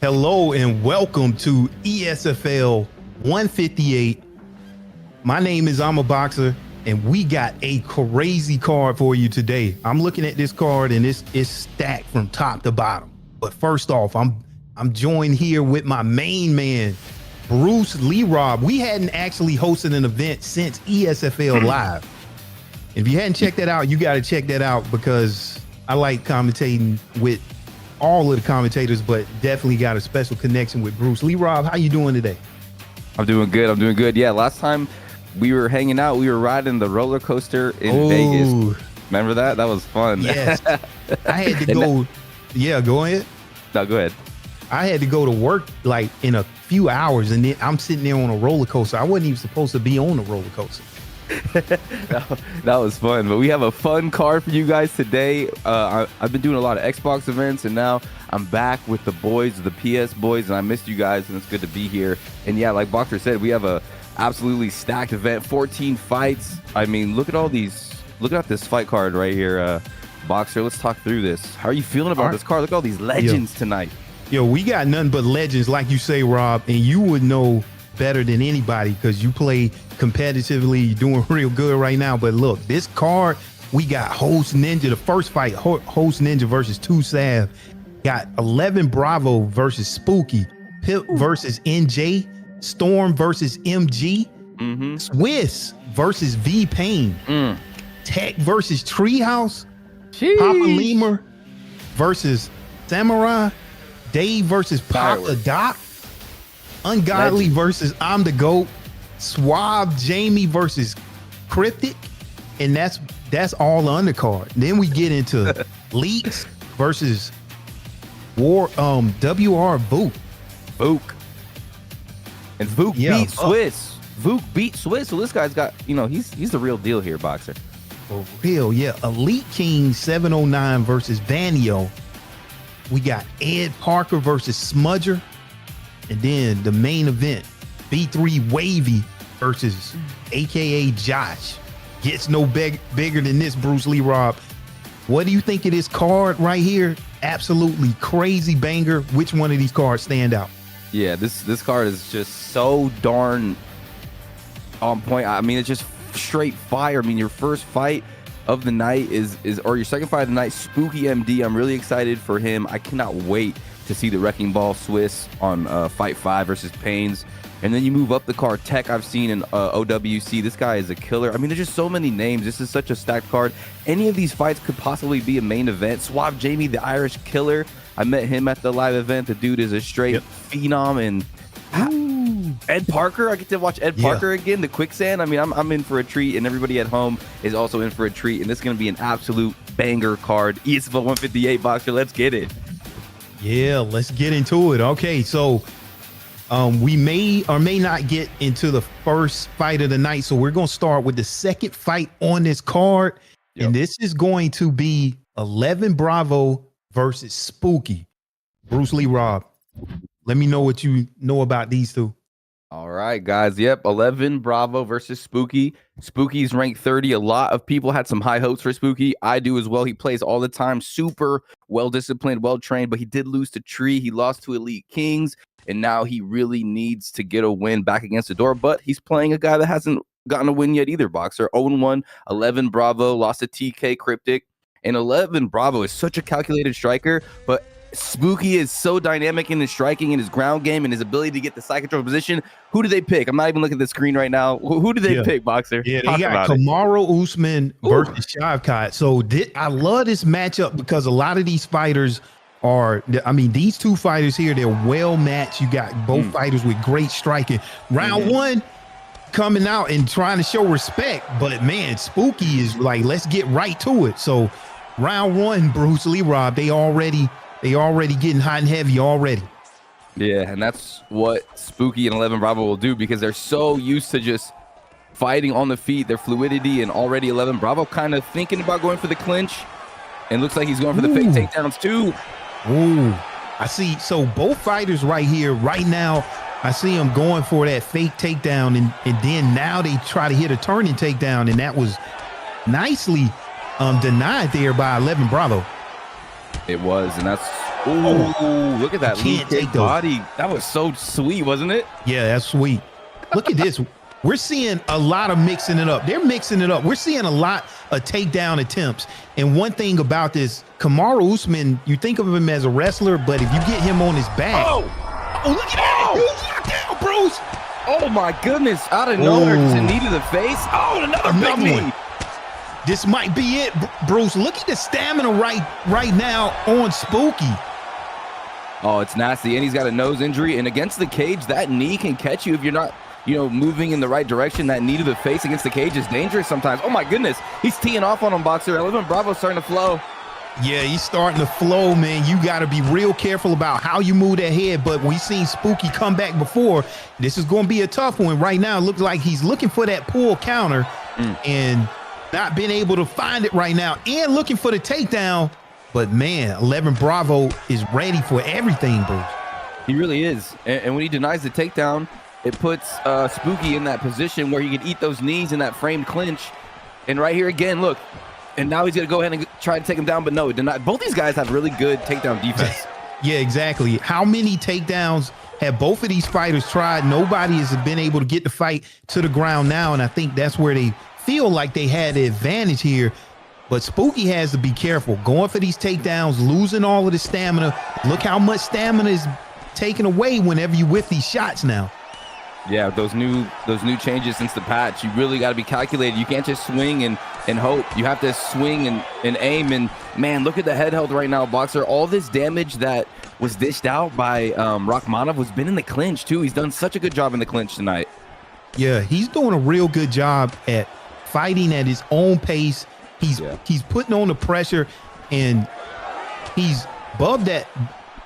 Hello and welcome to ESFL 158. My name is I'm a Boxer, and we got a crazy card for you today. I'm looking at this card and it's stacked from top to bottom. But first off, I'm joined here with my main man, Bruce Lee Rob. We hadn't actually hosted an event since ESFL Live. If you hadn't checked that out, you got to check that out because I like commentating with all of the commentators, but definitely got a special connection with Bruce. Lee Rob, how you doing today? I'm doing good. Yeah, last time we were hanging out, we were riding the roller coaster in Vegas. Remember that? That was fun. Yes. I had to go. Yeah, go ahead. No, go ahead. I had to go to work like in a few hours, and then I'm sitting there on a roller coaster. I wasn't even supposed to be on the roller coaster. That was fun, but we have a fun card for you guys today. I've been doing a lot of Xbox events, and now I'm back with the boys, the PS boys, and I missed you guys, and it's good to be here. And yeah, like Boxer said, we have a absolutely stacked event, 14 fights. I mean, look at this fight card right here, Boxer. Let's talk through this. How are you feeling about this card? Look at all these legends tonight. Yo, we got nothing but legends, like you say, Rob, and you would know better than anybody because you play competitively. You're doing real good right now. But look, this card, we got Host Ninja. The first fight, Host Ninja versus Suave. Got 11 Bravo versus Spooky. Pip versus NJ. Storm versus MG. Swiss versus V Payne. Tech versus Treehouse. Papa Lemur versus Samurai. Dave versus Papa Doc. Ungodly versus I'm the GOAT. Suave Jamie versus Cryptic. And that's all the undercard. Then we get into Leaxe versus WR of VuK. And VuK beat Swiss. VuK beat Swiss. So this guy's got, he's the real deal here, Boxer. For real, yeah. EliteKing 709 versus Vanio. We got EdParker versus Smudger. And then the main event, B3 Wavy versus AKA Josh. Gets no bigger than this, Bruce Lee Rob. What do you think of this card right here? Absolutely crazy banger. Which one of these cards stand out? Yeah, this card is just so darn on point. I mean, it's just straight fire. I mean, your first fight of the night or your second fight of the night, Spooky MD. I'm really excited for him. I cannot wait to see the Wrecking Ball Swiss on Fight 5 versus Payne's. And then you move up the card. Tech I've seen in OWC. This guy is a killer. I mean, there's just so many names. This is such a stacked card. Any of these fights could possibly be a main event. Suave Jamie, the Irish killer. I met him at the live event. The dude is a straight phenom. And EdParker, I get to watch EdParker again. The quicksand. I mean, I'm in for a treat, and everybody at home is also in for a treat. And this is going to be an absolute banger card. ESFL 158, Boxer. Let's get it. Yeah, let's get into it. Okay, so we may or may not get into the first fight of the night. So we're going to start with the second fight on this card. And this is going to be 11 Bravo versus Spooky. Bruce Lee Rob, let me know what you know about these two. All right, guys. Yep, 11 Bravo versus Spooky. Spooky's ranked 30. A lot of people had some high hopes for Spooky. I do as well. He plays all the time. Super well-disciplined, well-trained, but he did lose to Tree. He lost to EliteKings, and now he really needs to get a win back against the door, but he's playing a guy that hasn't gotten a win yet either, Boxer. 0-1, 11 Bravo, lost to TK Cryptic, and 11 Bravo is such a calculated striker, but Spooky is so dynamic in his striking and his ground game and his ability to get the side control position. Who do they pick? I'm not even looking at the screen right now. Who do they pick, Boxer? Yeah, they got Kamaru Usman versus Shavkat. So I love this matchup because a lot of these fighters are, I mean, these two fighters here, they're well matched. You got both fighters with great striking. Round one, coming out and trying to show respect. But man, Spooky is like, let's get right to it. So round one, Bruce Lee Rob, they already getting hot and heavy already. Yeah, and that's what Spooky and 11 Bravo will do because they're so used to just fighting on the feet, their fluidity, and already 11 Bravo kind of thinking about going for the clinch. And looks like he's going for the fake takedowns too. Ooh, I see. So both fighters right here, right now, I see them going for that fake takedown. And then now they try to hit a turning takedown. And that was nicely denied there by 11 Bravo. It was, and that's Ooh, look at that Can't lean take those. body. That was so sweet, wasn't it? Yeah, that's sweet. Look at this. We're seeing a lot of mixing it up. They're mixing it up. We're seeing a lot of takedown attempts. And one thing about this, Kamaru Usman, you think of him as a wrestler, but if you get him on his back. Oh, look at that. Bruce knocked down, Bruce. Oh my goodness. Out of nowhere, just a knee to the face. Oh, another big knee. One. This might be it, Bruce. Look at the stamina right now on Spooky. Oh, it's nasty. And he's got a nose injury. And against the cage, that knee can catch you if you're not, moving in the right direction. That knee to the face against the cage is dangerous sometimes. Oh my goodness. He's teeing off on him, boxer. 11 Bravo's starting to flow. Yeah, he's starting to flow, man. You got to be real careful about how you move that head. But we've seen Spooky come back before. This is going to be a tough one. Right now, it looks like he's looking for that pull counter and not being able to find it right now and looking for the takedown. But, man, 11 Bravo is ready for everything, Bruce. He really is. And when he denies the takedown, it puts Spooky in that position where he can eat those knees in that framed clinch. And right here again, look. And now he's going to go ahead and try to take him down, but no, denied. Both these guys have really good takedown defense. Yeah, exactly. How many takedowns have both of these fighters tried? Nobody has been able to get the fight to the ground now, and I think that's where they feel like they had the advantage here. But Spooky has to be careful. Going for these takedowns, losing all of the stamina. Look how much stamina is taken away whenever you whiff these shots now. Yeah, those new changes since the patch, you really got to be calculated. You can't just swing and hope. You have to swing and aim. And man, look at the head health right now, boxer. All this damage that was dished out by Rakhmonov was been in the clinch too. He's done such a good job in the clinch tonight. Yeah, he's doing a real good job at fighting at his own pace. He's putting on the pressure, and he's above that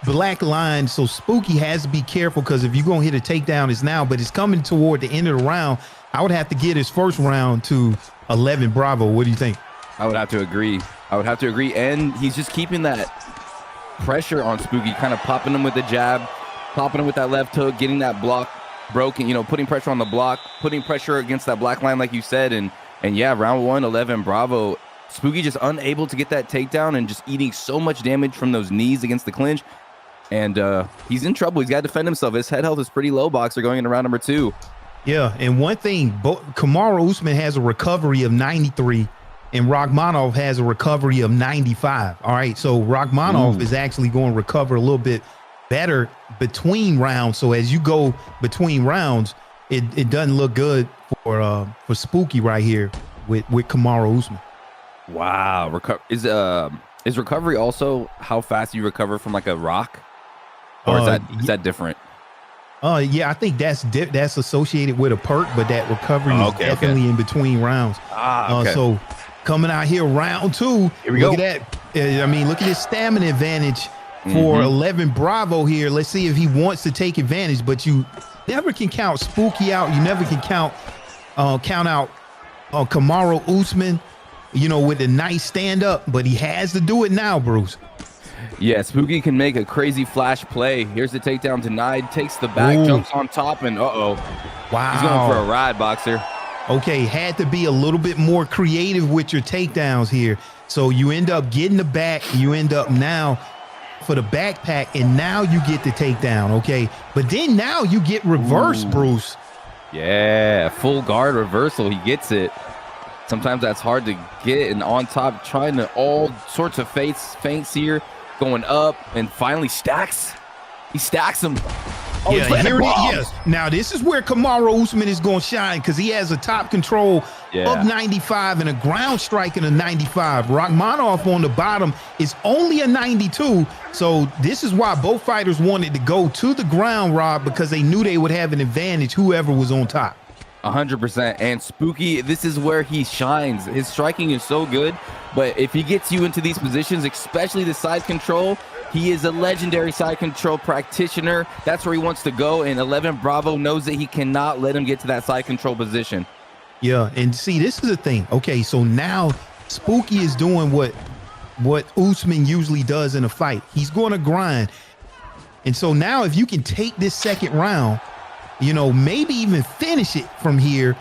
black line. So Spooky has to be careful, because if you're going to hit a takedown, it's now, but it's coming toward the end of the round. I would have to get his first round to 11 Bravo. What do you think? I would have to agree. And he's just keeping that pressure on Spooky, kind of popping him with the jab, popping him with that left hook, getting that block broken, putting pressure on the block, putting pressure against that black line, like you said. And yeah, round 1, 11 Bravo. Spooky just unable to get that takedown and just eating so much damage from those knees against the clinch. And he's in trouble. He's got to defend himself. His head health is pretty low, boxer, going into round number 2. Yeah, and one thing, Kamaru Usman has a recovery of 93, and Rakhmonov has a recovery of 95. All right, so Rakhmonov is actually going to recover a little bit better between rounds. So as you go between rounds, it doesn't look good for Spooky right here with Kamaru Usman. Wow, is recovery also how fast you recover from like a rock, or is that different? Yeah, I think that's associated with a perk, but that recovery is definitely in between rounds. So coming out here, round 2. Here we go. Look at that. I mean, look at his stamina advantage for 11 Bravo here. Let's see if he wants to take advantage, but you never can count Spooky out. You never can count out Kamaru Usman, with a nice stand up, but he has to do it now, Bruce. Yeah, Spooky can make a crazy flash play. Here's the takedown denied, takes the back, jumps on top, and wow. He's going for a ride, boxer. Okay, had to be a little bit more creative with your takedowns here. So you end up getting the back, you end up now for the backpack, and now you get the takedown, okay? But then now you get reverse, Bruce. Yeah, full guard reversal, he gets it. Sometimes that's hard to get, and on top, trying to all sorts of feints here, going up, and finally stacks. He stacks him. Oh, yeah, here it is. Yes. Now this is where Kamaru Usman is going to shine, because he has a top control of 95 and a ground strike in a 95. Rakhmonov on the bottom is only a 92. So this is why both fighters wanted to go to the ground, Rob, because they knew they would have an advantage, whoever was on top. 100%. And Spooky, this is where he shines. His striking is so good, but if he gets you into these positions, especially the side control, he is a legendary side control practitioner. That's where he wants to go, and 11 Bravo knows that he cannot let him get to that side control position. Yeah, and see, this is the thing. Okay, so now Spooky is doing what Usman usually does in a fight. He's going to grind. And so now if you can take this second round, maybe even finish it from here,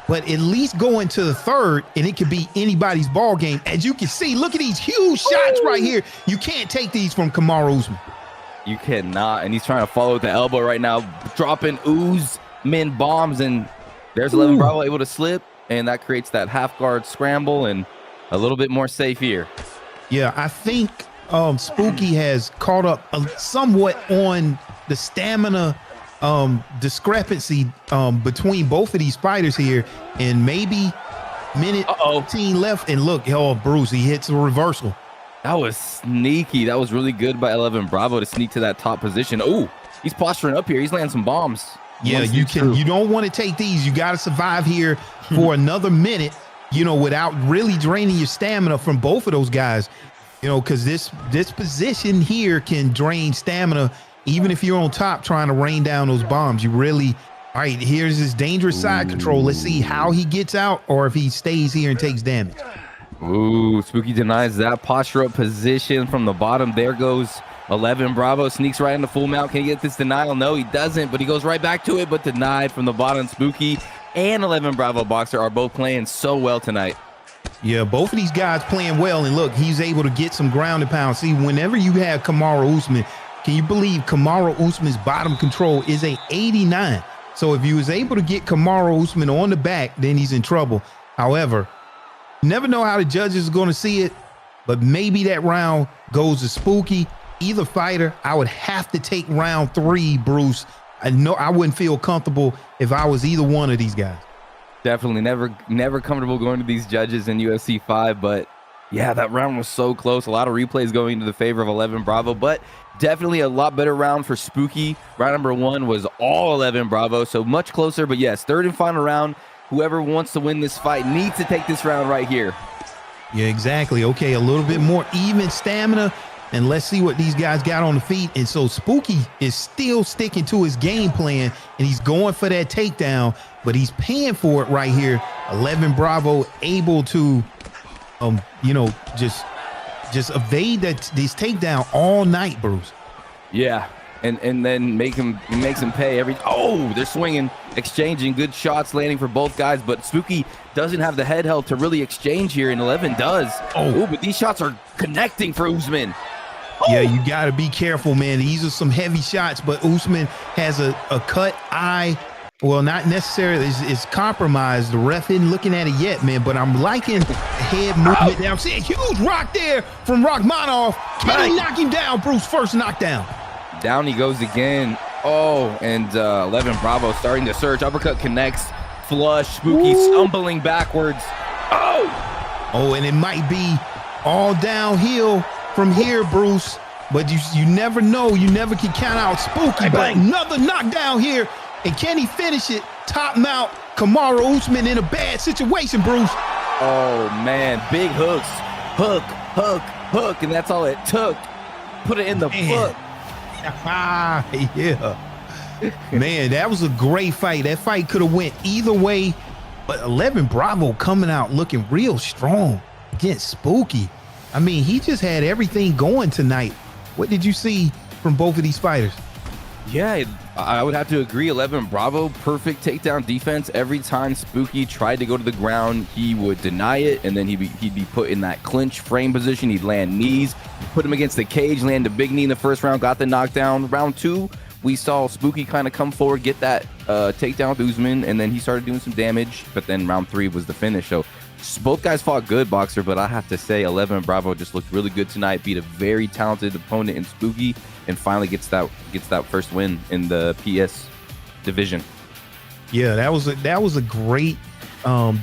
but at least go into the third, and it could be anybody's ball game. As you can see, look at these huge shots right here. You can't take these from Kamaru Usman. You cannot. And he's trying to follow with the elbow right now, dropping Usman bombs. And there's 11 Bravo able to slip. And that creates that half guard scramble and a little bit more safe here. Yeah, I think Spooky has caught up somewhat on the stamina discrepancy between both of these fighters here. And maybe minute 15 left. And look, Bruce, he hits a reversal. That was sneaky. That was really good by 11 Bravo to sneak to that top position. Oh, he's posturing up here. He's landing some bombs. Yeah, you don't want to take these. You got to survive here for another minute, without really draining your stamina from both of those guys, because this position here can drain stamina, even if you're on top trying to rain down those bombs. You really, all right, here's this dangerous side control. Let's see how he gets out or if he stays here and takes damage. Ooh, Spooky denies that posture up position from the bottom. There goes 11 Bravo, sneaks right into full mount. Can he get this denial? No, he doesn't, but he goes right back to it, but denied from the bottom. Spooky and 11 Bravo Boxer are both playing so well tonight. Yeah, both of these guys playing well, and look, he's able to get some ground and pound. See, whenever you have Kamaru Usman, can you believe Kamaru Usman's bottom control is a 89? So if he was able to get Kamaru Usman on the back, then he's in trouble. However, never know how the judges are going to see it, but maybe that round goes to Spooky. Either fighter, I would have to take round 3, Bruce. I know I wouldn't feel comfortable if I was either one of these guys. Definitely never comfortable going to these judges in UFC 5, but yeah, that round was so close. A lot of replays going into the favor of 11 Bravo, but definitely a lot better round for Spooky. Round number 1 was all 11 Bravo, so much closer, but yes, third and final round. Whoever wants to win this fight needs to take this round right here. Yeah, exactly. Okay, a little bit more even stamina, and let's see what these guys got on the feet. And so Spooky is still sticking to his game plan, and he's going for that takedown, but he's paying for it right here. 11 Bravo able to, just evade this takedown all night, Bruce. Yeah. And then makes him pay every. Oh, they're swinging, exchanging good shots, landing for both guys. But Spooky doesn't have the head health to really exchange here, and 11 does. Oh, but these shots are connecting for Usman. Oh. Yeah, you got to be careful, man. These are some heavy shots, but Usman has a cut eye. Well, not necessarily. It's compromised. The ref isn't looking at it yet, man. But I'm liking the head movement now. See a huge rock there from Rakhmonov. Can he knock him down, Bruce? First knockdown. Down he goes again. Oh, and 11 Bravo starting to surge. Uppercut connects. Flush. Spooky stumbling backwards. Oh, and it might be all downhill from here, Bruce. But you never know. You never can count out Spooky. But another knockdown here. And can he finish it? Top mount. Kamaru Usman in a bad situation, Bruce. Oh, man. Big hooks. Hook. And that's all it took. Put it in the book. Yeah. Man, that was a great fight. That fight could have went either way, but 11 Bravo coming out looking real strong against Spooky. I mean, he just had everything going tonight. What did you see from both of these fighters? Yeah, I would have to agree. 11 Bravo, perfect takedown defense. Every time Spooky tried to go to the ground, he would deny it, and then he'd be put in that clinch frame position. He'd land knees, put him against the cage, land a big knee in the first round, got the knockdown. Round 2, we saw Spooky kind of come forward, get that takedown with Usman, and then he started doing some damage, but then round 3 was the finish. So both guys fought good, Boxer, but I have to say 11 Bravo just looked really good tonight, beat a very talented opponent in Spooky, and finally gets that first win in the PS division. Yeah, that was a great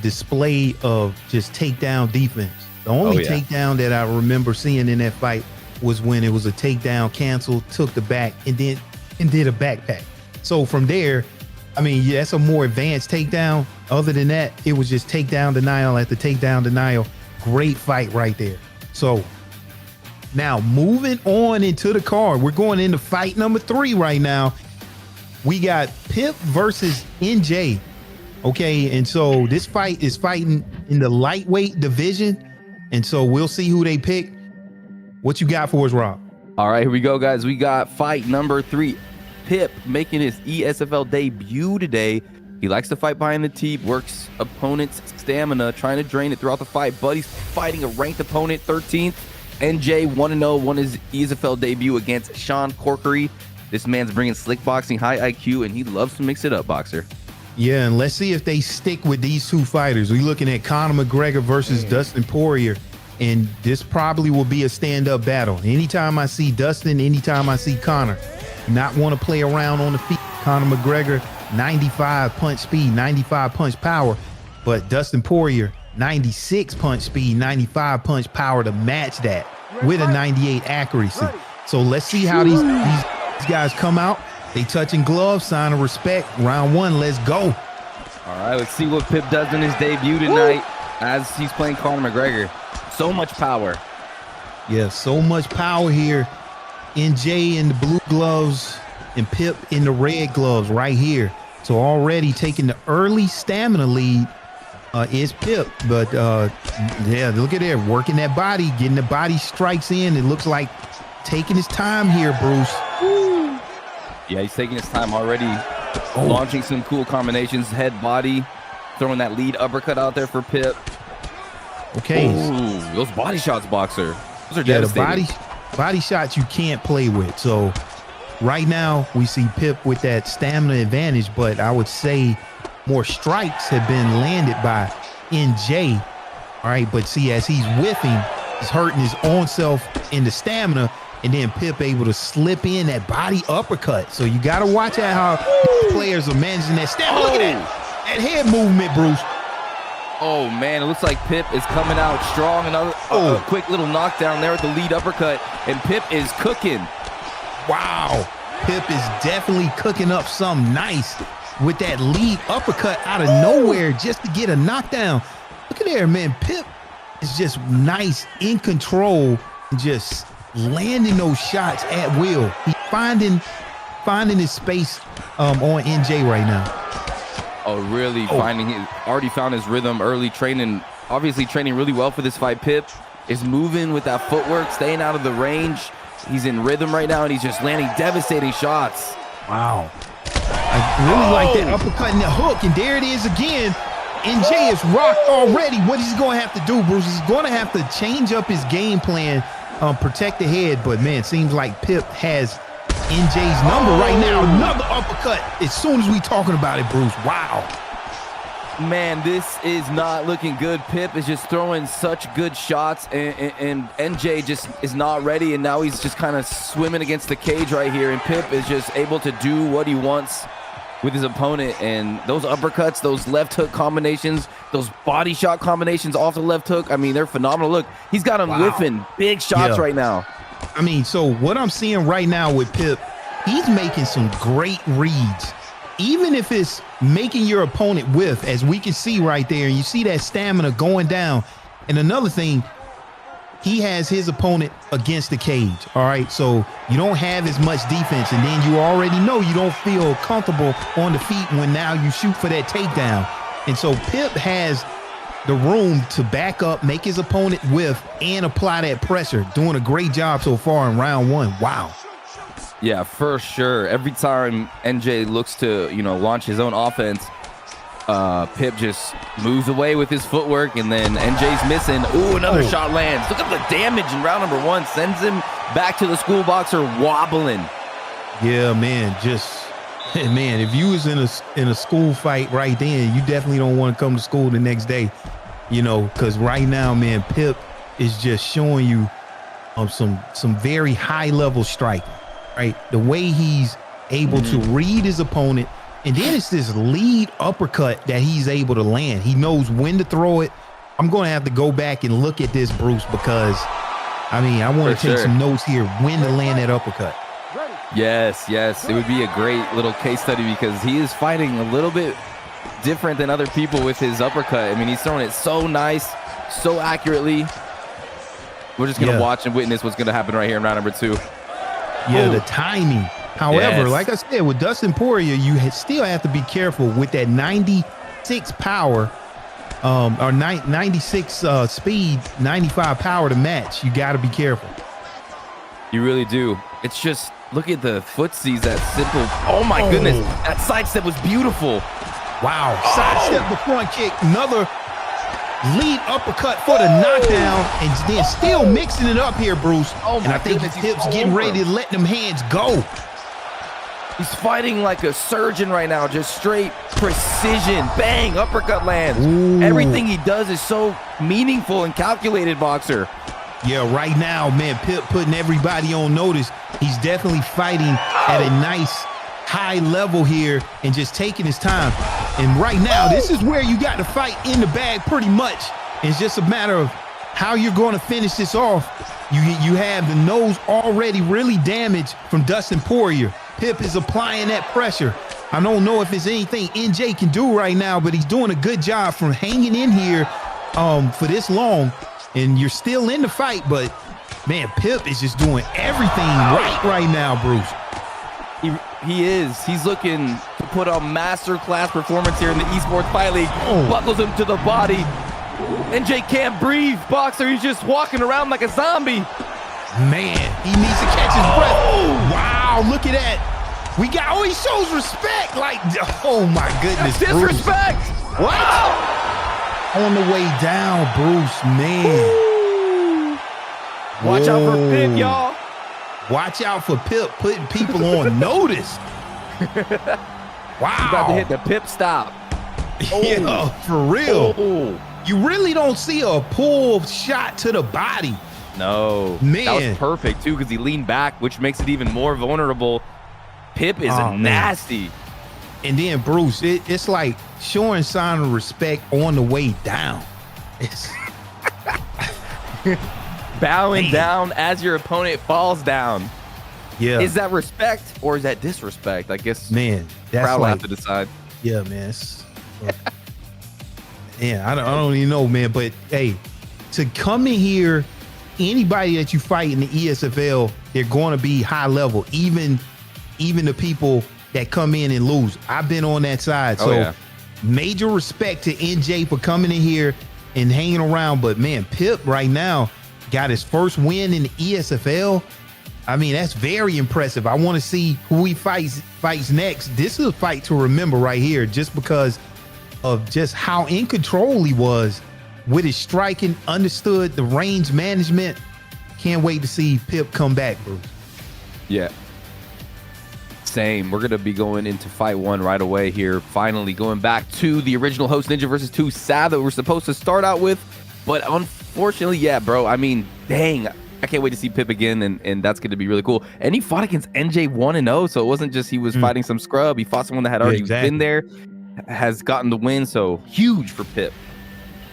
display of just takedown defense. The only takedown that I remember seeing in that fight was when it was a takedown canceled, took the back, and did a backpack. So from there, I mean, that's a more advanced takedown. Other than that, it was just takedown denial after takedown denial. Great fight right there. So now moving on into the card, we're going into fight number 3 right now. We got Pip versus NJ. Okay, and so this fight is fighting in the lightweight division, and so we'll see who they pick. What you got for us, Rob? All right, here we go, guys. We got fight number 3. Pip making his ESFL debut today. He likes to fight behind the teep, works opponent's stamina, trying to drain it throughout the fight, but he's fighting a ranked opponent, 13th. NJ 1-0, won his ESFL debut against Sean Corkery. This man's bringing slick boxing, high IQ, and he loves to mix it up, boxer. Yeah, and let's see if they stick with these two fighters. We're looking at Conor McGregor versus Dustin Poirier, and this probably will be a stand-up battle. Anytime I see Dustin, anytime I see Conor, not want to play around on the feet. Conor McGregor, 95 punch speed, 95 punch power, but Dustin Poirier, 96 punch speed, 95 punch power to match that with a 98 accuracy. So let's see how these guys come out. They touching gloves, sign of respect. Round one, let's go. All right, let's see what Pip does in his debut tonight as he's playing Conor McGregor. So much power. Yeah, so much power here. NJ in the blue gloves and Pip in the red gloves right here. So already taking the early stamina lead is Pip. But yeah, look at there, working that body, getting the body strikes in. It looks like taking his time here, Bruce. Yeah, he's taking his time already, launching some cool combinations, head, body, throwing that lead uppercut out there for Pip. Okay. Ooh, those body shots, boxer. Those are devastating. devastating. The body shots you can't play with. So right now we see Pip with that stamina advantage, but I would say more strikes have been landed by NJ. All right, but see, as he's whiffing, he's hurting his own self in the stamina. And then Pip able to slip in that body uppercut. So you got to watch out how players are managing that stamina. Look at that head movement, Bruce. Oh, man, it looks like Pip is coming out strong. Another quick little knockdown there with the lead uppercut. And Pip is cooking. Wow. Pip is definitely cooking up something nice with that lead uppercut out of nowhere just to get a knockdown. Look at there, man. Pip is just nice, in control, just landing those shots at will. He's finding his space on NJ right now. Oh, really already found his rhythm early, obviously training really well for this fight. Pip is moving with that footwork, staying out of the range. He's in rhythm right now, and he's just landing devastating shots. Wow. I really like that uppercut and the hook, and there it is again. NJ is rocked already. What is he going to have to do, Bruce? He's going to have to change up his game plan, protect the head, but man, it seems like Pip has NJ's number right now. Another uppercut as soon as we talking about it, Bruce. Wow. Man, this is not looking good. Pip is just throwing such good shots, and NJ just is not ready, and now he's just kind of swimming against the cage right here, and Pip is just able to do what he wants with his opponent. And those uppercuts, those left hook combinations, those body shot combinations off the left hook, I mean, they're phenomenal. Look, he's got him whiffing big shots right now. I mean, so what I'm seeing right now with Pip, he's making some great reads. Even if it's making your opponent whiff, as we can see right there, and you see that stamina going down. And another thing, he has his opponent against the cage. All right, so you don't have as much defense, and then you already know you don't feel comfortable on the feet when now you shoot for that takedown. And so Pip has the room to back up, make his opponent whiff, and apply that pressure. Doing a great job so far in round one. Wow. Yeah, for sure. Every time NJ looks to, launch his own offense, Pip just moves away with his footwork, and then NJ's missing. Ooh, another shot lands. Look at the damage in round number one. Sends him back to the school boxer wobbling. Yeah, man. Man, if you was in a school fight right then, you definitely don't want to come to school the next day, because right now, man, Pip is just showing you some very high level striking. Right, the way he's able to read his opponent, and then it's this lead uppercut that he's able to land. He knows when to throw it. I'm going to have to go back and look at this, Bruce, because I want to take some notes here when to land that uppercut. Yes, it would be a great little case study, because he is fighting a little bit different than other people with his uppercut. I mean, he's throwing it so nice, so accurately. We're just gonna watch and witness what's gonna happen right here in round number two. Yeah, the timing. However, like I said, with Dustin Poirier, you still have to be careful with that 96 power, or 96 speed, 95 power to match. You got to be careful. You really do. It's just, look at the footsies, that simple. Oh my goodness, that sidestep was beautiful. Wow, sidestep the front kick. Another Lead uppercut for the knockdown, and then still mixing it up here, Bruce. Oh and my I think goodness, his he's hips getting over. ready to let them hands go. He's fighting like a surgeon right now, just straight precision. Bang, uppercut lands. Ooh. Everything he does is so meaningful and calculated, boxer. Yeah, right now, man, Pip putting everybody on notice. He's definitely fighting at a nice high level here and just taking his time. And right now, this is where you got to fight in the bag pretty much. It's just a matter of how you're going to finish this off. You have the nose already really damaged from Dustin Poirier. Pip is applying that pressure. I don't know if there's anything NJ can do right now, but he's doing a good job from hanging in here for this long. And you're still in the fight, but man, Pip is just doing everything right now, Bruce. He is. He's looking to put a masterclass performance here in the Esports Fight League. Oh. Buckles him to the body. NJ can't breathe, boxer. He's just walking around like a zombie. Man, he needs to catch his breath. Oh, wow, look at that. We got, oh, he shows respect. Like, oh my goodness, That's disrespect. Bruce. What? On the way down, Bruce, man. Watch out for Whoa. Pip, y'all. Watch out for Pip putting people on notice. Wow. He's about to hit the Pip stop. Yeah, for real. Oh. You really don't see a pull shot to the body. No. Man. That was perfect, too, because he leaned back, which makes it even more vulnerable. Pip is Oh, man. nasty. And then, Bruce, it's like showing sign of respect on the way down. It's Bowing Man. down as your opponent falls down. yeah, Is that respect or is that disrespect? I guess man. That's crowd will like, have to decide. yeah, man. Yeah, I don't even know, man. But hey, to come in here, anybody that you fight in the ESFL, they're going to be high level. Even the people that come in and lose. I've been on that side, so yeah. major respect to NJ for coming in here and hanging around. But man, Pip right now got his first win in the ESFL. I mean, that's very impressive. I want to see who he fights next. This is a fight to remember right here, just because of just how in control he was with his striking, understood the range management. Can't wait to see Pip come back, Bruce. Yeah. Same. We're going to be going into fight one right away here. Finally going back to the original host Ninja versus 2 Suave that we're supposed to start out with. But unfortunately, yeah, bro. I mean, dang. I can't wait to see Pip again, and that's going to be really cool. And he fought against NJ 1-0, so it wasn't just he was fighting some scrub. He fought someone that had already been there, has gotten the win, so huge for Pip.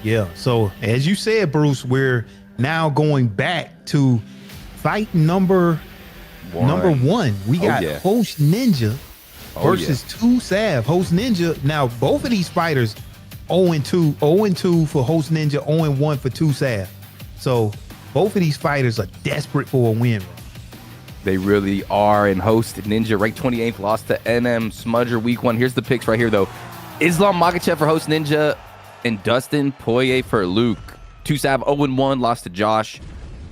Yeah, so as you said, Bruce, we're now going back to fight number one. We got Host Ninja versus 2 Sav. Host Ninja. Now, both of these fighters 0-2, 0-2 for Host Ninja, 0-1 for 2 Sav. So both of these fighters are desperate for a win. They really are. And Host Ninja, ranked 28th, lost to NM Smudger week 1. Here's the picks right here, though. Islam Makhachev for Host Ninja and Dustin Poirier for Luke. 2 Sav 0-1, lost to Josh.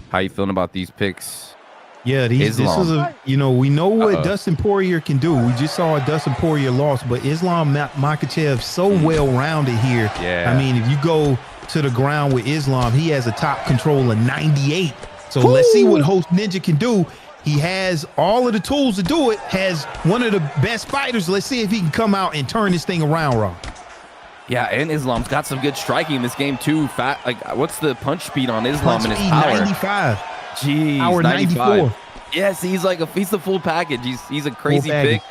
How you feeling about these picks? Yeah, this is a, we know what Dustin Poirier can do. We just saw a Dustin Poirier loss, but Islam Makhachev so well-rounded here. Yeah. I mean, if you go to the ground with Islam, he has a top control of 98. So let's see what Host Ninja can do. He has all of the tools to do it, has one of the best fighters. Let's see if he can come out and turn this thing around, Rob. Yeah, and Islam's got some good striking in this game, too. What's the punch speed on Islam and his power? 95. Jeez, Power 94. Yes, he's the full package. He's a crazy pick.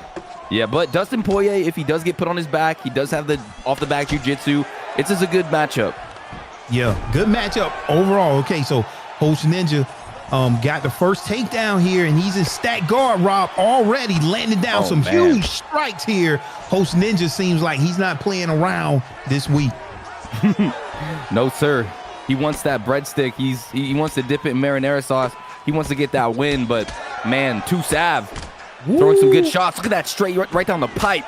Yeah, but Dustin Poirier, if he does get put on his back, he does have the off the back jiu-jitsu. It's just a good matchup. Yeah, good matchup overall. Okay, so Host Ninja got the first takedown here, and he's in stack guard, Rob, already landing down some huge strikes here. Host Ninja seems like he's not playing around this week. No, sir. He wants that breadstick. He wants to dip it in marinara sauce. He wants to get that win, but man, 2 Sav throwing some good shots. Look at that straight right down the pipe.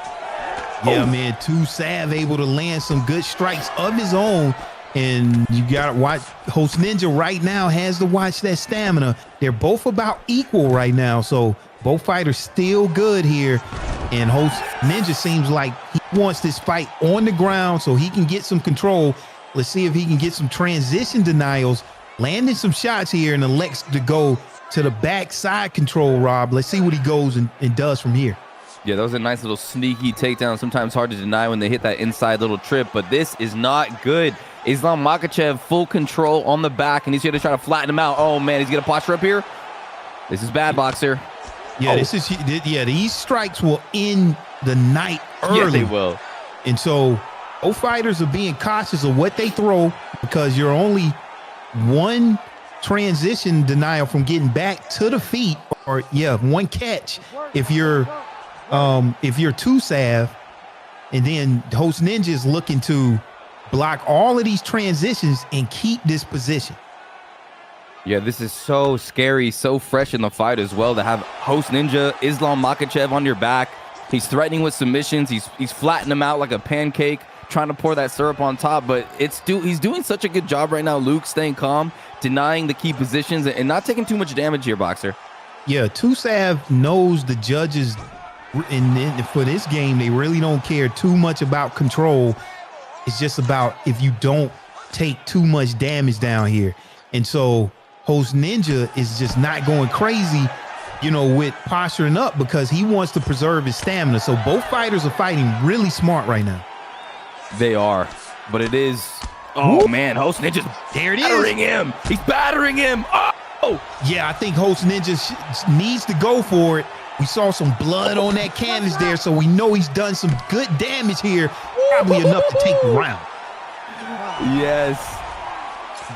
Yeah, man, 2 Sav able to land some good strikes of his own. And you got to watch Host Ninja right now has to watch that stamina. They're both about equal right now. So both fighters still good here. And Host Ninja seems like he wants this fight on the ground so he can get some control. Let's see if he can get some transition denials, landing some shots here, and elects to go to the backside control, Rob. Let's see what he goes and does from here. Yeah, that was a nice little sneaky takedown. Sometimes hard to deny when they hit that inside little trip, but this is not good. Islam Makhachev full control on the back, and he's here to try to flatten him out. Oh, man, he's going to posture up here. This is bad, boxer. Yeah, these strikes will end the night early. Yeah, they will. And so both fighters are being cautious of what they throw because you're only one transition denial from getting back to the feet, or one catch if you're two Sav, and then Host Ninja is looking to block all of these transitions and keep this position. Yeah, this is so scary, so fresh in the fight as well to have Host Ninja, Islam Makhachev on your back. He's threatening with submissions. He's flattening him out like a pancake, trying to pour that syrup on top. But he's doing such a good job right now, Luke, staying calm, denying the key positions, and not taking too much damage here, boxer. Yeah, Tusav knows the judges for this game, they really don't care too much about control. It's just about if you don't take too much damage down here. And so Host Ninja is just not going crazy, with posturing up because he wants to preserve his stamina. So both fighters are fighting really smart right now. They are, but it is. Oh, man, Host Ninja's battering him. He's battering him. Oh! Yeah, I think Host Ninja needs to go for it. We saw some blood on that canvas there, so we know he's done some good damage here. Probably enough to take the round. Yes.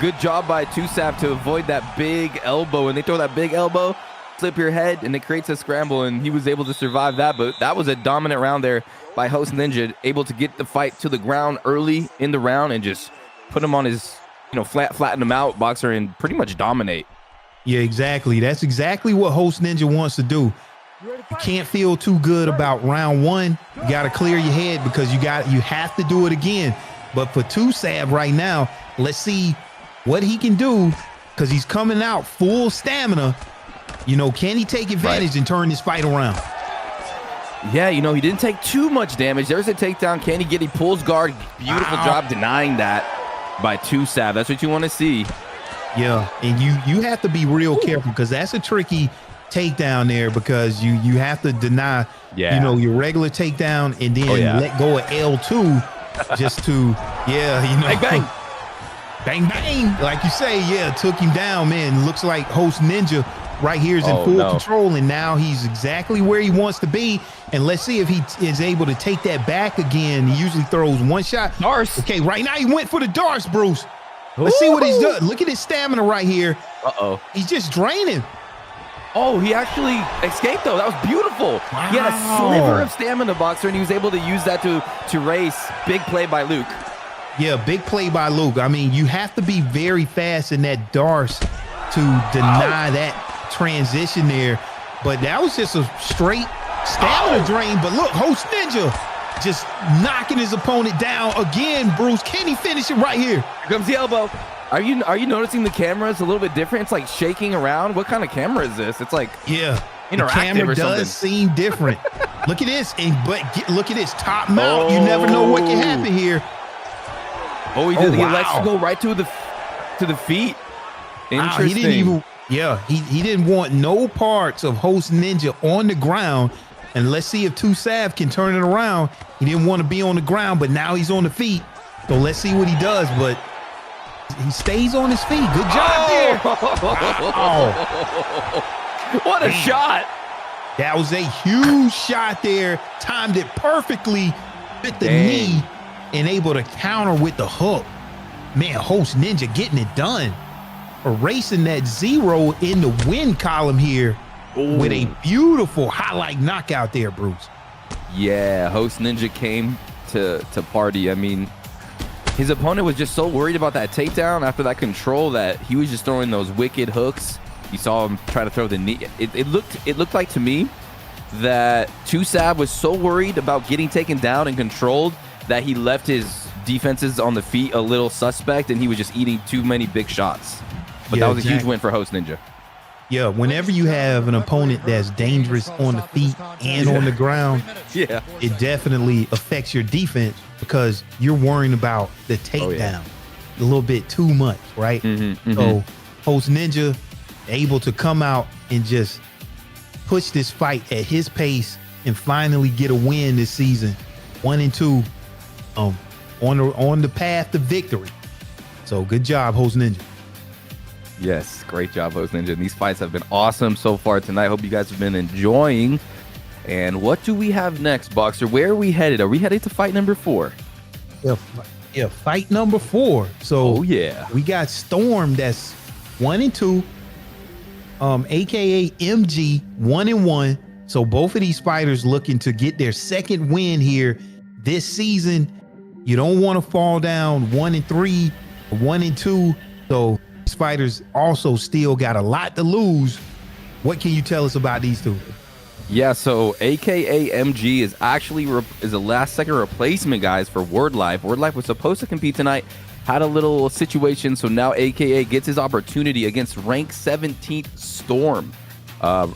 Good job by Tusav to avoid that big elbow. And they throw that big elbow, flip your head, and it creates a scramble, and he was able to survive that. But that was a dominant round there by Host Ninja, able to get the fight to the ground early in the round and just put him on his, flatten him out, boxer, and pretty much dominate. Yeah, exactly. That's exactly what Host Ninja wants to do. You can't feel too good about round one. You got to clear your head because you have to do it again. But for Tusav right now, let's see what he can do because he's coming out full stamina. Can he take advantage and turn this fight around? Yeah, he didn't take too much damage. There's a takedown. Can he get? He pulls guard. Beautiful job denying that by Tusav. That's what you want to see. Yeah, and you have to be real careful because that's a tricky takedown there because you have to deny, your regular takedown and then let go of L2 just to, bang, bang. Bang, bang. Like you say, took him down, man. Looks like Host Ninja right here is in full control, and now he's exactly where he wants to be. And let's see if he is able to take that back again. He usually throws one shot. Darce. Okay, right now he went for the Darce, Bruce. Let's see what he's done. Look at his stamina right here. Uh-oh. He's just draining. Oh, he actually escaped, though. That was beautiful. Wow. He had a sliver of stamina, boxer, and he was able to use that to race. Big play by Luke. Yeah, big play by Luke. I mean, you have to be very fast in that Darce to deny that transition there. But that was just a straight stamina drain. But look, Host Ninja just knocking his opponent down again, Bruce. Can he finish it right here? Here comes the elbow. Are you noticing the camera is a little bit different? It's like shaking around. What kind of camera is this? It's like interactive the camera or something. does seem different. Look at this, look at this top mount. You never know what can happen here. Oh, he did. He lets you go right to the feet. Interesting. He didn't even. Yeah, he didn't want no parts of Host Ninja on the ground. And let's see if Tusav can turn it around. He didn't want to be on the ground, but now he's on the feet. So let's see what he does. But he stays on his feet. Good job there. What a shot. That was a huge shot there. Timed it perfectly. Hit the knee and able to counter with the hook. Man, Host Ninja getting it done. Erasing that 0 in the win column here with a beautiful highlight knockout there, Bruce. Yeah, Host Ninja came to party. I mean, his opponent was just so worried about that takedown after that control that he was just throwing those wicked hooks. You saw him try to throw the knee. It looked like to me that Tusav was so worried about getting taken down and controlled that he left his defenses on the feet a little suspect, and he was just eating too many big shots. But that was a huge win for Host Ninja. Yeah, whenever you have an opponent that's dangerous on the feet and on the ground, it definitely affects your defense because you're worrying about the takedown. a little bit too much, right? So Host Ninja able to come out and just push this fight at his pace and finally get a win this season, 1-2, on the path to victory. So good job, Host Ninja. Yes, great job, Host Ninja. These fights have been awesome so far tonight. Hope you guys have been enjoying. And what do we have next, Boxer? Where are we headed? Are we headed to fight number 4? Yeah, fight number 4. So we got Storm that's 1-2, aka MG 1-1. So both of these fighters looking to get their second win here this season. You don't want to fall down 1-3, 1-2. So these fighters also still got a lot to lose. What can you tell us about these two? Yeah, so AKA MG is actually is a last-second replacement, guys, for Wordlife. Wordlife was supposed to compete tonight, had a little situation, so now AKA gets his opportunity against ranked 17th Storm.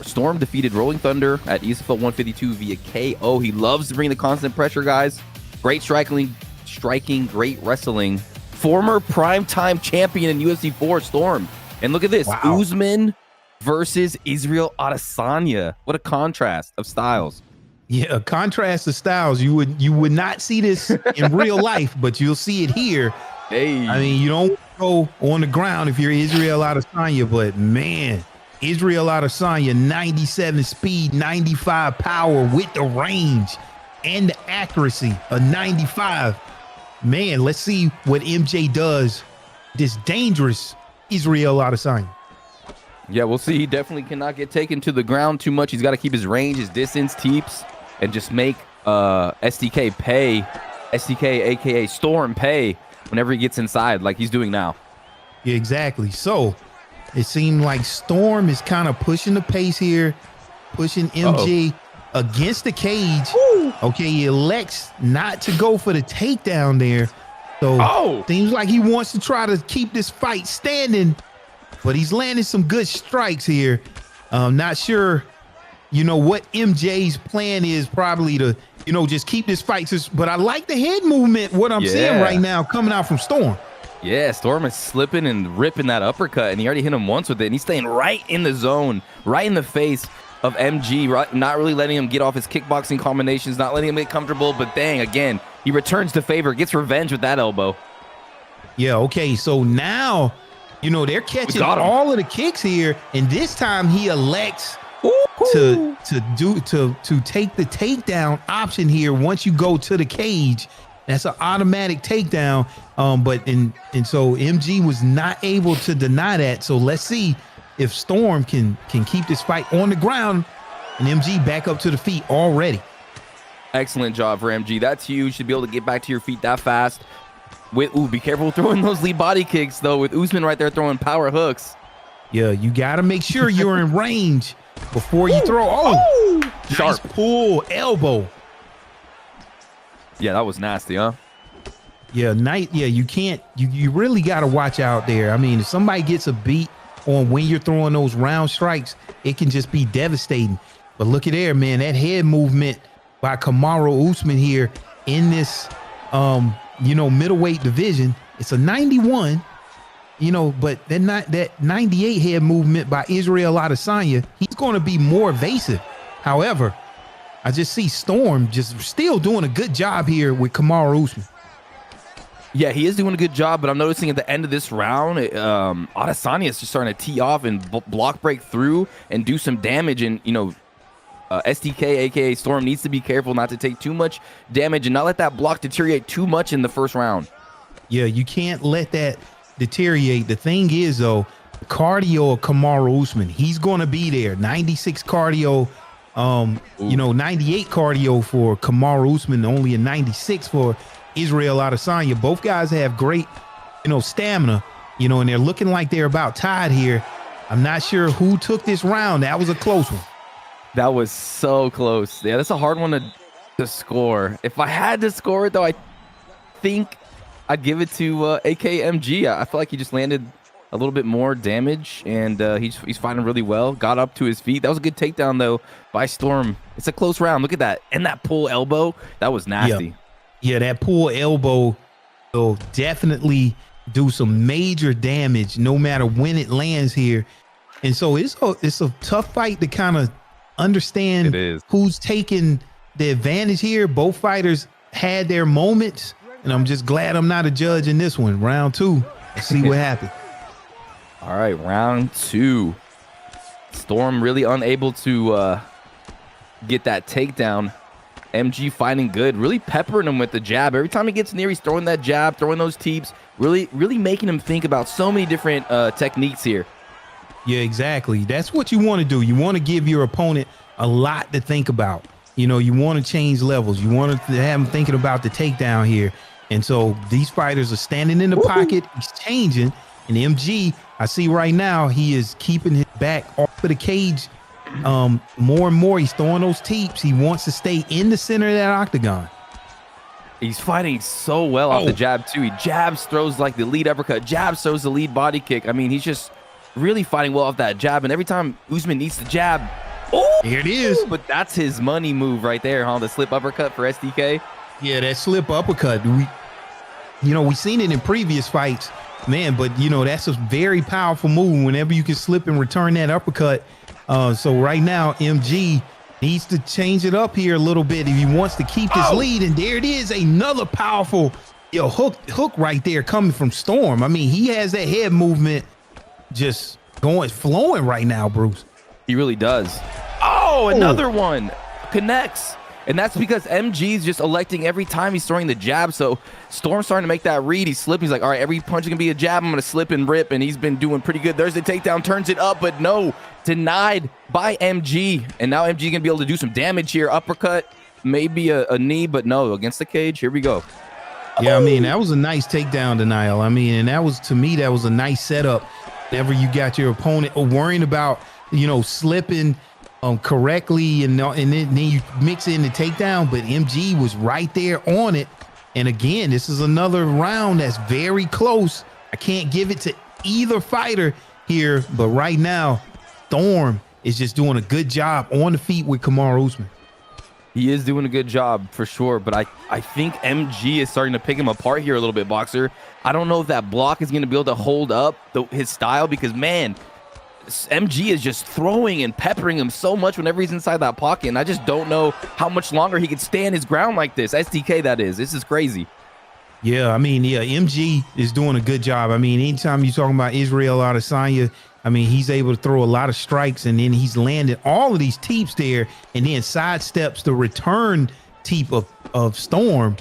Storm defeated Rolling Thunder at ESFL 152 via KO. He loves to bring the constant pressure, guys. Great striking, great wrestling. Former primetime champion in UFC 4, Storm. And look at this, Usman versus Israel Adesanya. What a contrast of styles. Yeah, a contrast of styles. You would not see this in real life, but you'll see it here. Hey. I mean, you don't go on the ground if you're Israel Adesanya, but man, Israel Adesanya, 97 speed, 95 power with the range and the accuracy of 95. Man, let's see what MJ does. This dangerous Israel Adesanya. Yeah, we'll see. He definitely cannot get taken to the ground too much. He's got to keep his range, his distance, teeps, and just make SDK pay. SDK, aka Storm, pay whenever he gets inside like he's doing now. Yeah, exactly. So it seemed like Storm is kind of pushing the pace here, pushing MJ against the cage. Ooh. Okay, he elects not to go for the takedown there. So seems like he wants to try to keep this fight standing, but he's landing some good strikes here. Not sure, what MJ's plan is, probably to, just keep this fight. But I like the head movement, what I'm seeing right now coming out from Storm. Yeah, Storm is slipping and ripping that uppercut, and he already hit him once with it, and he's staying right in the zone, right in the face of MG, right? Not really letting him get off his kickboxing combinations, not letting him get comfortable, but dang, again, he returns the favor, gets revenge with that elbow. Yeah, okay, so now, they're catching all of the kicks here, and this time he elects to take the takedown option here. Once you go to the cage, that's an automatic takedown. So MG was not able to deny that. So let's see if Storm can keep this fight on the ground, and MG back up to the feet already. Excellent job for MG. That's huge to be able to get back to your feet that fast. Be careful throwing those lead body kicks though, with Usman right there throwing power hooks. Yeah, you got to make sure you're in range before you throw. Nice pull elbow. Yeah, that was nasty, huh? Yeah, you can't, you really got to watch out there. I mean, if somebody gets a beat on when you're throwing those round strikes, it can just be devastating. But look at there, man, that head movement by Kamaru Usman here in this, middleweight division. It's a 91, but that 98 head movement by Israel Adesanya, he's going to be more evasive. However, I just see Storm just still doing a good job here with Kamaru Usman. Yeah, he is doing a good job, but I'm noticing at the end of this round, Adesanya is just starting to tee off and block break through and do some damage. And, SDK, aka Storm, needs to be careful not to take too much damage and not let that block deteriorate too much in the first round. Yeah, you can't let that deteriorate. The thing is, though, cardio of Kamaru Usman, he's going to be there. 96 cardio, 98 cardio for Kamaru Usman, only a 96 for Israel Adesanya. Both guys have great, stamina, and they're looking like they're about tied here. I'm not sure who took this round. That was a close one. That was so close. Yeah, that's a hard one to score. If I had to score it, though, I think I'd give it to AKMG. I feel like he just landed a little bit more damage, and he's fighting really well. Got up to his feet. That was a good takedown, though, by Storm. It's a close round. Look at that. And that pull elbow, that was nasty. Yeah, that pull elbow will definitely do some major damage no matter when it lands here. And so it's a tough fight to kind of understand who's taking the advantage here. Both fighters had their moments, and I'm just glad I'm not a judge in this one. Round 2. Let's see what happens. All right, round 2. Storm really unable to get that takedown. MG fighting good, really peppering him with the jab. Every time he gets near, he's throwing that jab, throwing those teeps, really making him think about so many different techniques here. Yeah, exactly. That's what you want to do. You want to give your opponent a lot to think about. You know, you want to change levels. You want to have him thinking about the takedown here. And so these fighters are standing in the pocket, exchanging. And MG, I see right now, he is keeping his back off of the cage. More and more, he's throwing those teeps. He wants to stay in the center of that octagon. He's fighting so well off the jab, too. He jabs, throws like the lead uppercut, jabs, throws the lead body kick. I mean, he's just really fighting well off that jab. And every time Usman needs the jab, here it is. But that's his money move right there, huh? The slip uppercut for SDK. Yeah, that slip uppercut. We've seen it in previous fights, man. But that's a very powerful move. Whenever you can slip and return that uppercut. So right now, MG needs to change it up here a little bit if he wants to keep this lead. And there it is, another powerful hook right there coming from Storm. I mean, he has that head movement just flowing right now, Bruce. He really does. Oh, another one connects. And that's because MG's just electing every time he's throwing the jab. So Storm's starting to make that read. He's slipping. He's like, all right, every punch is going to be a jab. I'm going to slip and rip. And he's been doing pretty good. There's the takedown, turns it up, but no, denied by MG. And now MG going to be able to do some damage here. Uppercut, maybe a knee, but no, against the cage. Here we go. Yeah, I mean, that was a nice takedown denial. I mean, and that was, to me, that was a nice setup. Whenever you got your opponent worrying about, slipping correctly, and then you mix in the takedown, but MG was right there on it. And again, this is another round that's very close. I can't give it to either fighter here, but right now, Storm is just doing a good job on the feet with Kamaru Usman. He is doing a good job for sure, but I think MG is starting to pick him apart here a little bit, Boxer. I don't know if that block is going to be able to hold up his style, because, man, MG is just throwing and peppering him so much whenever he's inside that pocket, and I just don't know how much longer he can stand his ground like this. SDK, that is. This is crazy. Yeah, I mean, MG is doing a good job. I mean, anytime you're talking about Israel Adesanya, I mean, he's able to throw a lot of strikes, and then he's landed all of these teeps there, and then sidesteps the return teep of Storm.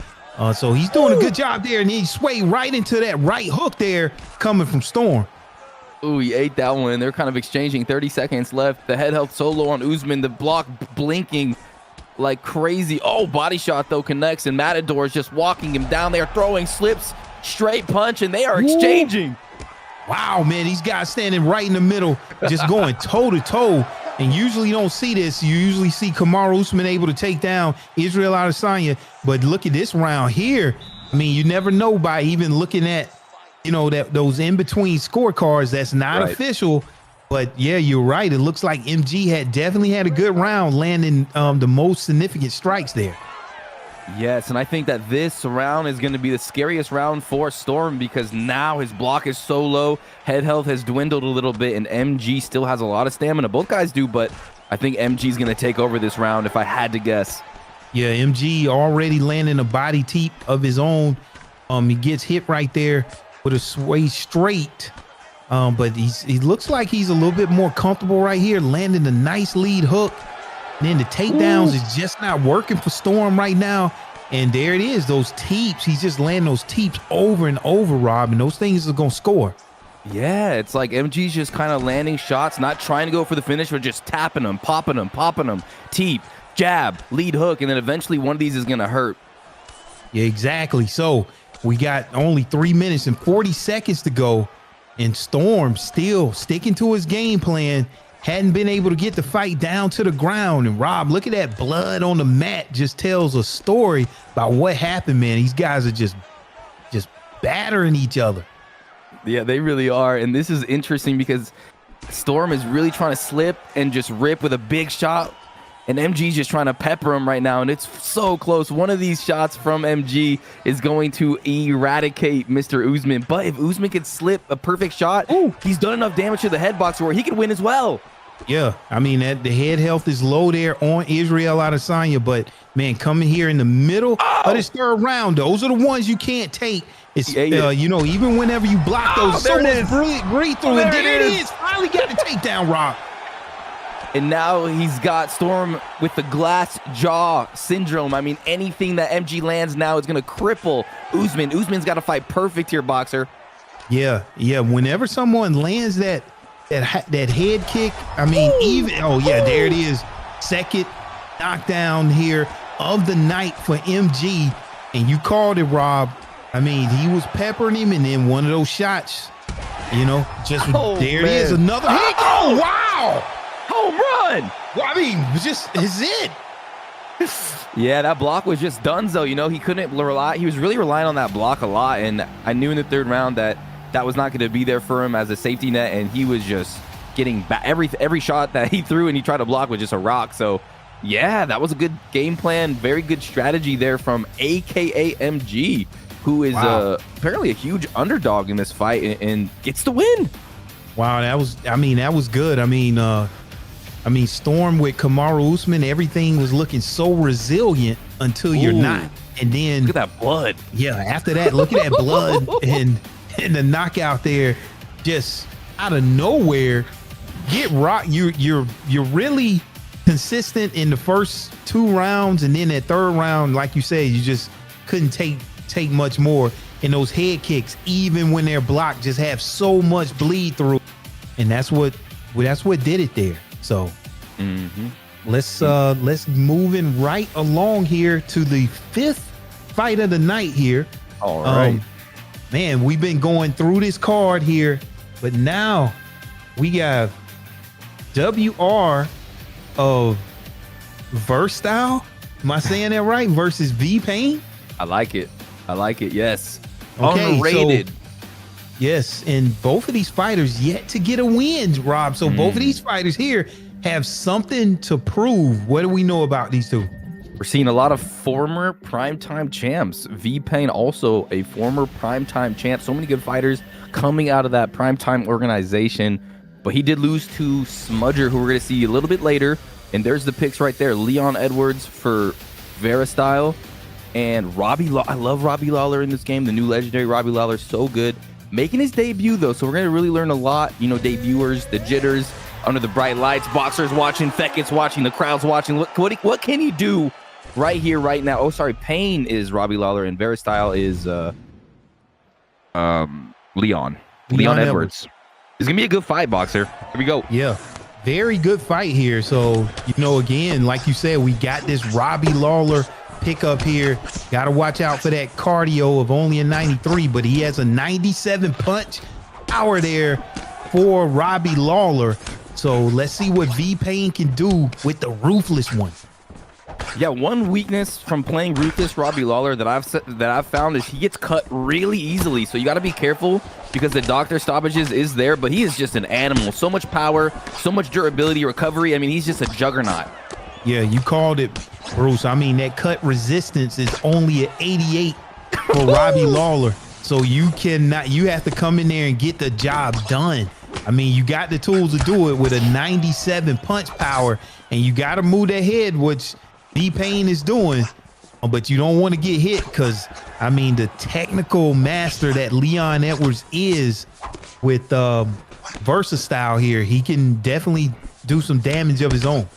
So he's doing a good job there, and he swayed right into that right hook there coming from Storm. Ooh, he ate that one. They're kind of exchanging. 30 seconds left. The head health solo on Usman. The block blinking like crazy. Oh, body shot, though, connects, and Matador is just walking him down there, throwing slips, straight punch, and they are exchanging. Wow, man, these guys standing right in the middle, just going toe-to-toe. And usually you don't see this. You usually see Kamaru Usman able to take down Israel Adesanya. But look at this round here. I mean, you never know by even looking at, those in-between scorecards that's not official. But yeah, you're right. It looks like MG definitely had a good round, landing the most significant strikes there. Yes, and I think that this round is going to be the scariest round for Storm, because now his block is so low, head health has dwindled a little bit, and MG still has a lot of stamina. Both guys do, but I think MG is going to take over this round if I had to guess. Yeah, MG already landing a body teep of his own. He gets hit right there with a sway straight, but he looks like he's a little bit more comfortable right here, landing a nice lead hook. And then the takedowns is just not working for Storm right now. And there it is, those teeps. He's just landing those teeps over and over, Rob, and those things are going to score. Yeah, it's like MG's just kind of landing shots, not trying to go for the finish, but just tapping them, popping them, teep, jab, lead hook, and then eventually one of these is going to hurt. Yeah, exactly. So we got only 3 minutes and 40 seconds to go, and Storm still sticking to his game plan. Hadn't been able to get the fight down to the ground. And Rob, look at that blood on the mat. Just tells a story about what happened, man. These guys are just battering each other. Yeah, they really are. And this is interesting because Storm is really trying to slip and just rip with a big shot. and MG's just trying to pepper him right now, and it's so close. One of these shots from MG is going to eradicate Mr. Usman, but if Usman could slip a perfect shot, he's done enough damage to the head boxer where he could win as well. Yeah, I mean, the head health is low there on Israel Adesanya, but man, coming here in the middle of this third round, those are the ones you can't take. It's you know, even whenever you block those, so much breakthrough, and there it is. Finally got the takedown, Rob. And now he's got Storm with the glass jaw syndrome. I mean, anything that MG lands now is going to cripple Usman. Usman's got to fight perfect here, boxer. Yeah. Whenever someone lands that head kick, I mean, there it is. Second knockdown here of the night for MG, and you called it, Rob. I mean, he was peppering him, and then one of those shots, you know, just there it is, another hit. Oh, wow. Home run. Well, I mean, is it? Yeah, that block was just donezo. You know, he couldn't rely. He was really relying on that block a lot, and I knew in the third round that was not going to be there for him as a safety net, and he was just getting back. Every shot that he threw and he tried to block was just a rock. So, yeah, that was a good game plan. Very good strategy there from AKA MG, who is apparently a huge underdog in this fight and gets the win. Wow, that was good. I mean, Storm with Kamaru Usman, everything was looking so resilient until you're not. And then look at that blood. Yeah, after that, look at that blood and the knockout there, just out of nowhere. Get rock. You're really consistent in the first two rounds, and then that third round, like you said, you just couldn't take much more. And those head kicks, even when they're blocked, just have so much bleed through, and that's what did it there. So let's moving right along here to the fifth fight of the night here. All right, man, we've been going through this card here, but now we got WR of VuK. Am I saying that right? Versus Payne. I like it. Yes. Okay, underrated. so, yes, and both of these fighters yet to get a win, Rob. So both of these fighters here have something to prove. What do we know about these two? We're seeing a lot of former primetime champs. Payne also a former primetime champ. So many good fighters coming out of that primetime organization. But he did lose to Smudger, who we're going to see a little bit later. And there's the picks right there. Leon Edwards for Veristyle. And Robbie I love Robbie Lawler in this game. The new legendary Robbie Lawler, so good. Making his debut, though, so we're going to really learn a lot. You know, debuters, the jitters, under the bright lights, boxers watching, Feket's watching, the crowd's watching. What can he do right here, right now? Oh, sorry, Payne is Robbie Lawler, and Veristyle is Leon Edwards. It's going to be a good fight, boxer. Here we go. Yeah, very good fight here. So, you know, again, like you said, we got this Robbie Lawler pick up here. Got to watch out for that cardio of only a 93, but he has a 97 punch power there for Robbie Lawler. So let's see what Payne can do with the ruthless one. Yeah, one weakness from playing ruthless Robbie Lawler that I've found is he gets cut really easily. So you got to be careful because the doctor stoppages is there, but he is just an animal. So much power, so much durability, recovery. I mean, he's just a juggernaut. Yeah, you called it, Bruce. I mean, that cut resistance is only an 88 for Robbie Lawler. So you have to come in there and get the job done. I mean, you got the tools to do it with a 97 punch power, and you got to move that head, which Payne is doing, but you don't want to get hit because, I mean, the technical master that Leon Edwards is with Veristyle here, he can definitely do some damage of his own.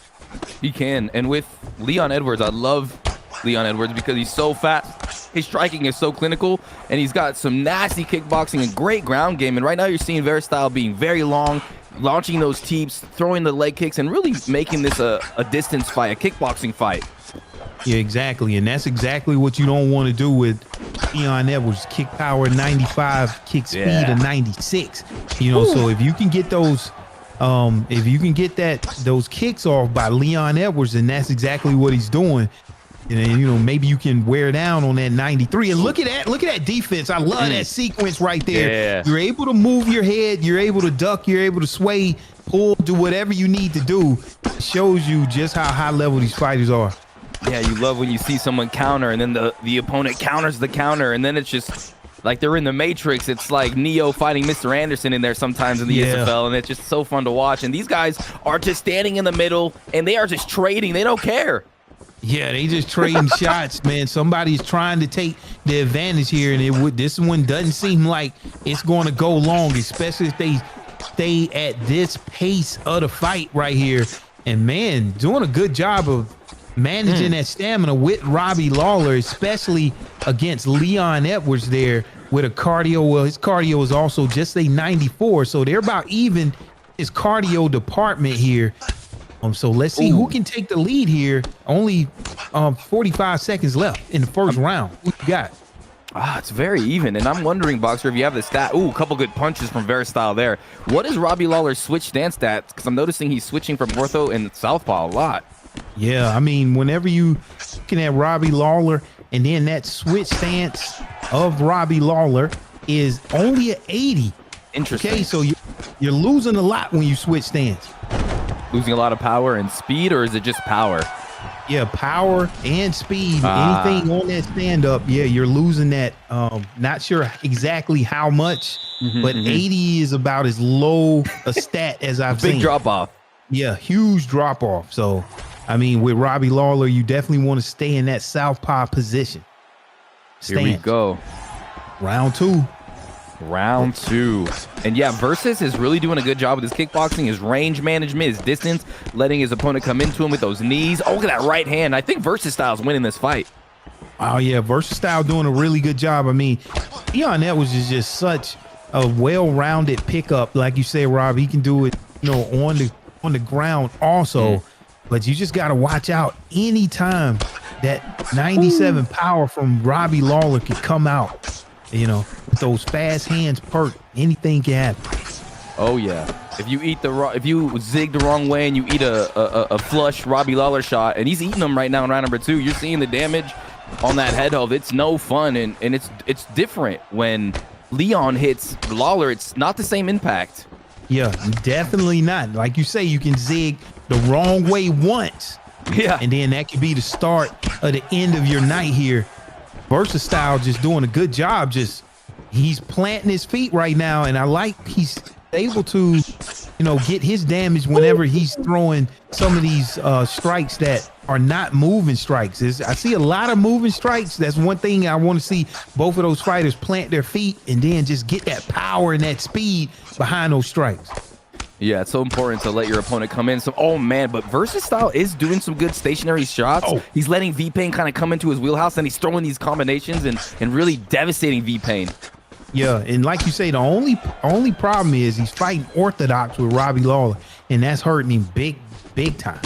He can. And with Leon Edwards, I love Leon Edwards because he's so fast. His striking is so clinical, and he's got some nasty kickboxing and great ground game. And right now you're seeing Veristyle being very long, launching those teeps, throwing the leg kicks, and really making this a distance fight, a kickboxing fight. Yeah, exactly. And that's exactly what you don't want to do with Leon Edwards. Kick power 95, kick speed of 96. You know, so if you can get those those kicks off by Leon Edwards, and that's exactly what he's doing, And you know, maybe you can wear down on that 93. And look at that defense. I love that sequence right there. Yeah. You're able to move your head, you're able to duck, you're able to sway, pull, do whatever you need to do. It shows you just how high level these fighters are. Yeah, you love when you see someone counter and then the opponent counters the counter, and then it's just like they're in the Matrix. It's like Neo fighting Mr. Anderson in there sometimes in the ESFL, and it's just so fun to watch. And these guys are just standing in the middle, and they are just trading. They don't care. Yeah, they just trading shots, man. Somebody's trying to take the advantage here, and this one doesn't seem like it's going to go long, especially if they stay at this pace of the fight right here. And man, doing a good job of managing that stamina with Robbie Lawler, especially against Leon Edwards there with a cardio. Well, his cardio is also just a 94, so they're about even his cardio department here. So let's see who can take the lead here. Only 45 seconds left in the first round. Who you got? It's very even, and I'm wondering, Boxer, if you have the stat. A couple good punches from Veristyle there. What is Robbie Lawler's switch stance stats? Because I'm noticing he's switching from ortho and southpaw a lot. Yeah, I mean, whenever you looking at Robbie Lawler, and then that switch stance of Robbie Lawler is only an 80. Interesting. Okay, so you're losing a lot when you switch stance. Losing a lot of power and speed, or is it just power? Yeah, power and speed. Anything on that stand-up, yeah, you're losing that. Not sure exactly how much, but 80 is about as low a stat as I've seen. Big drop-off. Yeah, huge drop-off. So, I mean, with Robbie Lawler, you definitely want to stay in that southpaw position. Here we go. Round two. Round two. And yeah, Versus is really doing a good job with his kickboxing, his range management, his distance, letting his opponent come into him with those knees. Oh, look at that right hand. I think Versus Style's winning this fight. Oh, yeah, Versus Style doing a really good job. I mean, Leon Edwards is just such a well-rounded pickup. Like you said, Rob, he can do it, you know, on the ground also. But you just got to watch out anytime that 97 power from Robbie Lawler can come out. You know, with those fast hands perked, anything can happen. Oh yeah, if you zig the wrong way and you eat a flush Robbie Lawler shot, and he's eating them right now in round number 2, you're seeing the damage on that head hold. It's no fun, and it's different when Leon hits Lawler. It's not the same impact. Yeah, definitely not. Like you say, you can zig the wrong way once, and then that could be the start of the end of your night here. Versus Style just doing a good job. He's planting his feet right now, and I like he's able to, you know, get his damage whenever he's throwing some of these strikes that are not moving strikes. I see a lot of moving strikes. That's one thing I want to see both of those fighters plant their feet and then just get that power and that speed behind those strikes. Yeah, it's so important to let your opponent come in. So, oh man, but Versus Style is doing some good stationary shots. He's letting V-Payne kind of come into his wheelhouse, and he's throwing these combinations and really devastating V-Payne. Yeah, and like you say, the only problem is he's fighting orthodox with Robbie Lawler, and that's hurting him big time.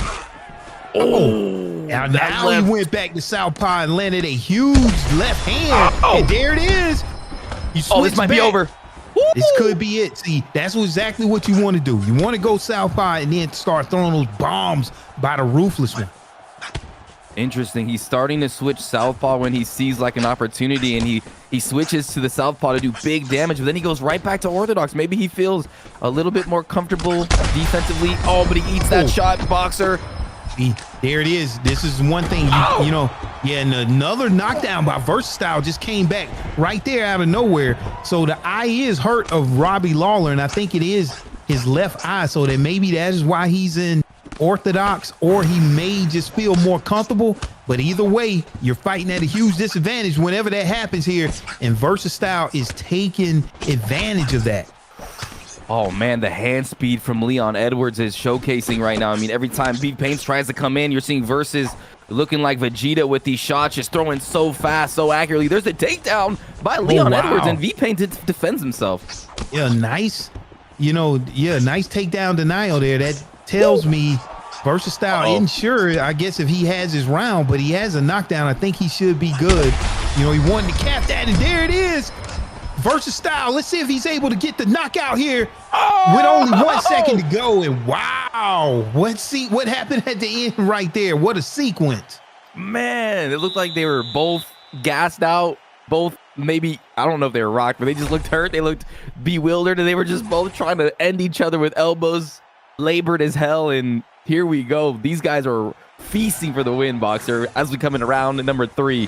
Now he went back to southpaw and landed a huge left hand, and there it is. This might be over. This could be it. See, that's exactly what you want to do. You want to go southpaw and then start throwing those bombs by the ruthless one. Interesting. He's starting to switch southpaw when he sees like an opportunity, and he switches to the southpaw to do big damage, but then he goes right back to orthodox. Maybe he feels a little bit more comfortable defensively. But he eats that shot, Boxer. There it is. This is one thing, you know, and another knockdown by Versus Style just came back right there out of nowhere. So the eye is hurt of Robbie Lawler, and I think it is his left eye. So that maybe that is why he's in orthodox, or he may just feel more comfortable. But either way, you're fighting at a huge disadvantage whenever that happens here, and Versus Style is taking advantage of that. Oh man, the hand speed from Leon Edwards is showcasing right now. I mean, every time V-Payne tries to come in, you're seeing Versus looking like Vegeta with these shots, just throwing so fast, so accurately. There's a takedown by Leon Edwards, and V-Payne defends himself. Yeah, nice. You know, nice takedown denial there. That tells me Versus Style isn't sure, I guess, if he has his round, but he has a knockdown. I think he should be good. You know, he wanted to cap that, and there it is. Versus Style. Let's see if he's able to get the knockout here with only 1 second to go. And wow, what happened at the end right there? What a sequence. Man, it looked like they were both gassed out. Both maybe, I don't know if they were rocked, but they just looked hurt. They looked bewildered, and they were just both trying to end each other with elbows, labored as hell. And here we go. These guys are feasting for the win, Boxer, as we come in round number 3.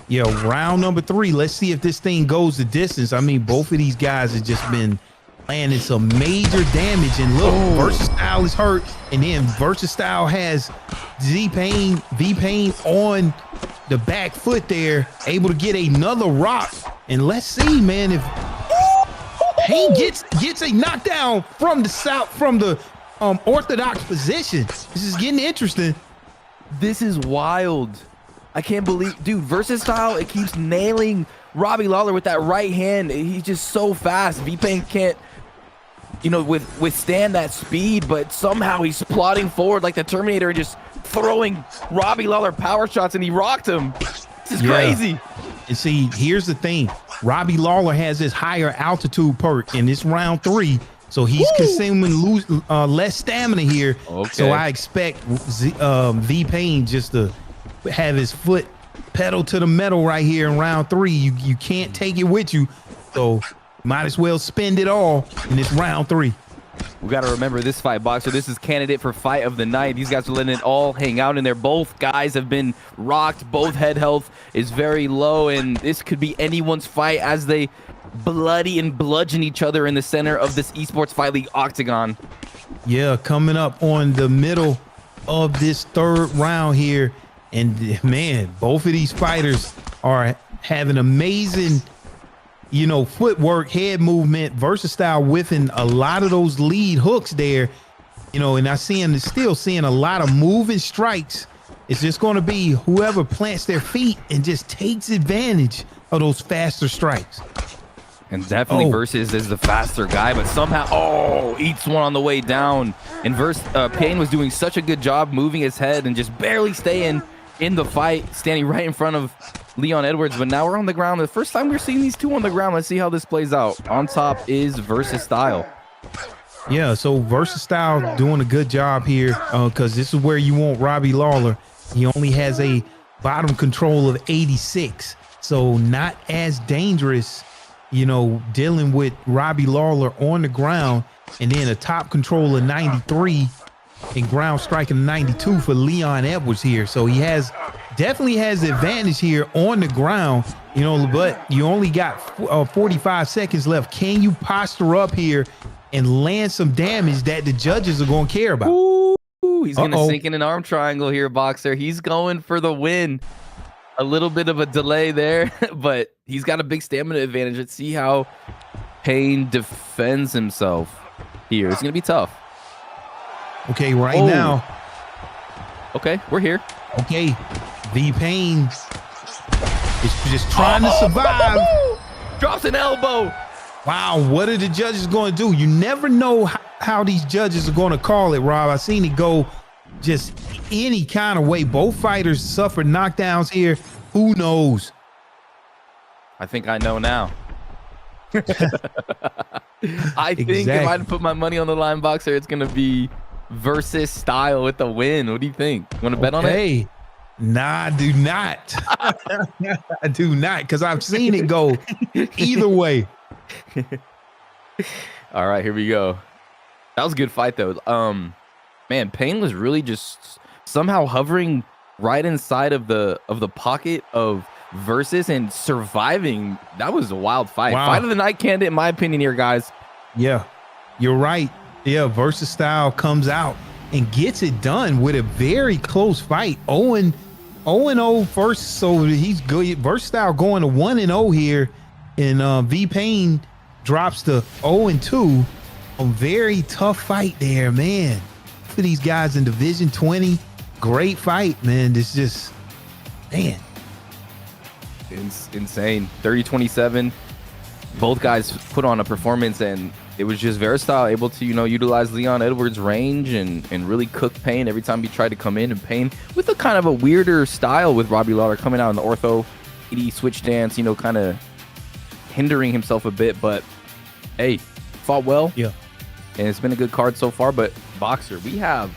Yeah, round number 3. Let's see if this thing goes the distance. I mean, both of these guys have just been landing some major damage. And look, Versatile is hurt, and then Versatile has V-Payne on the back foot there, able to get another rock. And let's see, man, if Payne gets a knockdown from the orthodox position. This is getting interesting. This is wild. I can't believe, dude, Versatile, it keeps nailing Robbie Lawler with that right hand. He's just so fast. V-Payne can't, withstand that speed, but somehow he's plodding forward like the Terminator and just throwing Robbie Lawler power shots, and he rocked him. This is crazy. And see, here's the thing. Robbie Lawler has this higher altitude perk in this round 3, so he's consuming less stamina here. Okay. So I expect V-Payne just to have his foot pedal to the metal right here in round 3. You can't take it with you, so might as well spend it all in this round 3. We got to remember this fight, Boxer. This is candidate for fight of the night. These guys are letting it all hang out in there. Both guys have been rocked. Both head health is very low, and this could be anyone's fight as they bloody and bludgeon each other in the center of this esports fight league Octagon. Yeah, coming up on the middle of this 3rd round here. And man, both of these fighters are having amazing, footwork, head movement, Versatile whiffing a lot of those lead hooks there, and I still seeing a lot of moving strikes. It's just going to be whoever plants their feet and just takes advantage of those faster strikes. And definitely Versus is the faster guy, but somehow, eats one on the way down. And Payne was doing such a good job moving his head and just barely staying in the fight, standing right in front of Leon Edwards. But now we're on the ground. The first time we're seeing these two on the ground. Let's see how this plays out. On top is Versatile. Yeah, so Versatile doing a good job here, because this is where you want Robbie Lawler. He only has a bottom control of 86, so not as dangerous, dealing with Robbie Lawler on the ground, and then a top control of 93 and ground striking 92 for Leon Edwards here. So he definitely has the advantage here on the ground, but you only got 45 seconds left. Can you posture up here and land some damage that the judges are going to care about? Ooh, he's going to sink in an arm triangle here, Boxer. He's going for the win. A little bit of a delay there, but he's got a big stamina advantage. Let's see how Payne defends himself here. It's going to be tough. Okay, now. Okay, we're here. Okay, V-Payne is just trying to survive. Drops an elbow. Wow, what are the judges going to do? You never know how these judges are going to call it, Rob. I've seen it go just any kind of way. Both fighters suffered knockdowns here. Who knows? I think I know now. I think if I put my money on the line, Boxer, it's going to be Versus Style with the win. What do you think? You want to bet on it? Hey, nah, do not. I do not, because I've seen it go either way. All right, here we go. That was a good fight, though. Man, Payne was really just somehow hovering right inside of the pocket of Versus and surviving. That was a wild fight. Wow. Fight of the night candidate, in my opinion, here, guys. Yeah, you're right. Yeah, Versus Style comes out and gets it done with a very close fight. 0-0 first, so he's good. Versus Style going to 1-0 here, and V-Payne drops to 0-2. A very tough fight there, man. For these guys in Division 20, great fight, man. It's just, man. It's insane. 30-27. Both guys put on a performance, and it was just Versatile able to, utilize Leon Edwards' range and really cook Payne every time he tried to come in. And Payne with a kind of a weirder style with Robbie Lawler coming out in the ortho 80 switch stance, kind of hindering himself a bit. But hey, fought well. Yeah. And it's been a good card so far. But Boxer, we have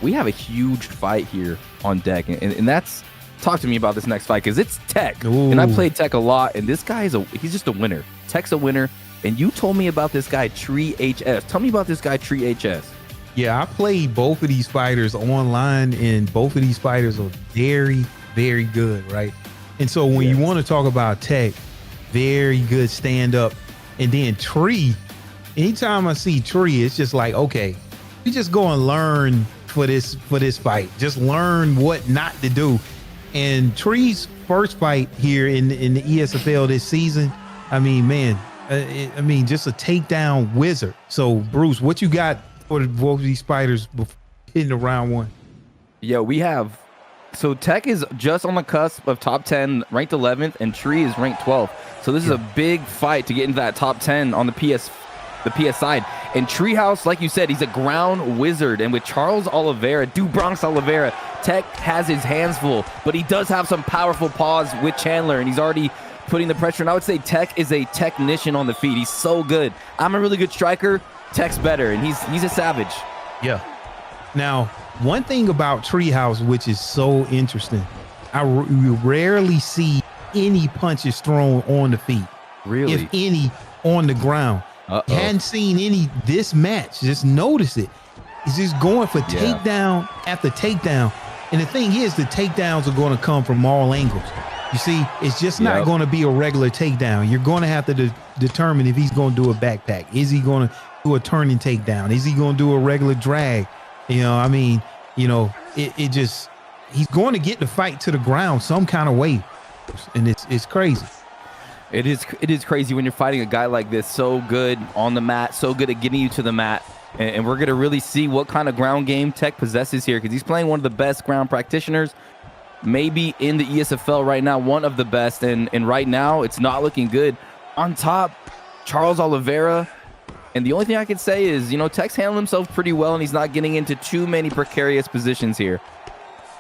a huge fight here on deck, and that's talk to me about this next fight because it's Tech, Ooh. and I played Tech a lot, and this guy he's just a winner. Tech's a winner, and you told me about this guy Treehouse. Tell me about this guy Treehouse. Yeah, I played both of these fighters online, and both of these fighters are very, very good, right? And so when you want to talk about Tech, very good stand up, and then Tree. Anytime I see Tree, it's just like, okay, we just go and learn for this fight. Just learn what not to do. And Tree's first fight here in the ESFL this season, I mean, man, just a takedown wizard. So, Bruce, what you got for both of these fighters hitting the round one? Yeah, we have. So Tech is just on the cusp of top 10, ranked 11th, and Tree is ranked 12th. So this is a big fight to get into that top 10 on the PS side. And Treehouse, like you said, he's a ground wizard. And with Charles Oliveira, Bronx Oliveira, Tech has his hands full, but he does have some powerful paws with Chandler, and he's already putting the pressure. And I would say Tech is a technician on the feet. He's so good. I'm a really good striker. Tech's better, and he's a savage. Yeah. Now, one thing about Treehouse, which is so interesting, you rarely see any punches thrown on the feet. Really? If any, on the ground. Hadn't seen any this match. Just notice it. He's just going for takedown after takedown. And the thing is, the takedowns are going to come from all angles. You see, it's just not going to be a regular takedown. You're going to have to determine if he's going to do a backpack. Is he going to do a turning takedown? Is he going to do a regular drag? You know, I mean, you know, he's going to get the fight to the ground some kind of way. And it's crazy. It is crazy when you're fighting a guy like this, so good on the mat, so good at getting you to the mat. And we're going to really see what kind of ground game Tech possesses here, because he's playing one of the best ground practitioners, maybe in the ESFL right now, one of the best. And right now, it's not looking good. On top, Charles Oliveira. And the only thing I can say is, you know, Tech's handling himself pretty well, and he's not getting into too many precarious positions here.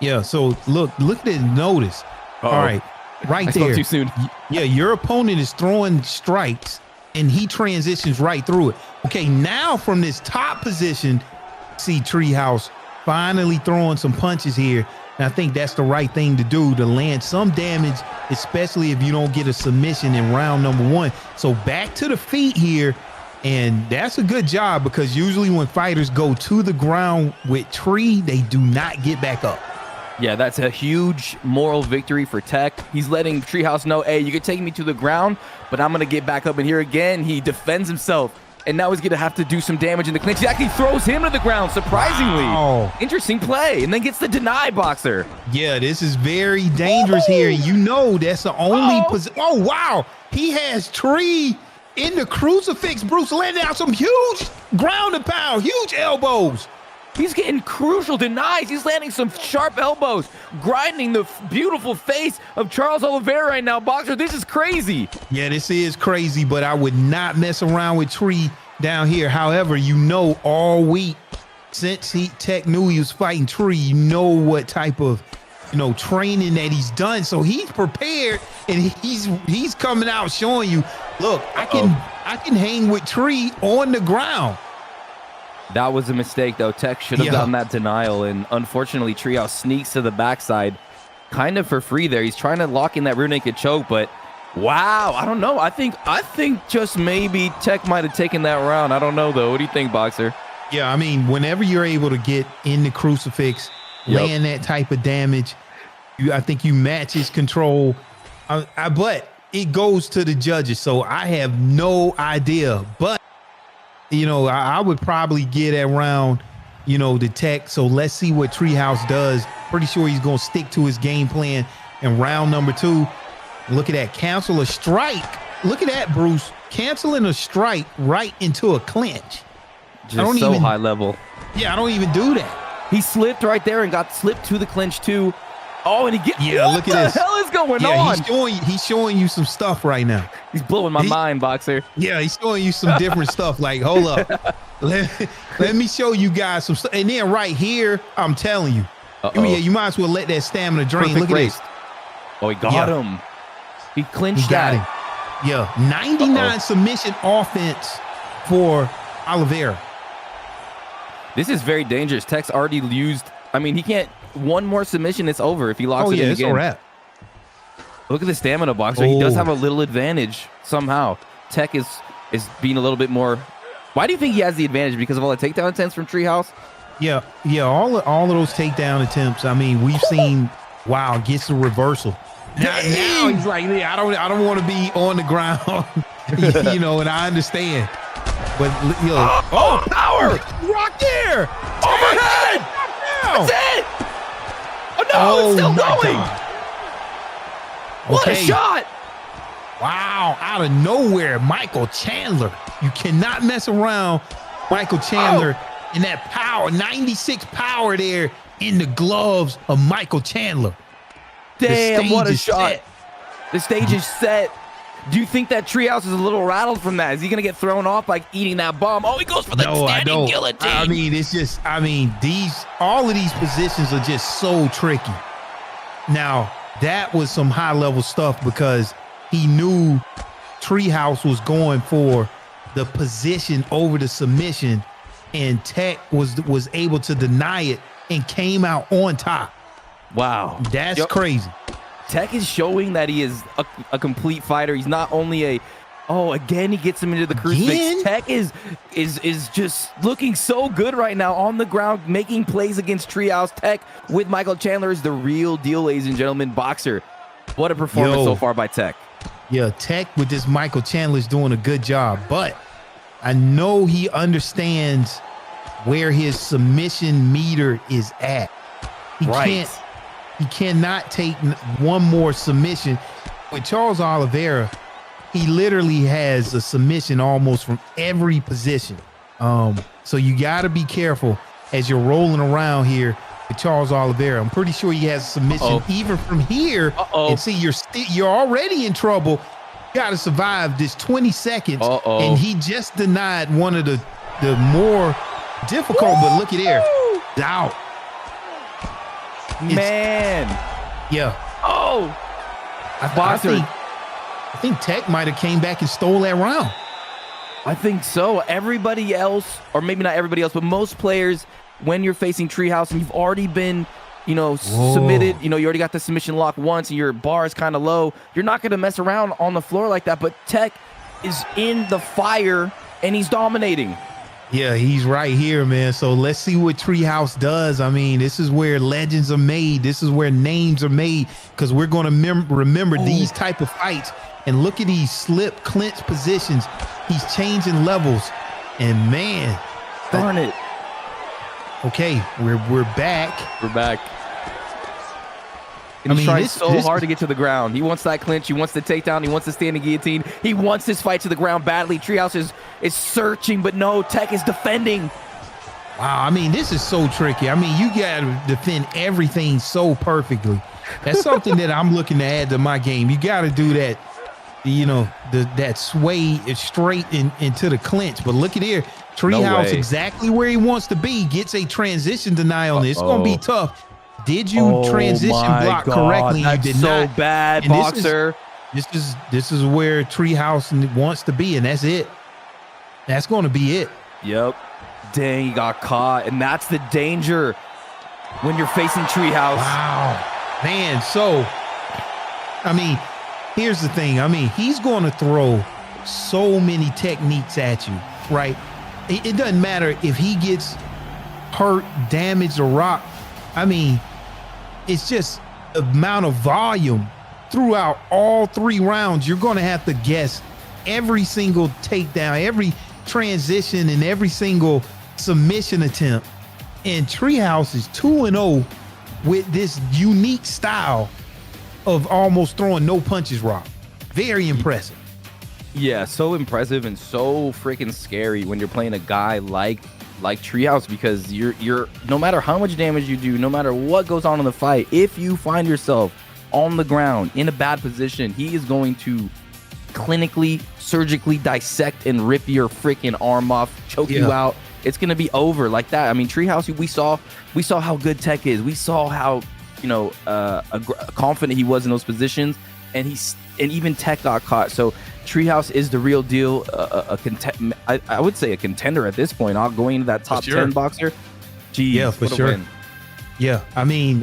Yeah, so look at this notice. All right. Right I there. spoke too soon. Yeah, your opponent is throwing strikes and he transitions right through it. Okay, now from this top position, see Treehouse finally throwing some punches here. And I think that's the right thing to do, to land some damage, especially if you don't get a submission in round number one. So back to the feet here. And that's a good job, because usually when fighters go to the ground with Tree, they do not get back up. Yeah, that's a huge moral victory for Tech. He's letting Treehouse know, hey, you can take me to the ground, but I'm going to get back up in here again. He defends himself, and now he's going to have to do some damage in the clinch. He actually throws him to the ground, surprisingly. Wow. Interesting play, and then gets the deny boxer. Yeah, this is very dangerous here. You know that's the only position. Oh, wow. He has Tree in the crucifix. Bruce landing out some huge ground and pound, huge elbows. He's getting crucial denies. He's landing some sharp elbows, grinding the beautiful face of Charles Oliveira right now. Boxer, this is crazy. Yeah, this is crazy, but I would not mess around with Tree down here. However, you know, all week since Tech knew he was fighting Tree, you know what type of, you know, training that he's done. So he's prepared, and he's coming out showing you, look, I can hang with Tree on the ground. That was a mistake, though. Tech should have gotten that denial, and unfortunately, Treehouse sneaks to the backside kind of for free there. He's trying to lock in that rear naked choke, but wow, I don't know. I think just maybe Tech might have taken that round. I don't know, though. What do you think, Boxer? Yeah, I mean, whenever you're able to get in the crucifix, land that type of damage, I think you match his control. But it goes to the judges, so I have no idea. But you know, I would probably get around, you know, the Tech. So let's see what Treehouse does. Pretty sure he's going to stick to his game plan in round number two. Look at that. Cancel a strike. Look at that, Bruce. Canceling a strike right into a clinch. Just so high level. Yeah, I don't even do that. He slipped right there and got slipped to the clinch, too. Oh, and he gets. Yeah, look at this. What the hell is going on? He's showing you some stuff right now. He's blowing my mind, Boxer. Yeah, he's showing you some different stuff. Like, hold up. Let me show you guys some stuff. And then right here, I'm telling you. Yeah, you might as well let that stamina drain. Perfect look at race. this. Oh, he got him. He clinched him. Yeah, 99 submission offense for Oliveira. This is very dangerous. Tech's already used. I mean, he can't. one more submission, it's over. If he locks Oh it yeah, in it's again. a wrap. Look at the stamina boxer. He does Oh. have a little advantage somehow. Tech is being a little bit more. Why do you think he has the advantage? Because of all the takedown attempts from Treehouse? Yeah, all of those takedown attempts. I mean, we've seen. Wow, gets the reversal. Now he's like, yeah, I don't want to be on the ground, you know, and I understand. But you know, Power! rock there, Overhead! down. That's it! Oh no, it's still my going! God. What a Okay. shot! Wow, out of nowhere, Michael Chandler. You cannot mess around Michael Chandler and that power, 96 power there in the gloves of Michael Chandler. Damn, what a stage is shot. set. The stage is set. Do you think that Treehouse is a little rattled from that? Is he going to get thrown off like eating that bomb? Oh, he goes for the No, I standing don't. guillotine. I mean, it's just, all of these positions are just so tricky. Now, that was some high level stuff because he knew Treehouse was going for the position over the submission, and Tech was able to deny it and came out on top. Wow. That's crazy. Tech is showing that he is a complete fighter. He's not only again, he gets him into the crucifix. Again? Tech is just looking so good right now on the ground, making plays against Treehouse. Tech with Michael Chandler is the real deal, ladies and gentlemen. Boxer. What a performance so far by Tech. Yeah, Tech with this Michael Chandler is doing a good job, but I know he understands where his submission meter is at. He cannot take one more submission. With Charles Oliveira, he literally has a submission almost from every position. So you got to be careful as you're rolling around here with Charles Oliveira. I'm pretty sure he has a submission even from here. And see, you're already in trouble. You got to survive this 20 seconds. And he just denied one of the more difficult. But look at there, it's out. Man. Yeah. I think Tech might have came back and stole that round. I think so. Everybody else, or maybe not everybody else, but most players, when you're facing Treehouse and you've already been, submitted, you already got the submission lock once and your bar is kind of low, you're not going to mess around on the floor like that. But Tech is in the fire and he's dominating. Yeah, he's right here, man. So let's see what Treehouse does. I mean, this is where legends are made. This is where names are made, because we're going to remember these type of fights. And look at these slip clinch positions. He's changing levels. And man, darn it. Okay, we're back. We're back. And he's trying so hard to get to the ground. He wants that clinch. He wants the takedown. He wants the standing guillotine. He wants this fight to the ground badly. Treehouse is searching, but no, Tech is defending. Wow, I mean, this is so tricky. I mean, you got to defend everything so perfectly. That's something that I'm looking to add to my game. You got to do that, that sway straight into the clinch. But look at here. Treehouse exactly where he wants to be. Gets a transition deny on this. It's going to be tough. Did you transition block correctly? That's you did so not. bad, And Boxer. This is where Treehouse wants to be, and that's it. That's going to be it. Yep. Dang, he got caught, and that's the danger when you're facing Treehouse. Wow, man. So, I mean, here's the thing. I mean, he's going to throw so many techniques at you, right? It doesn't matter if he gets hurt, damaged, or rocked. I mean, it's just the amount of volume throughout all 3 rounds. You're going to have to guess every single takedown, every transition, and every single submission attempt. And Treehouse is 2-0 with this unique style of almost throwing no punches, Rob. Very impressive. Yeah, so impressive and so freaking scary when you're playing a guy like Treehouse, because you're no matter how much damage you do, no matter what goes on in the fight, if you find yourself on the ground in a bad position, he is going to clinically, surgically dissect and rip your freaking arm off, choke you out. It's going to be over like that. I mean, Treehouse, we saw how good Tech is. We saw how confident he was in those positions, and even Tech got caught. So Treehouse is the real deal. I would say a contender at this point. Going into that top 10 boxer. Geez, yeah, for sure. Yeah, I mean,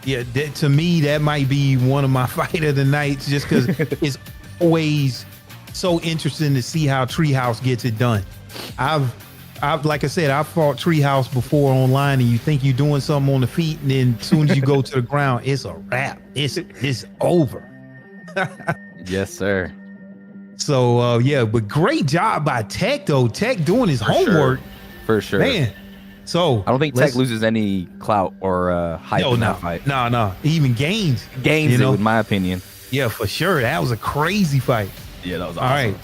yeah, to me, that might be one of my fight of the nights just because it's always so interesting to see how Treehouse gets it done. I've like I said, I've fought Treehouse before online, and you think you're doing something on the feet, and then as soon as you go to the ground, it's a wrap. It's over. Yes, sir. So yeah, but great job by Tech though. Tech doing his homework. For sure. Man. So I don't think Tech loses any clout or hype in that fight. No. He even gains it, in my opinion. Yeah, for sure. That was a crazy fight. Yeah, that was awesome. All right.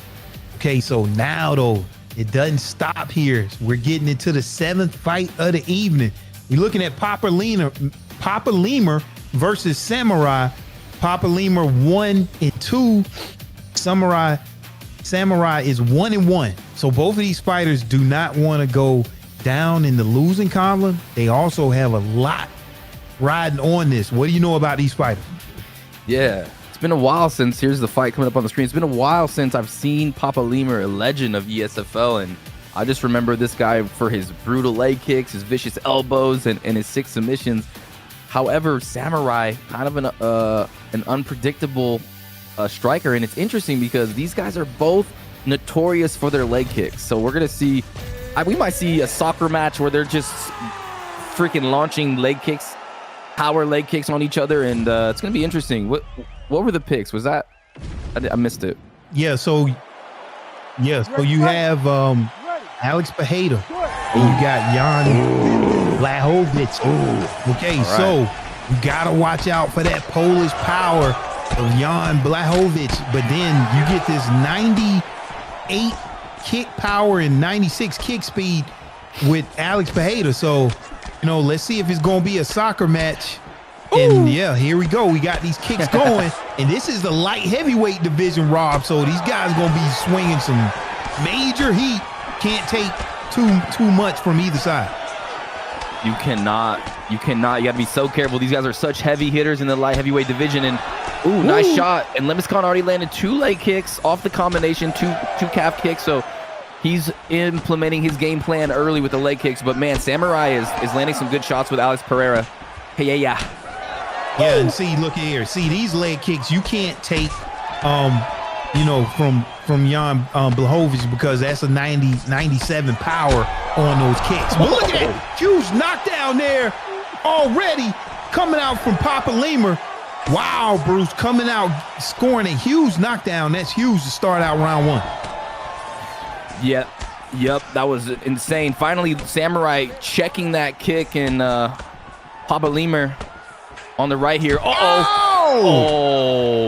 Okay, so now though, it doesn't stop here. We're getting into the 7th fight of the evening. We're looking at Papa Lemur versus Samurai. Papa Lemur 1-2. Samurai is 1-1. So both of these fighters do not want to go down in the losing column. They also have a lot riding on this. What do you know about these fighters? Yeah, it's been a while since, here's the fight coming up on the screen. It's been a while since I've seen Papa Lemur, a legend of ESFL, and I just remember this guy for his brutal leg kicks, his vicious elbows, and his 6 submissions. However, Samurai, kind of an unpredictable striker, and it's interesting because these guys are both notorious for their leg kicks. So we're gonna see, we might see a soccer match where they're just freaking launching leg kicks, power leg kicks on each other, and it's gonna be interesting. What were the picks? Was that I missed it? Yeah, so you have Alex Pajeda, and you got Jan Blachowicz. Okay, right. So you gotta watch out for that Polish power of Jan Blachowicz, but then you get this 98 kick power and 96 kick speed with Alex Pajeda. So, let's see if it's going to be a soccer match. Ooh. And yeah, here we go. We got these kicks going, and this is the light heavyweight division, Rob. So these guys going to be swinging some major heat. Can't take too much from either side. You cannot. You got to be so careful. These guys are such heavy hitters in the light heavyweight division, and ooh, nice shot. And Lemur already landed 2 leg kicks off the combination, two calf kicks. So he's implementing his game plan early with the leg kicks. But man, Samurai is landing some good shots with Alex Pereira. Hey, yeah. Yeah, and see, look here. See, these leg kicks you can't take, from Jan Blachowicz because that's a 97 power on those kicks. But look at that huge knockdown there already coming out from Papa Lemur. Wow, Bruce, coming out, scoring a huge knockdown. That's huge to start out round 1. Yep, that was insane. Finally, Samurai checking that kick, and Papa Lemur on the right here. Oh,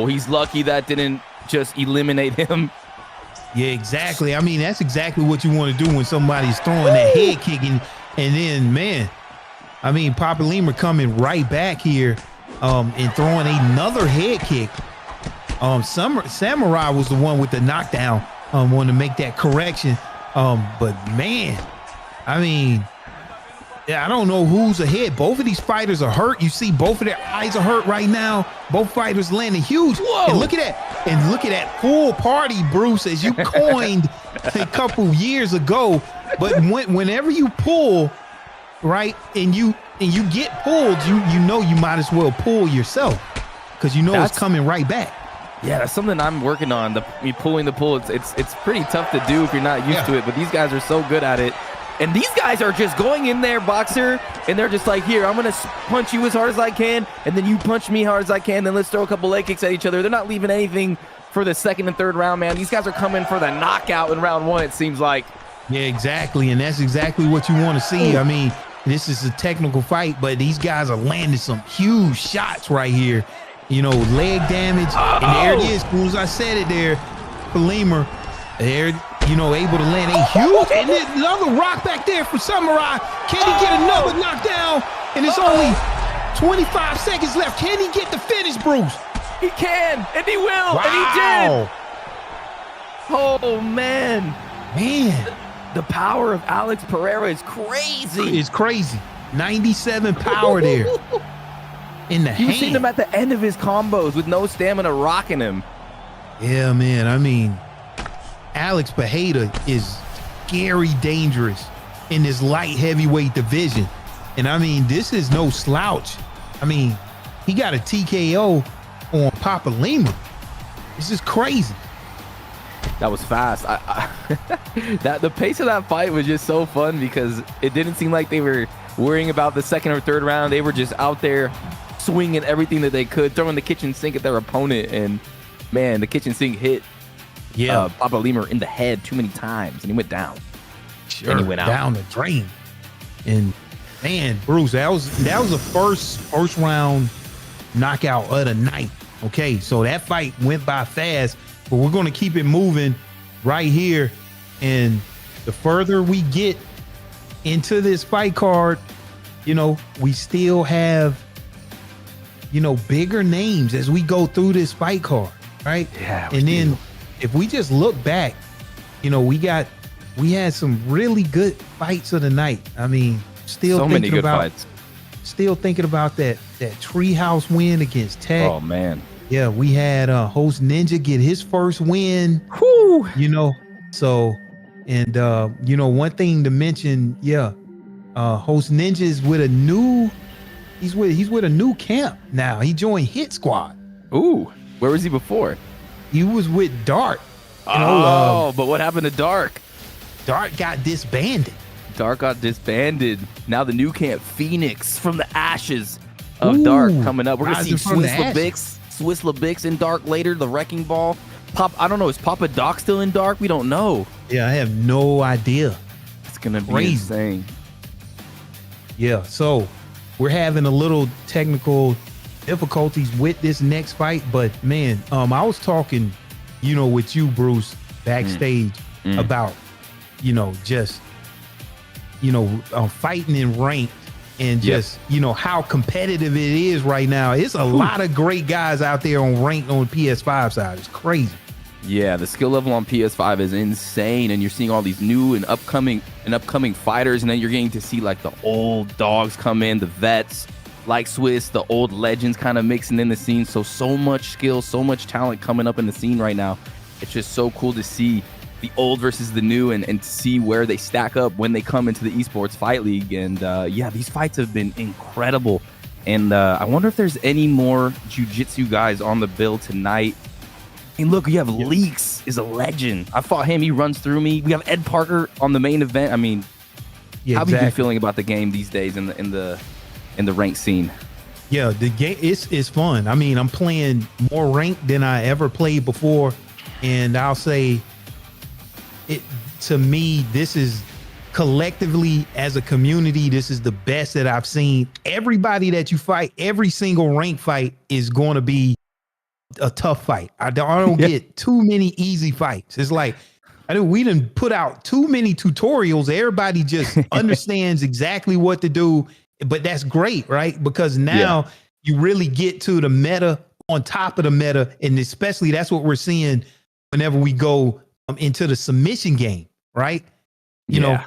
he's lucky that didn't just eliminate him. Yeah, exactly. I mean, that's exactly what you want to do when somebody's throwing that head kicking, and then, man, I mean, Papa Lemur coming right back here. And throwing another head kick. Samurai was the one with the knockdown. Want to make that correction. But man, I mean, I don't know who's ahead. Both of these fighters are hurt. You see, both of their eyes are hurt right now. Both fighters landing huge. Whoa. And look at that. And look at that full party, Bruce, as you coined a couple years ago. But whenever you pull, right, and you get pulled, you know you might as well pull yourself because it's coming right back. Yeah, that's something I'm working on. Pulling the pull. It's pretty tough to do if you're not used to it, but these guys are so good at it. And these guys are just going in there, boxer, and they're just like, here, I'm gonna punch you as hard as I can, and then you punch me hard as I can, then let's throw a couple leg kicks at each other. They're not leaving anything for the 2nd and 3rd round, man. These guys are coming for the knockout in round 1, it seems like. Yeah, exactly, and that's exactly what you want to see. I mean, this is a technical fight, but these guys are landing some huge shots right here. Leg damage. And there it is. As soon as I said it there, for Lemur, there, able to land a huge, and then another rock back there for Samurai. Can he get another knockdown? And it's only 25 seconds left. Can he get the finish, Bruce? He can, and he will, wow. And he did. Oh, man. The power of Alex Pereira is crazy. It's crazy. 97 power there in the hand. You've seen him at the end of his combos with no stamina rocking him. Yeah, man. I mean, Alex Pajeda is scary dangerous in this light heavyweight division. And I mean, this is no slouch. I mean, he got a TKO on Papa Lemur. This is crazy. That was fast. That the pace of that fight was just so fun because it didn't seem like they were worrying about the second or third round. They were just out there swinging everything that they could, throwing the kitchen sink at their opponent. And man, the kitchen sink hit Papa Lemur in the head too many times, and he went down. Sure, and he went out down the drain. And man, Bruce, that was the first round knockout of the night. Okay, so that fight went by fast, but we're going to keep it moving right here. And the further we get into this fight card, you know, we still have, you know, bigger names as we go through this fight card, right? Yeah. And then if we just look back, you know, we had some really good fights of the night. I mean, still so many good fights. Still thinking about that Treehouse win against Tech. Oh man. Yeah, we had Host Ninja get his first win. Whew. You know, so and you know, one thing to mention, Host Ninja is with a new he's with a new camp now. He joined Hit Squad. Ooh, where was he before? He was with Dark. But what happened to Dark? Dark got disbanded. Dark got disbanded. Now the new camp, Phoenix, from the ashes of Dark, coming up. We're gonna see Swiss LeBix in Dark later. The Wrecking Ball. I don't know. Is Papa Doc still in Dark? We don't know. Yeah, I have no idea. It's gonna be insane. Yeah. So we're having a little technical difficulties with this next fight, but man, I was talking, you know, with you, Bruce, backstage about, you know, just, you know, fighting in ranked and just, you know, how competitive it is right now. It's a lot of great guys out there on ranked on the PS5 side. It's crazy. Yeah, the skill level on PS5 is insane, and you're seeing all these new and upcoming fighters, and then you're getting to see like the old dogs come in, the vets like Swiss, the old legends kind of mixing in the scene. So much skill, so much talent coming up in the scene right now. It's just so cool to see the old versus the new and to see where they stack up when they come into the esports fight league. And yeah, these fights have been incredible. And I wonder if there's any more jiu-jitsu guys on the bill tonight. And look, you have Leaxe is a legend. I fought him. He runs through me. We have EdParker on the main event. I mean, how have you been feeling about the game these days in the ranked scene? Yeah, the game it's fun. I mean, I'm playing more ranked than I ever played before, and I'll say it to me. This is collectively as a community, this is the best that I've seen. Everybody that you fight, every single rank fight is going to be a tough fight. I don't get too many easy fights. It's like we didn't put out too many tutorials. Everybody just understands exactly what to do. But that's great, right? Because now you really get to the meta on top of the meta. And especially that's what we're seeing whenever we go into the submission game, right? You know,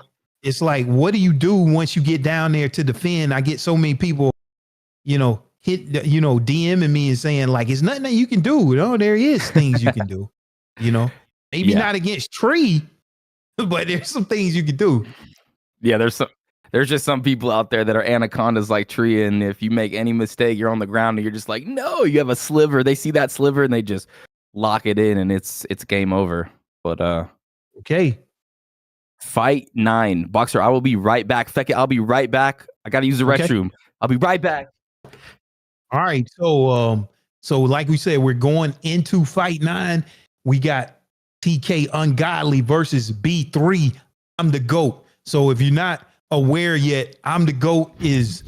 it's like, what do you do once you get down there to defend? I get so many people, you know, DMing me and saying like, it's nothing that you can do. No, there is things you can do, you know, maybe not against Tree, but there's some things you can do. Yeah, there's just some people out there that are anacondas like Tree, and if you make any mistake, you're on the ground and you're just like, no, you have a sliver. They see that sliver and they just lock it in, and it's game over. But okay. Fight 9. Boxer, I will be right back. Feck it, I'll be right back. I gotta use the restroom. I'll be right back. All right. So like we said, we're going into fight 9. We got TK Ungodly versus B3. I'm the GOAT. So if you're not aware yet, I'm the GOAT he's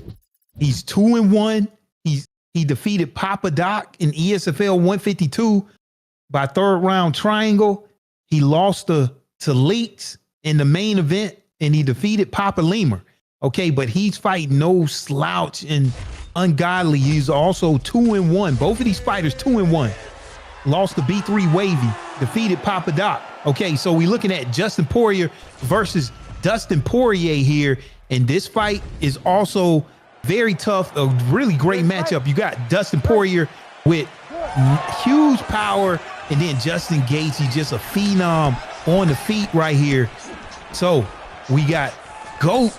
2-1. He defeated Papa Doc in ESFL 152 by third round triangle. He lost to Leaxe in the main event, and he defeated Papa Lemur. Okay, but he's fighting no slouch and Ungodly. He's also 2-1. Both of these fighters 2-1. Lost to B3 Wavy, defeated Papa Doc. Okay, so we're looking at Justin Poirier versus Dustin Poirier here, and this fight is also very tough. A really great matchup. You got Dustin Poirier with huge power, and then Justin Gaethje, just a phenom on the feet right here. So we got GOAT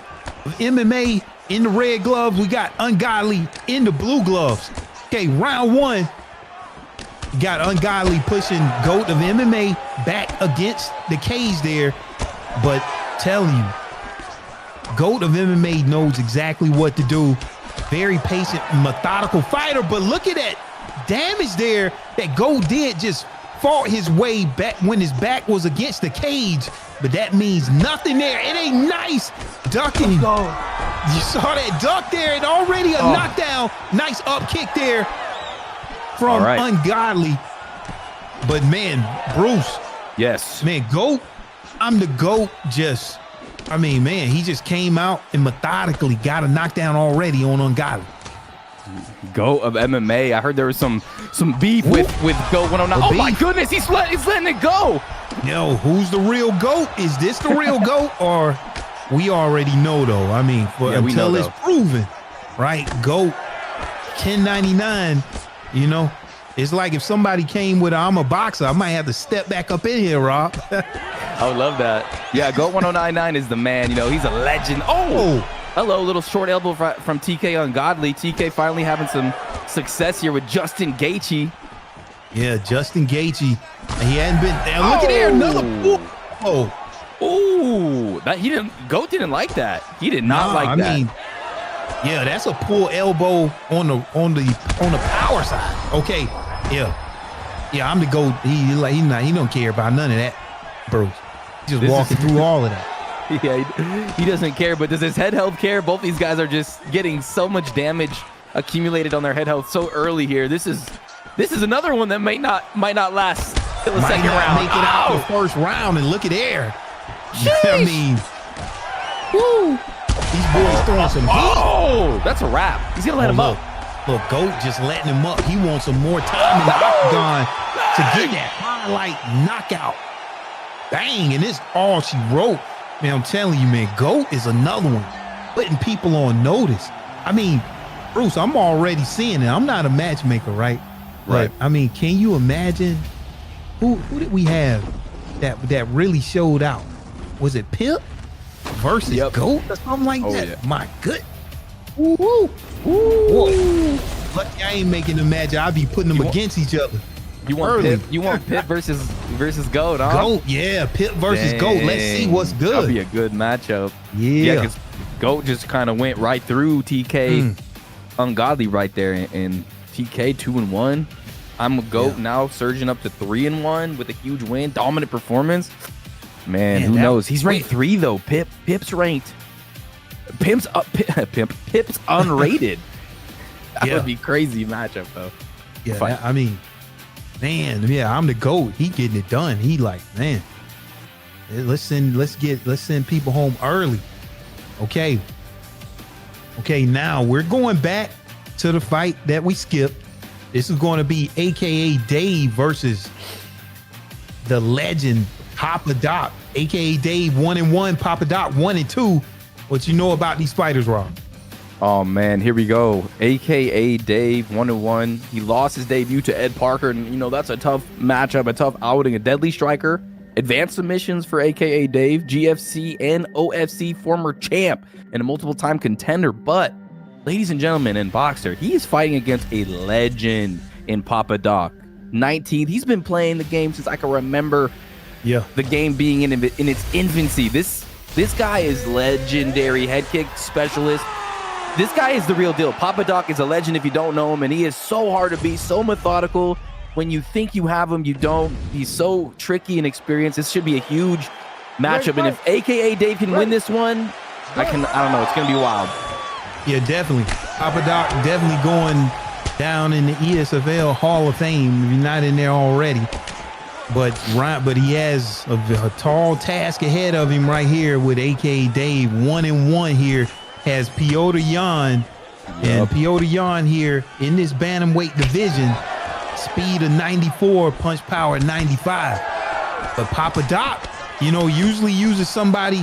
of MMA in the red gloves. We got Ungodly in the blue gloves. Okay, round one. You got Ungodly pushing GOAT of MMA back against the cage there. But tell you, GOAT of MMA knows exactly what to do. Very patient, methodical fighter. But look at that damage there that GOAT did. Just fought his way back when his back was against the cage. But that means nothing there. It ain't nice ducking. You saw that duck there and already a knockdown. Nice up kick there from Ungodly. But man, Bruce. Yes. Man, GOAT. I'm the GOAT. I mean, man, he just came out and methodically got a knockdown already on Ungodly. GOAT of MMA. I heard there was some beef with GOAT 109. Oh my goodness, he's letting it go. Yo, who's the real GOAT? Is this the real GOAT, or we already know though? I mean, until it's proven, right? GOAT 1099. You know, it's like if somebody came with I'm a boxer, I might have to step back up in here, Rob. I would love that. Yeah, GOAT 1099 is the man. You know, he's a legend. Oh, hello, little short elbow from TK Ungodly. TK finally having some success here with Justin Gaethje. Yeah, Justin Gaethje. He hadn't been there. Look at there, another. GOAT didn't like that. He did not like that. I mean, yeah, that's a pull elbow on the power side. Okay, yeah, I'm the GOAT. He don't care about none of that, bro. He's just walking through all of that. Yeah, he doesn't care. But does his head health care? Both these guys are just getting so much damage accumulated on their head health so early here. This is another one that might not last till the second round. Make it out the first round, and look at there. I mean, woo! These boys throwing some heat. Oh, that's a wrap. He's gonna let him up. Look, GOAT just letting him up. He wants some more time in the octagon to get that highlight knockout. Bang, and it's all she wrote. Man, I'm telling you, man, GOAT is another one. Putting people on notice. I mean, Bruce, I'm already seeing it. I'm not a matchmaker, right? Right. But, I mean, can you imagine who did we have that really showed out? Was it Pip versus GOAT or something like that? Yeah. My good. Woo. Woo. Lucky I ain't making the match. I'll be putting them against each other. You want Pip? You want Pip versus GOAT? Huh? GOAT, yeah, Pip versus GOAT. Let's see what's good. That'll be a good matchup. Yeah, because GOAT just kind of went right through TK Ungodly right there, and TK 2-1. I'm a GOAT now, surging up to 3-1 with a huge win, dominant performance. Man, who knows? He's ranked 3 though. Pip's ranked. Pip's unrated. That would be crazy matchup though. Yeah, I mean, man, yeah, I'm the GOAT. He getting it done. He like, man, let's send people home early. Okay, now we're going back to the fight that we skipped. This is going to be AKA Dave versus the legend Papa Doc, AKA Dave 1-1, Papa Doc 1-2. What you know about these fighters, Rob? Oh man, here we go. AKA Dave 1-1. He lost his debut to EdParker, and you know that's a tough matchup, a tough outing. A deadly striker, advanced submissions for AKA Dave, GFC and OFC former champ, and a multiple-time contender. But, ladies and gentlemen, in boxer, he is fighting against a legend in Papa Doc. 19th. He's been playing the game since I can remember. Yeah, the game being in its infancy. This guy is legendary head kick specialist. This guy is the real deal. Papa Doc is a legend if you don't know him, and he is so hard to beat, so methodical. When you think you have him, you don't. He's so tricky and experienced. This should be a huge matchup, and if AKA Dave can win this one, I don't know. It's gonna be wild. Yeah, definitely. Papa Doc definitely going down in the ESFL Hall of Fame if you're not in there already. But he has a tall task ahead of him right here with AKA Dave 1-1 here. Has Piotr Jan, and Piotr Jan here in this bantamweight division, speed of 94, punch power 95. But Papa Doc, you know, usually uses somebody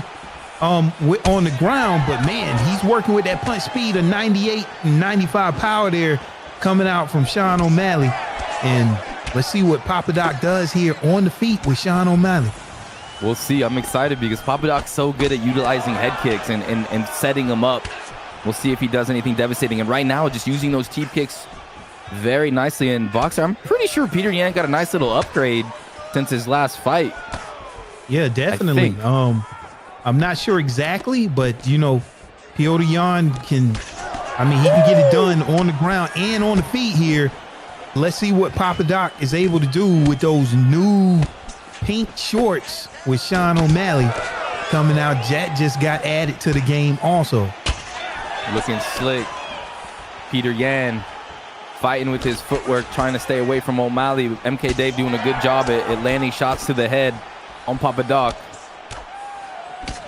on the ground, but man, he's working with that punch speed of 98 and 95 power there coming out from Sean O'Malley. And let's see what Papa Doc does here on the feet with Sean O'Malley. We'll see. I'm excited because Papa Doc's so good at utilizing head kicks and setting them up. We'll see if he does anything devastating. And right now, just using those teep kicks very nicely. And Boxer, I'm pretty sure Peter Yan got a nice little upgrade since his last fight. Yeah, definitely. I'm not sure exactly, but you know, Petr Yan can, I mean, he can get it done on the ground and on the feet here. Let's see what Papa Doc is able to do with those new pink shorts with Sean O'Malley coming out. Jet just got added to the game also. Looking slick. Peter Yan fighting with his footwork, trying to stay away from O'Malley. MK Dave doing a good job at landing shots to the head on Papa Doc.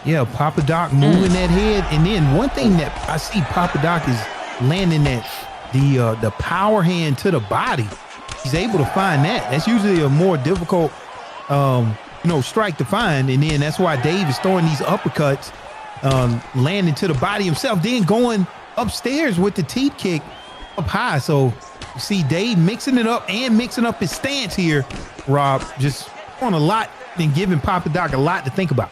Yeah, Papa Doc moving that head. And then one thing that I see Papa Doc is landing that the power hand to the body. He's able to find that. That's usually a more difficult strike to find. And then that's why Dave is throwing these uppercuts, landing to the body himself, then going upstairs with the teep kick up high. So you see Dave mixing it up and mixing up his stance here, Rob, just on a lot and giving Papa Doc a lot to think about.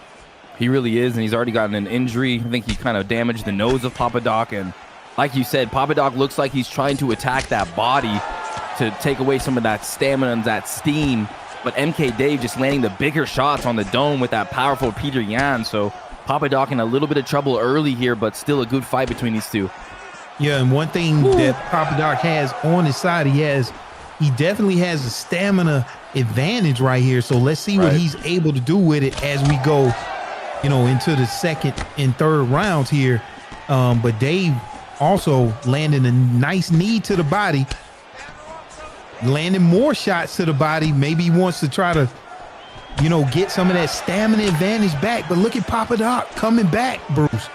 He really is, and he's already gotten an injury. I think he kind of damaged the nose of Papa Doc, and like you said, Papa Doc looks like he's trying to attack that body to take away some of that stamina and that steam, but MK Dave just landing the bigger shots on the dome with that powerful Peter Yan. So Papa Doc in a little bit of trouble early here, but still a good fight between these two. Yeah, and one thing that Papa Doc has on his side, he definitely has a stamina advantage right here. So let's see what he's able to do with it as we go, into the second and third rounds here. But Dave also landing a nice knee to the body, landing more shots to the body. Maybe he wants to try to, get some of that stamina advantage back. But look at Papa Doc coming back, Bruce.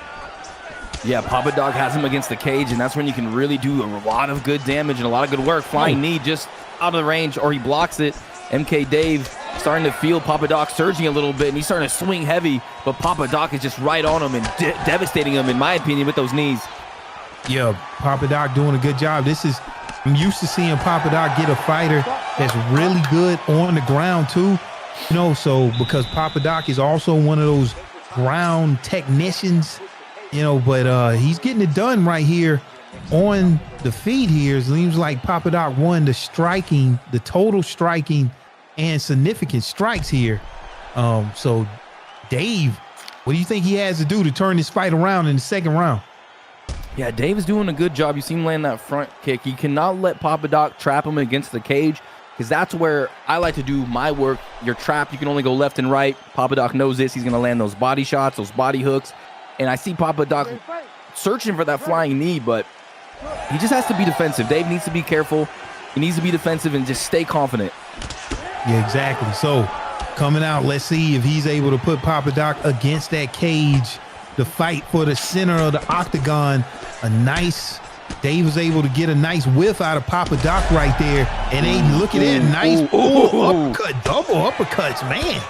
Yeah, Papa Doc has him against the cage, and that's when you can really do a lot of good damage and a lot of good work. Flying knee just out of the range, or he blocks it. MK Dave starting to feel Papa Doc surging a little bit, and he's starting to swing heavy, but Papa Doc is just right on him and devastating him, in my opinion, with those knees. Yeah, Papa Doc doing a good job. I'm used to seeing Papa Doc get a fighter that's really good on the ground too, so because Papa Doc is also one of those ground technicians, but he's getting it done right here on the feet here. It seems like Papa Doc won the total striking and significant strikes here. So Dave, what do you think he has to do to turn this fight around in the second round? Yeah, Dave is doing a good job. You see him land that front kick. He cannot let Papa Doc trap him against the cage, because that's where I like to do my work. You're trapped. You can only go left and right. Papa Doc knows this. He's going to land those body shots, those body hooks. And I see Papa Doc searching for that flying knee, but he just has to be defensive. Dave needs to be careful. He needs to be defensive and just stay confident. Yeah, exactly. So coming out, let's see if he's able to put Papa Doc against that cage. The fight for the center of the octagon. Dave was able to get a nice whiff out of Papa Doc right there. And they look at that nice uppercut, double uppercuts, man.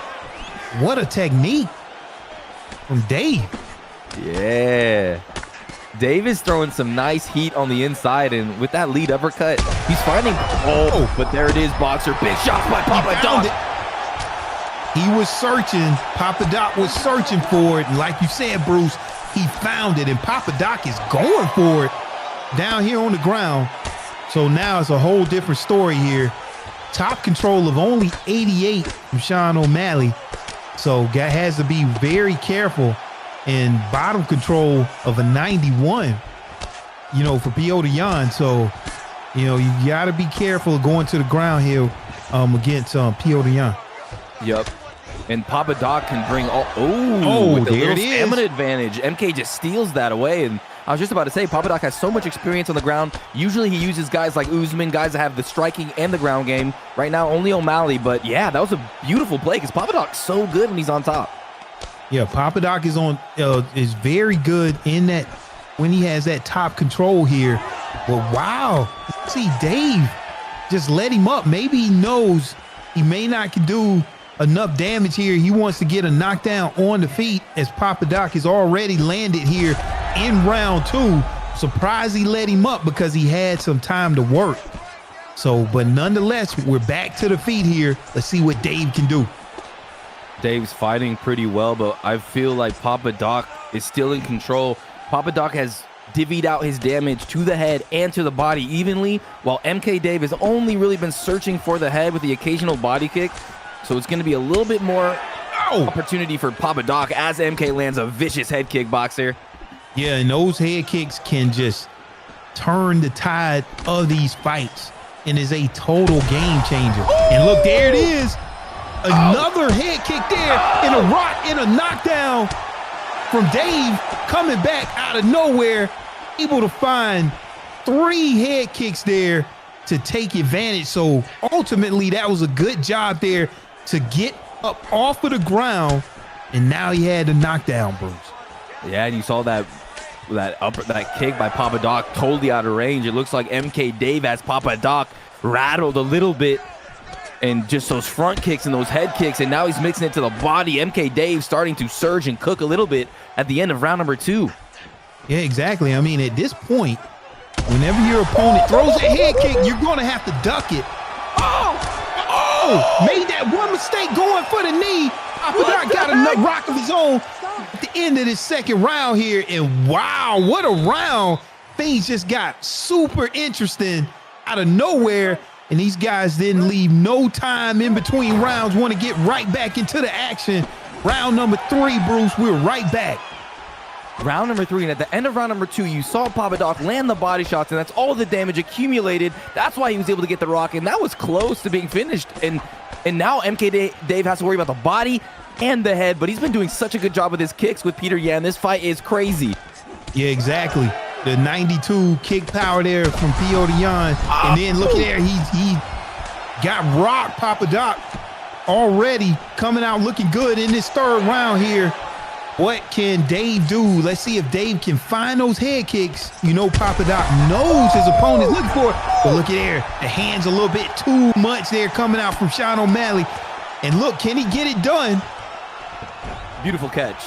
What a technique from Dave. Yeah. Dave is throwing some nice heat on the inside, and with that lead uppercut, he's finding. But there it is, Boxer. Big shots by Papa Doc. He was searching. Papa Doc was searching for it. And like you said, Bruce, he found it, and Papa Doc is going for it down here on the ground. So now it's a whole different story here. Top control of only 88 from Sean O'Malley. So guy has to be very careful. And bottom control of a 91, for Petr Yan. So, you got to be careful going to the ground here against Petr Yan. Yep. And Papa Doc can bring with a little stamina advantage. MK just steals that away. And I was just about to say, Papa Doc has so much experience on the ground. Usually he uses guys like Usman, guys that have the striking and the ground game. Right now, only O'Malley. But yeah, that was a beautiful play because Papa Doc's so good when he's on top. Yeah, Papa Doc is very good in that when he has that top control here. But wow, see Dave just let him up. Maybe he knows he may not can do enough damage here. He wants to get a knockdown on the feet, as Papa Doc has already landed here in round 2. Surprised he let him up because he had some time to work. So, but nonetheless, we're back to the feet here. Let's see what Dave can do. Dave's fighting pretty well, but I feel like Papa Doc is still in control. Papa Doc has divvied out his damage to the head and to the body evenly, while MK Dave has only really been searching for the head with the occasional body kick. So it's going to be a little bit more opportunity for Papa Doc as MK lands a vicious head kick, Boxer. Yeah, and those head kicks can just turn the tide of these fights and is a total game changer. And look, there it is. Another head kick there, and a rock and a knockdown from Dave coming back out of nowhere, able to find 3 head kicks there to take advantage. So ultimately, that was a good job there to get up off of the ground, and now he had the knockdown, Bruce. Yeah, and you saw that kick by Papa Doc totally out of range. It looks like MK Dave has Papa Doc rattled a little bit, and just those front kicks and those head kicks, and now he's mixing it to the body. MK Dave starting to surge and cook a little bit at the end of round number 2. Yeah, exactly. I mean, at this point, whenever your opponent throws a head kick, you're going to have to duck it. Oh, made that one mistake going for the knee. Papa Doc got a rock of his own at the end of this second round here, and wow, what a round. Things just got super interesting out of nowhere, and these guys didn't leave no time in between rounds. Want to get right back into the action. Round number 3, Bruce, we're right back. Round number 3, and at the end of round number 2, you saw Papa Doc land the body shots, and that's all the damage accumulated. That's why he was able to get the rock, and that was close to being finished. And now MK Dave has to worry about the body and the head, but he's been doing such a good job with his kicks with Peter Yan. This fight is crazy. Yeah, exactly. The 92 kick power there from P.O. Yan. And then look at there, he got rocked. Papa Doc already coming out looking good in this 3rd round here. What can Dave do? Let's see if Dave can find those head kicks. You know, Papa Doc knows his opponent's looking for it. But look at there, the hands a little bit too much there coming out from Sean O'Malley. And look, can he get it done? Beautiful catch.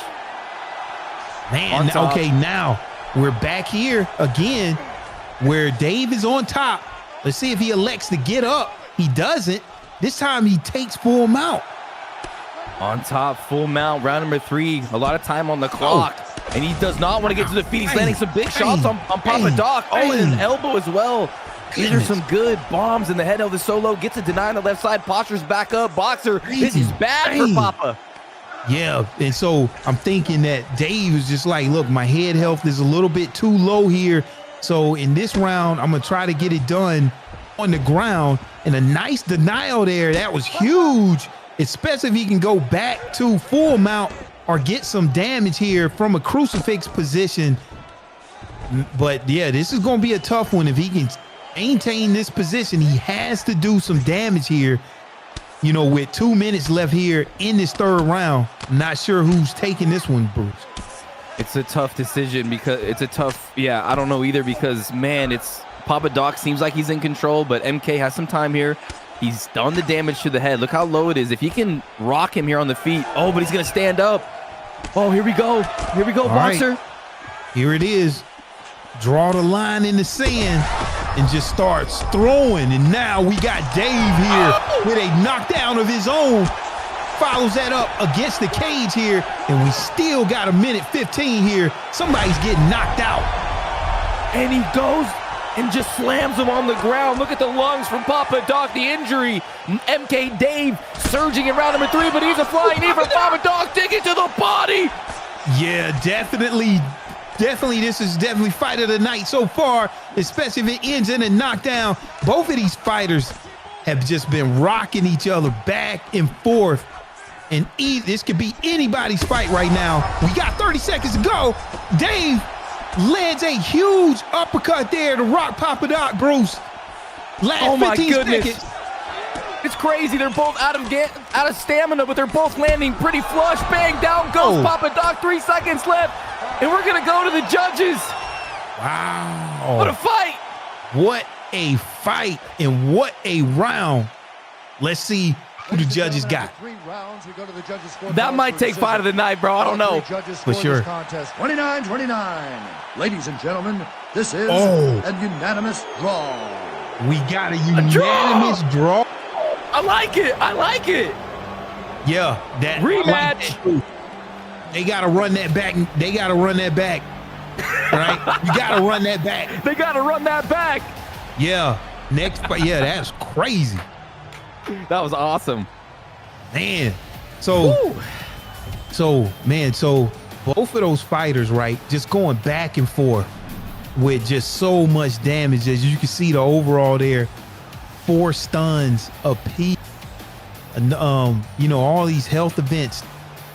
Man, okay, now we're back here again where Dave is on top. Let's see if he elects to get up. He doesn't. This time he takes full mount. On top, full mount, round number 3. A lot of time on the clock. And he does not want to get to the feet. He's landing some big shots on Papa Doc. Oh, and an elbow as well. These are some good bombs in the head of the solo. Gets a deny on the left side. Postures back up. Boxer, this is bad for Papa. Yeah, and so I'm thinking that Dave is just like, look, my head health is a little bit too low here. So in this round, I'm going to try to get it done on the ground. And a nice denial there. That was huge, especially if he can go back to full mount or get some damage here from a crucifix position. But yeah, this is going to be a tough one. If he can maintain this position, he has to do some damage here. You know, with 2 minutes left here in this 3rd round, I'm not sure who's taking this one, Bruce. It's a tough decision because it's a tough, I don't know either because, man, it's Papa Doc seems like he's in control, but MK has some time here. He's done the damage to the head. Look how low it is. If he can rock him here on the feet. Oh, but he's going to stand up. Oh, here we go. Here we go, Boxer. Right. Here it is. Draw the line in the sand and just starts throwing. And now we got Dave here with a knockdown of his own. Follows that up against the cage here. And we still got a minute 15 here. Somebody's getting knocked out. And he goes and just slams him on the ground. Look at the lungs from Papa Doc, the injury. MK Dave surging in round number 3, but he's a flying knee from Papa Doc, digging to the body. Yeah, definitely. This is definitely fight of the night so far, especially if it ends in a knockdown. Both of these fighters have just been rocking each other back and forth. And this could be anybody's fight right now. We got 30 seconds to go. Dave lands a huge uppercut there to rock Papa Doc, Bruce. Last 15 seconds. It's crazy. They're both out of stamina, but they're both landing pretty flush. Bang, down goes Papa Doc. 3 seconds left, and we're going to go to the judges. Wow. What a fight. What a fight, and what a round. Let's see who the judges got. That might take fight of the night, bro. I don't know. For sure. 29-29. Ladies and gentlemen, this is a unanimous draw. We got a unanimous draw. I like it. Yeah, that rematch. They gotta run that back. They gotta run that back. Right? You gotta run that back. They gotta run that back. Yeah. Next fight. Yeah, that's crazy. That was awesome. Man. So both of those fighters, right, just going back and forth with just so much damage. As you can see, the overall there, 4 stuns apiece. And, all these health events,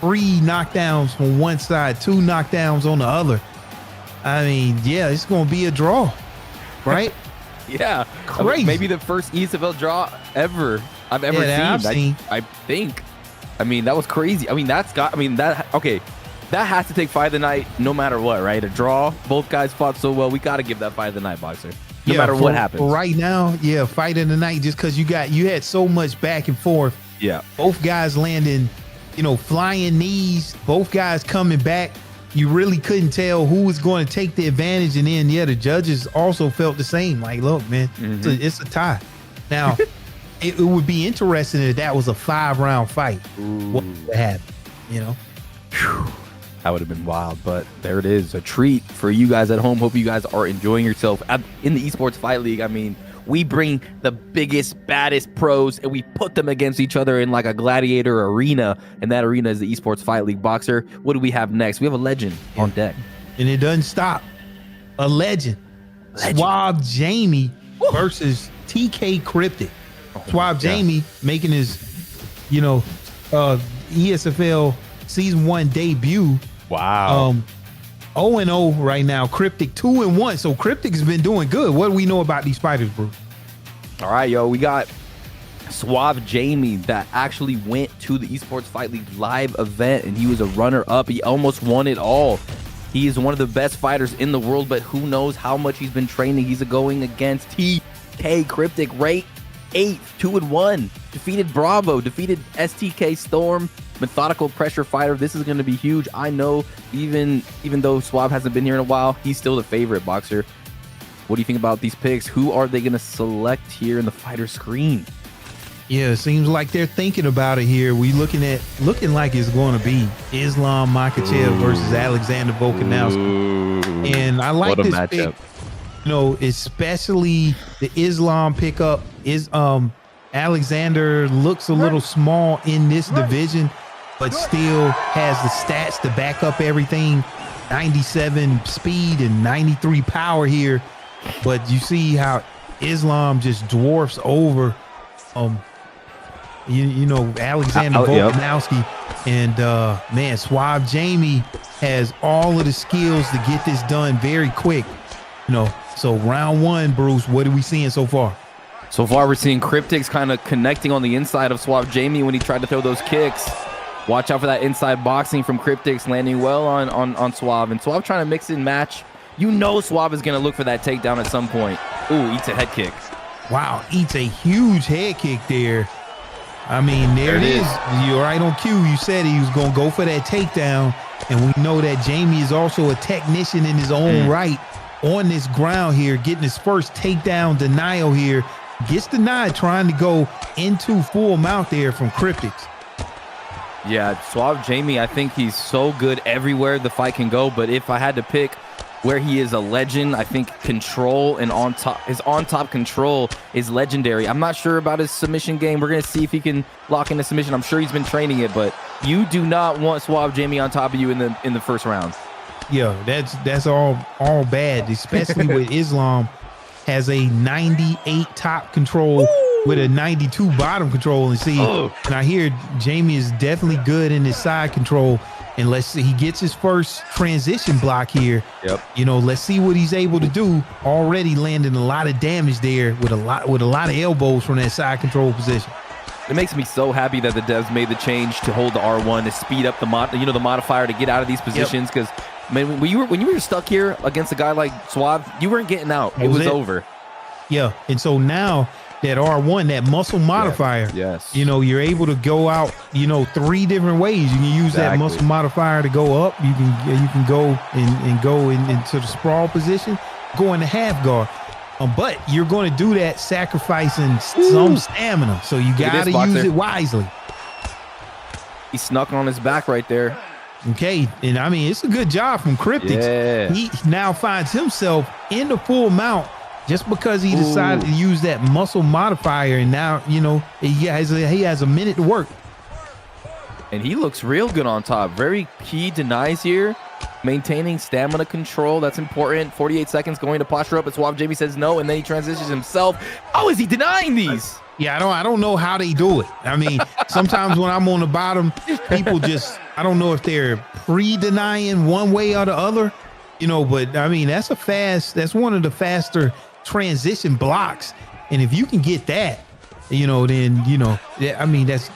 3 knockdowns from one side, 2 knockdowns on the other. I mean, yeah, it's going to be a draw, right? Yeah. Crazy. I mean, maybe the first ESFL draw I've ever seen. I think. I mean, that was crazy. I mean, that has to take fight of the night no matter what, right? A draw. Both guys fought so well. We got to give that fight of the night, Boxer. No matter what happens. Right now, yeah, fight of the night, just because you had so much back and forth. Yeah. Both guys landing, flying knees, both guys coming back. You really couldn't tell who was going to take the advantage. And then, the judges also felt the same. Like, look, man, it's a tie. Now, it would be interesting if that was a 5-round fight. Ooh. What would happen, Whew. That would have been wild, but there it is. A treat for you guys at home. Hope you guys are enjoying yourself in the Esports Fight League. I mean, we bring the biggest, baddest pros and we put them against each other in like a gladiator arena. And that arena is the Esports Fight League. Boxer, what do we have next? We have a legend on deck. And it doesn't stop. A legend. Suave Jamie versus TK Cryptic. Suave Jamie making his, ESFL Season 1 debut. Wow. 0-0 right now. Cryptic 2-1. So Cryptic's been doing good. What do we know about these fighters, bro? All right, yo, we got Suave Jamie that actually went to the Esports Fight League live event, and he was a runner-up. He almost won it all. He is one of the best fighters in the world, but who knows how much he's been training. He's going against TK Cryptic, right? 8th, 2-1. Defeated Bravo, defeated STK Storm. Methodical pressure fighter. This is going to be huge. I know even though Suave hasn't been here in a while, he's still the favorite, Boxer. What do you think about these picks? Who are they going to select here in the fighter screen? Yeah, it seems like they're thinking about it here. We looking like it's going to be Islam Makhachev versus Alexander Volkanovski. And I like this pick, especially the Islam pickup. Alexander looks a little small in this division, but still has the stats to back up everything. 97 speed and 93 power here. But you see how Islam just dwarfs over Alexander Volkanovski. And man, Suave Jamie has all of the skills to get this done very quick. So round 1, Bruce, what are we seeing so far? So far, we're seeing Cryptic's kind of connecting on the inside of Suave Jamie when he tried to throw those kicks. Watch out for that inside boxing from Cryptic's, landing well on Suave. And Suave trying to mix and match. Suave is going to look for that takedown at some point. Ooh, eats a head kick. Wow, eats a huge head kick there. I mean, there it is. You're right on cue. You said he was going to go for that takedown. And we know that Jamie is also a technician in his own right on this ground here, getting his first takedown denial here. Gets denied trying to go into full mount there from Cryptic's. Yeah, Suave Jamie, I think he's so good everywhere the fight can go. But if I had to pick where he is a legend, I think control and his on-top control is legendary. I'm not sure about his submission game. We're going to see if he can lock in the submission. I'm sure he's been training it, but you do not want Suave Jamie on top of you in the first round. Yeah, that's all bad, especially with Islam has a 98 top control with a 92 bottom control. And see, and I hear Jamie is definitely good in his side control. And let's see, he gets his first transition block here. Yep. Let's see what he's able to do. Already landing a lot of damage there with a lot of elbows from that side control position. It makes me so happy that the devs made the change to hold the R1 to speed up the modifier to get out of these positions. Because man, when you were stuck here against a guy like Suave, you weren't getting out. It was over. Yeah, and so now that R1, that muscle modifier, you're able to go out, 3 different ways. You can use that muscle modifier to go up. You can go and go into the sprawl position, go into half guard. But you're going to do that sacrificing some stamina. So you got to use it wisely. He snuck on his back right there. Okay, and I mean, it's a good job from Cryptic. Yeah. He now finds himself in the full mount just because he decided to use that muscle modifier, and now, you know, he has a minute to work. And he looks real good on top. Very key denies here. Maintaining stamina control, that's important. 48 seconds going to posture up, and Suave Jamie says no, and then he transitions himself. Oh, is he denying these? Yeah, I don't know how they do it. I mean, sometimes when I'm on the bottom, people just, I don't know if they're pre-denying one way or the other, you know, but I mean, that's one of the faster transition blocks. And if you can get that, you know, then, you know, I mean, that's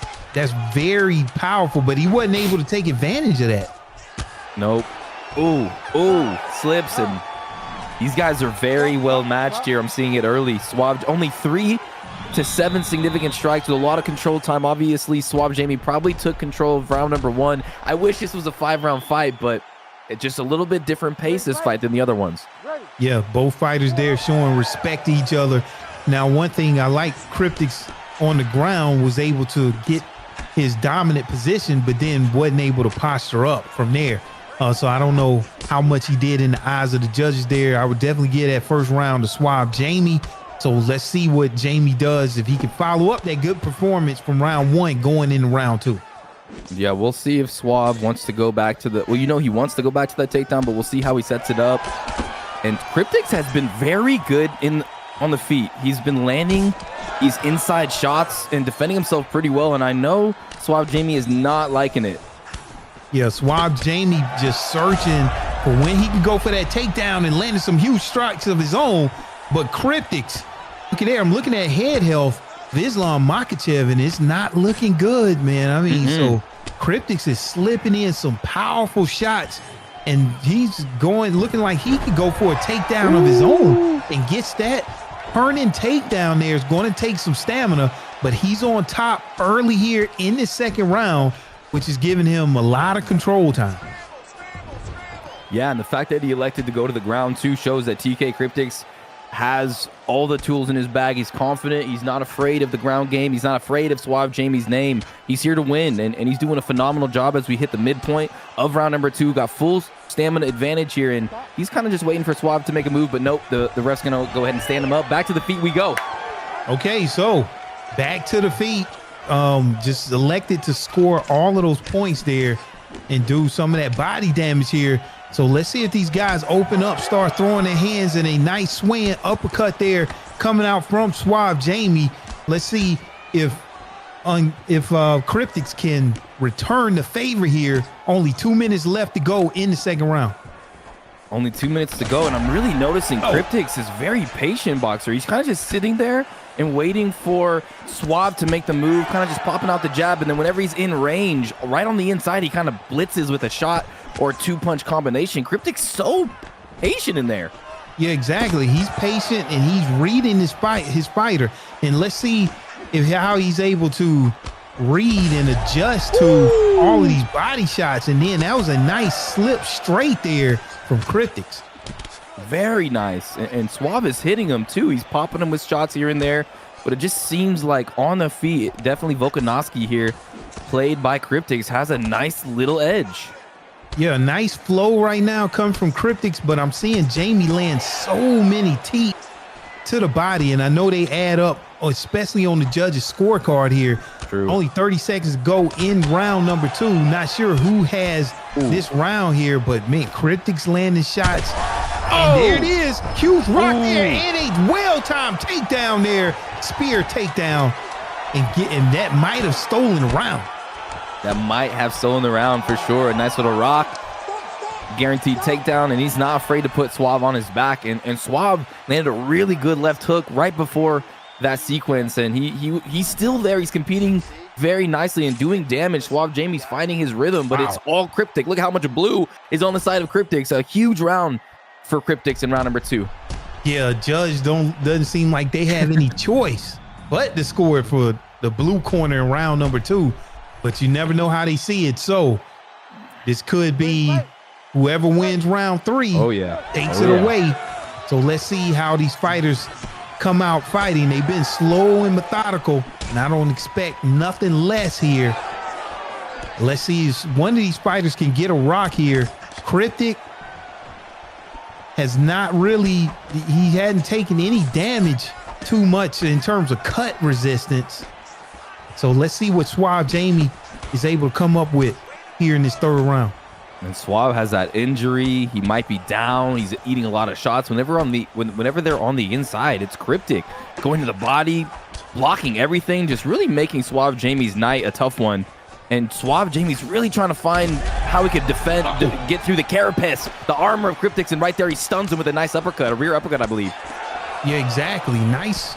very powerful, but he wasn't able to take advantage of that. Nope. Ooh, slips, and these guys are very well matched here. I'm seeing it early. Suave, only 3 to 7 significant strikes with a lot of control time. Obviously, Suave Jamie probably took control of round number 1. I wish this was a 5-round fight, but it's just a little bit different pace this fight than the other ones. Yeah, both fighters there showing respect to each other. Now, one thing I like, Cryptic's on the ground was able to get his dominant position, but then wasn't able to posture up from there. So I don't know how much he did in the eyes of the judges there. I would definitely give that first round to Suave Jamie. So let's see what Jamie does, if he can follow up that good performance from round 1 going into round 2. Yeah, we'll see if Suave wants to go back to the, well, you know, he wants to go back to that takedown, but we'll see how he sets it up. And Cryptic has been very good on the feet. He's been landing these inside shots and defending himself pretty well. And I know Suave Jamie is not liking it. Yeah, Suave Jamie just searching for when he can go for that takedown and landing some huge strikes of his own. But Cryptic's, look at there, I'm looking at head health of Islam Makhachev, and it's not looking good, man. I mean, so Cryptic's is slipping in some powerful shots, and he's looking like he could go for a takedown of his own, and gets that. Turning takedown there is going to take some stamina, but he's on top early here in the second round, which is giving him a lot of control time. Yeah, and the fact that he elected to go to the ground too shows that TK Cryptic has all the tools in his bag. He's confident. He's not afraid of the ground game. He's not afraid of Suave Jamie's name. He's here to win, and he's doing a phenomenal job as we hit the midpoint of round number 2. Got full stamina advantage here, and he's kind of just waiting for Suave to make a move, but nope, the ref's going to go ahead and stand him up. Back to the feet we go. Okay, so back to the feet. Just elected to score all of those points there and do some of that body damage here. So let's see if these guys open up, start throwing their hands, in a nice swing uppercut there coming out from Suave Jamie. Let's see if Cryptic can return the favor here. Only 2 minutes left to go in the second round. Only 2 minutes to go, and I'm really noticing Cryptic is very patient boxer. He's kind of just sitting there and waiting for Suave to make the move, kind of just popping out the jab, and then whenever he's in range, right on the inside, he kind of blitzes with a shot or a 2-punch combination. Cryptic's so patient in there. Yeah, exactly. He's patient, and he's reading his fighter. And let's see how he's able to read and adjust to all of these body shots. And then that was a nice slip straight there from Cryptic. Very nice. And Suave is hitting him too. He's popping him with shots here and there, but it just seems like on the feet, definitely Volkanovski here, played by Cryptic, has a nice little edge. Yeah, nice flow right now coming from Cryptic, but I'm seeing Jamie land so many teeth to the body, and I know they add up, especially on the judges' scorecard here. True. Only 30 seconds to go in round number 2. Not sure who has this round here, but man, Cryptic's landing shots. And there it is. Huge rock there, and a well-timed takedown there. Spear takedown. And that might have stolen the round. That might have stolen the round for sure. A nice little rock. Guaranteed takedown, and he's not afraid to put Suave on his back. And Suave landed a really good left hook right before that sequence, and he's still there. He's competing very nicely and doing damage. Suave Jamie's finding his rhythm, but it's all Cryptic. Look at how much blue is on the side of Cryptic. A huge round for Cryptic in round number 2. Yeah, judge doesn't seem like they have any choice but to score for the blue corner in round number 2. But you never know how they see it. So this could be whoever wins round 3 takes it away. So let's see how these fighters come out fighting. They've been slow and methodical, and I don't expect nothing less here Let's see if one of these fighters can get a rock here. Cryptic has not really, he hadn't taken any damage too much in terms of cut resistance. So let's see what Suave Jamie is able to come up with here in this third round. And Suave has that injury. He might be down. He's eating a lot of shots. Whenever they're on the inside, it's Cryptic going to the body, blocking everything, just really making Suave Jamie's night a tough one. And Suave Jamie's really trying to find how he could defend, get through the carapace, the armor of Cryptic's, and right there he stuns him with a nice uppercut, a rear uppercut, I believe. Yeah, exactly. Nice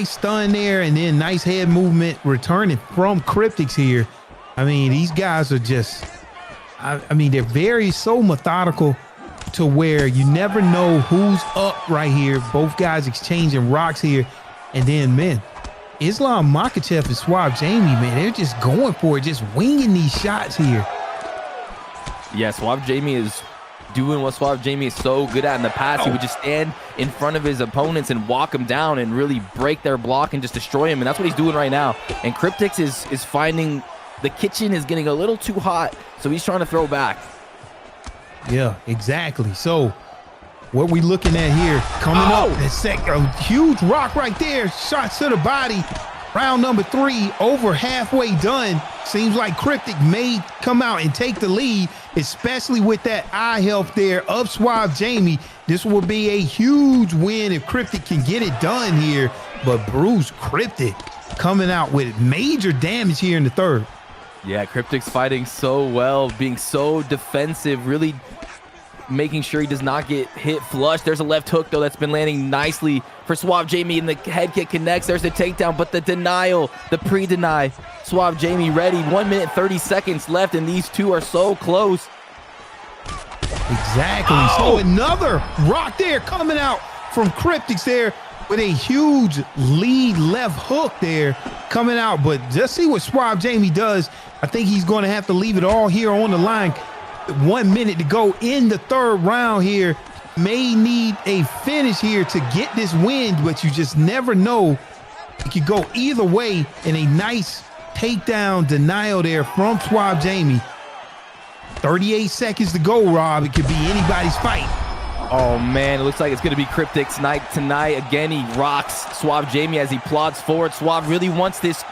stun there, and then nice head movement returning from Cryptic's here. I mean, these guys are just, I mean, they're so methodical to where you never know who's up right here. Both guys exchanging rocks here. And then, man, Islam Makhachev and Suave Jamie, man, they're just going for it, just winging these shots here. Yeah, Suave Jamie is doing what Suave Jamie is so good at in the past. He would just stand in front of his opponents and walk them down and really break their block and just destroy him. And that's what he's doing right now. And Cryptic is finding the kitchen is getting a little too hot, so he's trying to throw back. Yeah, exactly. So what we looking at here coming up, a huge rock right there, shots to the body. Round number 3 over halfway done. Seems like Cryptic may come out and take the lead, especially with that eye health there of Suave Jamie. This will be a huge win if Cryptic can get it done here. But Bruce Cryptic coming out with major damage here in the third. Yeah, Cryptic's fighting so well, being so defensive, really making sure he does not get hit flush. There's a left hook, though, that's been landing nicely for Suave Jamie, and the head kick connects. There's the takedown, but the denial, the pre-deny. Suave Jamie ready. 1 minute, 30 seconds left, and these two are so close. Exactly. So another rock there coming out from Cryptic's there with a huge lead left hook there coming out. But just see what Suave Jamie does. I think he's going to have to leave it all here on the line. 1 minute to go in the third round here. May need a finish here to get this win, but you just never know. It could go either way, and a nice takedown denial there from Suave Jamie. 38 seconds to go, Rob. It could be anybody's fight. Oh, man, it looks like it's going to be Cryptic's night tonight. Again, he rocks Suave Jamie as he plods forward. Suave really wants this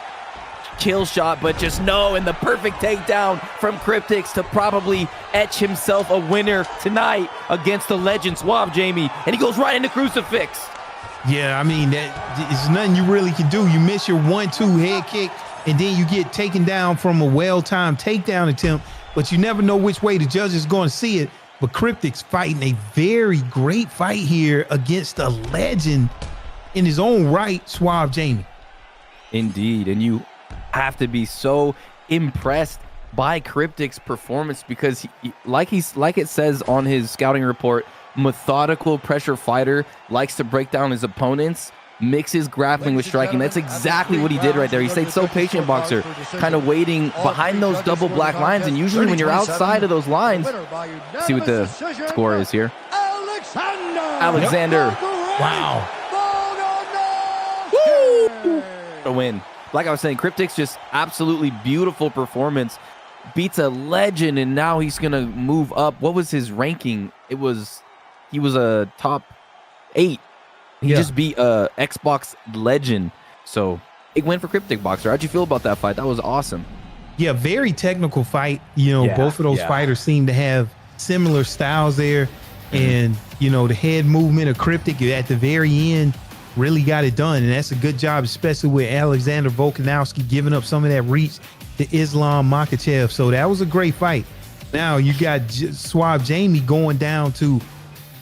kill shot, but just no, and the perfect takedown from Cryptic's to probably etch himself a winner tonight against the legend Suave Jamie, and he goes right into crucifix. Yeah, I mean, that is nothing you really can do. You miss your 1-2 head kick, and then you get taken down from a well-timed takedown attempt, but you never know which way the judge is going to see it. But Cryptic's fighting a very great fight here against a legend in his own right, Suave Jamie. Indeed, and you have to be so impressed by Cryptic's performance because like it says on his scouting report, methodical pressure fighter, likes to break down his opponents, mixes grappling with striking. That's exactly what he did right there. He stayed so patient, boxer, kind of waiting behind those double black lines, and usually when you're outside of those lines, see what the score is here. Alexander. Wow. Woo! A win. Like I was saying, Cryptic's just absolutely beautiful performance. Beats a legend, and now he's going to move up. What was his ranking? He was a top 8. He just beat a Xbox legend. So, big win for Cryptic, boxer. How'd you feel about that fight? That was awesome. Yeah, very technical fight. You know, both of those fighters seem to have similar styles there. And, you know, the head movement of Cryptic at the very end really got it done, and that's a good job, especially with Alexander Volkanovski giving up some of that reach to Islam Makhachev. So that was a great fight. Now you got Suave Jamie going down to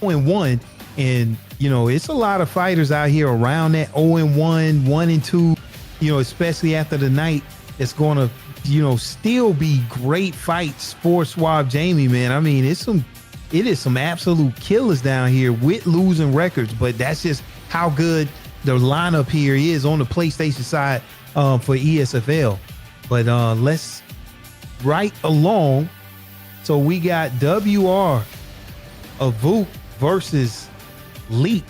0-1, and you know it's a lot of fighters out here around that 0-1, 1-2. You know, especially after the night, it's going to still be great fights for Suave Jamie, man. I mean, it is some absolute killers down here with losing records, but that's just how good the lineup here is on the PlayStation side for ESFL. But let's right along. So we got WR of VuK versus Leaxe.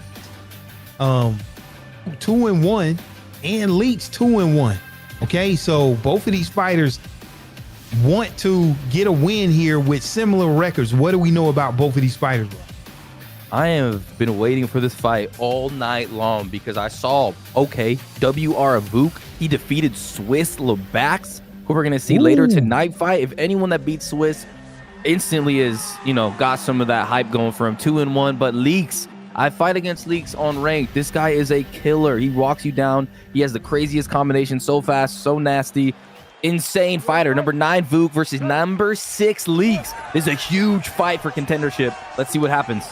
2-1 and Leaxe 2-1. Okay, so both of these fighters want to get a win here with similar records. What do we know about both of these fighters, bro? I have been waiting for this fight all night long because I saw, okay, WR of VuK. He defeated Swiss Leaxe, who we're going to see later tonight fight. If anyone that beats Swiss instantly is, got some of that hype going for him. 2-1, but Leaxe, I fight against Leaxe on ranked. This guy is a killer. He walks you down. He has the craziest combination, so fast, so nasty. Insane fighter. Number 9 VuK versus number 6 Leaxe. This is a huge fight for contendership. Let's see what happens.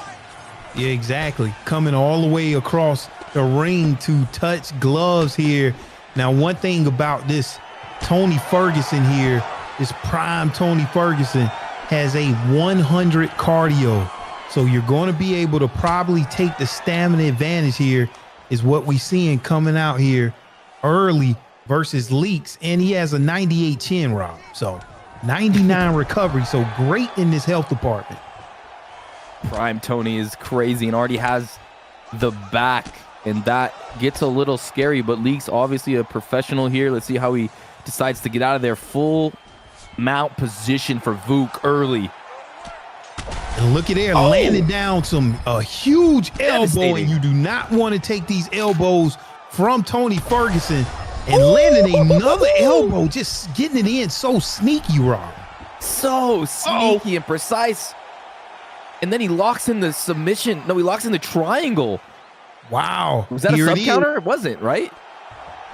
Yeah, exactly. Coming all the way across the ring to touch gloves here. Now, one thing about this Tony Ferguson here, this prime Tony Ferguson, has a 100 cardio. So you're going to be able to probably take the stamina advantage here, is what we seeing coming out here early versus Leaxe. And he has a 98 chin, Rob. So 99 recovery. So great in this health department. Prime Tony is crazy and already has the back, and that gets a little scary, but Leaxe obviously a professional here. Let's see how he decides to get out of there. Full mount position for VuK early. And look at there, landing down a huge elbow, and you do not want to take these elbows from Tony Ferguson. And landing another elbow, just getting it in so sneaky, Rob. So sneaky and precise. And then he locks in the submission. No, he locks in the triangle. Wow. Was that a sub counter? It wasn't, right?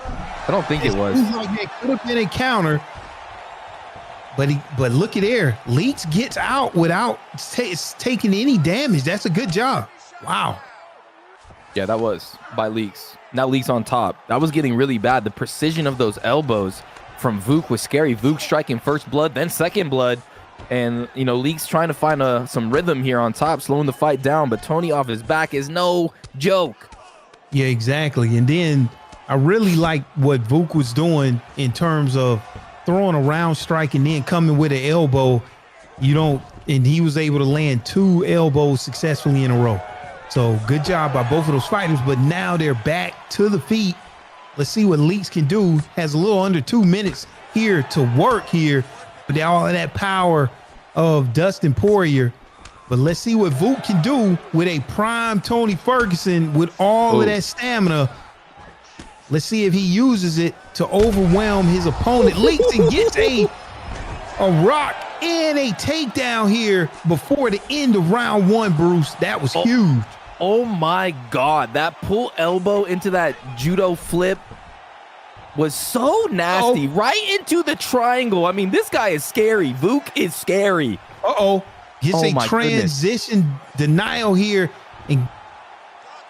I don't think it was. Like it could have been a counter. But look at there. Leaxe gets out without taking any damage. That's a good job. Wow. Yeah, that was by Leaxe. Now Leaxe on top. That was getting really bad. The precision of those elbows from VuK was scary. VuK striking first blood, then second blood. And, Leaxe trying to find some rhythm here on top, slowing the fight down. But Tony off his back is no joke. Yeah, exactly. And then I really like what VuK was doing in terms of throwing a round strike and then coming with an elbow. And he was able to land 2 elbows successfully in a row. So good job by both of those fighters. But now they're back to the feet. Let's see what Leaxe can do. Has a little under 2 minutes here to work here. But all of that power of Dustin Poirier. But let's see what VuK can do with a prime Tony Ferguson with all of that stamina. Let's see if he uses it to overwhelm his opponent. Leaxe and gets a rock and a takedown here before the end of round 1, Bruce. That was huge. Oh my God. That pull elbow into that judo flip was so nasty. Right into the triangle. I mean, this guy is scary. VuK is scary. Gets a transition denial here and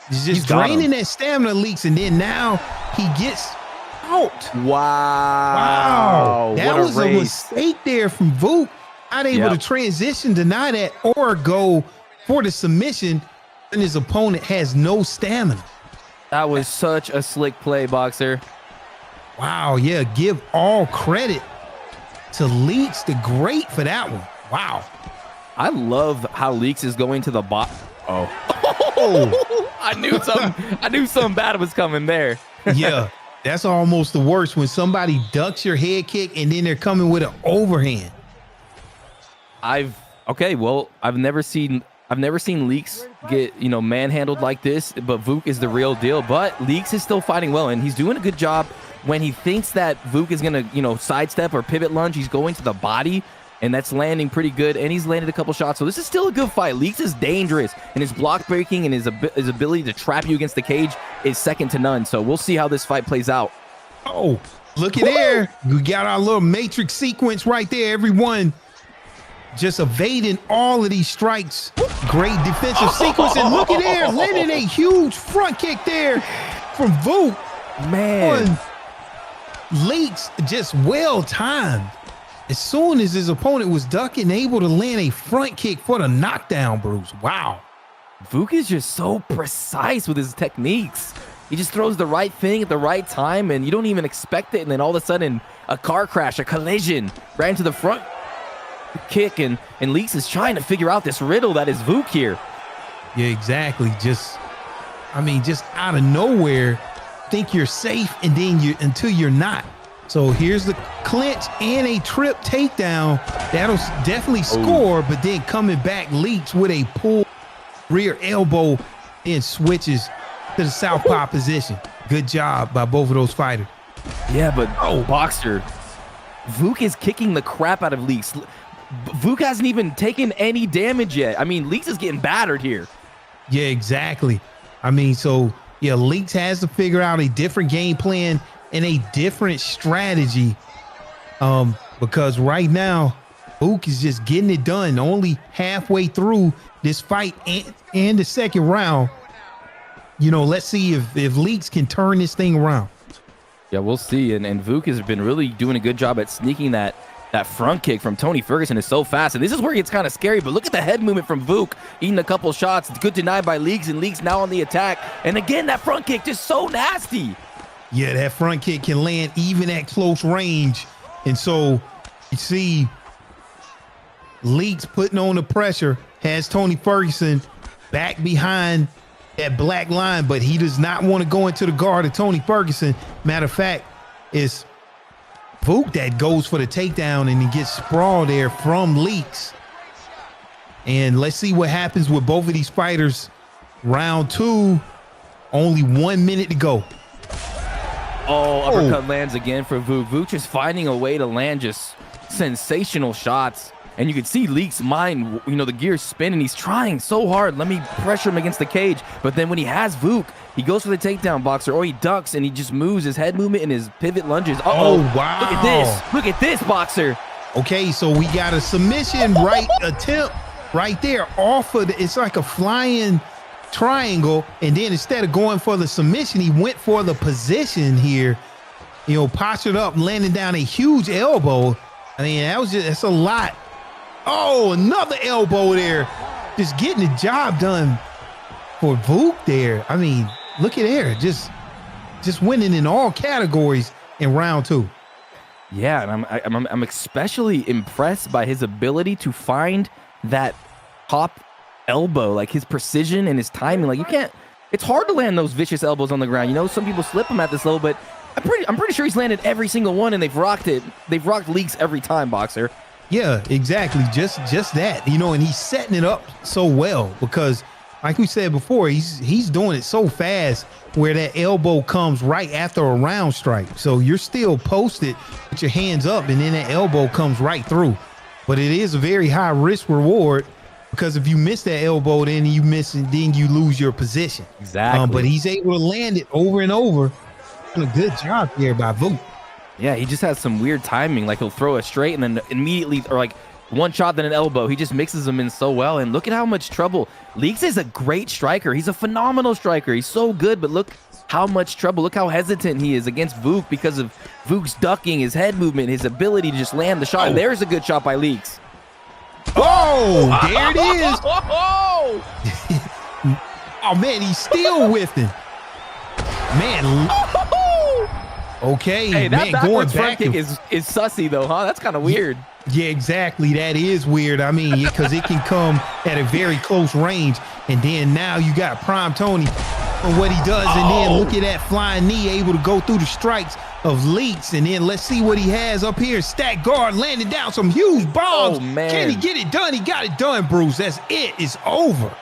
just draining that stamina, Leaxe, and then now he gets out. Wow. That was a mistake there from VuK. Not able to transition, deny that, or go for the submission, and his opponent has no stamina. That was such a slick play, Boxer. Wow, yeah, give all credit to Leaxe the Great for that one. Wow. I love how Leaxe is going to the bottom. I knew something bad was coming there. Yeah, that's almost the worst, when somebody ducks your head kick and then they're coming with an overhand. I've never seen Leaxe get, manhandled like this, but VuK is the real deal. But Leaxe is still fighting well, and he's doing a good job. When he thinks that VuK is going to, sidestep or pivot lunge, he's going to the body, and that's landing pretty good, and he's landed a couple shots. So this is still a good fight. Leaxe is dangerous, and his block breaking and his ability to trap you against the cage is second to none. So we'll see how this fight plays out. Oh, look at there. We got our little matrix sequence right there, everyone. Just evading all of these strikes. Great defensive sequence, and look at there, landing a huge front kick there from VuK. Man. Leaxe just well timed. As soon as his opponent was ducking, able to land a front kick for the knockdown, Bruce. Wow. VuK is just so precise with his techniques. He just throws the right thing at the right time, and you don't even expect it. And then all of a sudden, a car crash, a collision, right into the front kick. And Leaxe is trying to figure out this riddle that is VuK here. Yeah, exactly. Just out of nowhere, think you're safe, and then until you're not. So here's the clinch and a trip takedown. That'll definitely score, but then coming back, Leaxe with a pull rear elbow and switches to the southpaw position. Good job by both of those fighters. Yeah, but Boxer, VuK is kicking the crap out of Leaxe. VuK hasn't even taken any damage yet. I mean, Leaxe is getting battered here. Yeah, exactly. I mean, so yeah, Leaxe has to figure out a different game plan and a different strategy, because right now VuK is just getting it done only halfway through this fight and the second round. You know, let's see if Leaxe can turn this thing around. Yeah, we'll see. And VuK has been really doing a good job at sneaking that front kick from Tony Ferguson is so fast. And this is where it gets kind of scary, but look at the head movement from VuK, eating a couple shots. Good denied by Leaxe, and Leaxe now on the attack. And again, that front kick just so nasty. Yeah, that front kick can land even at close range. And so you see Leaxe putting on the pressure, has Tony Ferguson back behind that black line, but he does not want to go into the guard of Tony Ferguson. Matter of fact, it's VuK that goes for the takedown and he gets sprawled there from Leaxe. And let's see what happens with both of these fighters. Round 2, only 1 minute to go. Oh, uppercut lands again for VuK. VuK just finding a way to land just sensational shots. And you can see Leaxe's mind, you know, the gears spinning. He's trying so hard. Let me pressure him against the cage. But then when he has VuK, he goes for the takedown, Boxer, or he ducks and he just moves his head movement and his pivot lunges. Oh, wow. Look at this. Look at this, Boxer. Okay, so we got a submission attempt right there off of it's like a flying triangle. And then instead of going for the submission, he went for the position here, you know, postured up, landing down a huge elbow. I mean, that's a lot. Oh, another elbow there. Just getting the job done for VuK there. I mean, look at there. Just winning in all categories in round 2. Yeah, and I'm especially impressed by his ability to find that top elbow, like his precision and his timing. Like, you can't, it's hard to land those vicious elbows on the ground. You know, some people slip them at this level, but I'm pretty sure he's landed every single one, and they've rocked it. They've rocked Leaxe every time, Boxer. Yeah, exactly. Just that, you know, and he's setting it up so well because, like we said before, he's doing it so fast where that elbow comes right after a round strike. So you're still posted with your hands up, and then that elbow comes right through. But it is a very high risk reward because if you miss that elbow, then you miss it, then you lose your position. Exactly. But he's able to land it over and over. Doing a good job here by VuK. Yeah, he just has some weird timing. Like, he'll throw a straight and then immediately, or like one shot, then an elbow. He just mixes them in so well. And look at how much trouble. Leaxe is a great striker. He's a phenomenal striker. He's so good, but look how much trouble. Look how hesitant he is against VuK because of VuK's ducking, his head movement, his ability to just land the shot. And there's a good shot by Leaxe. Oh, there it is. Oh, man, he's still whiffing. Man. Okay, hey, that man, backwards going back front kick is sussy though, huh? That's kind of weird. Yeah, exactly. That is weird. I mean, because it can come at a very close range, and then now you got Prime Tony and what he does, and then look at that flying knee able to go through the strikes of Leaxe, and then let's see what he has up here. Stack guard landing down some huge bombs. Oh, man. Can he get it done? He got it done, Bruce. That's it. It's over.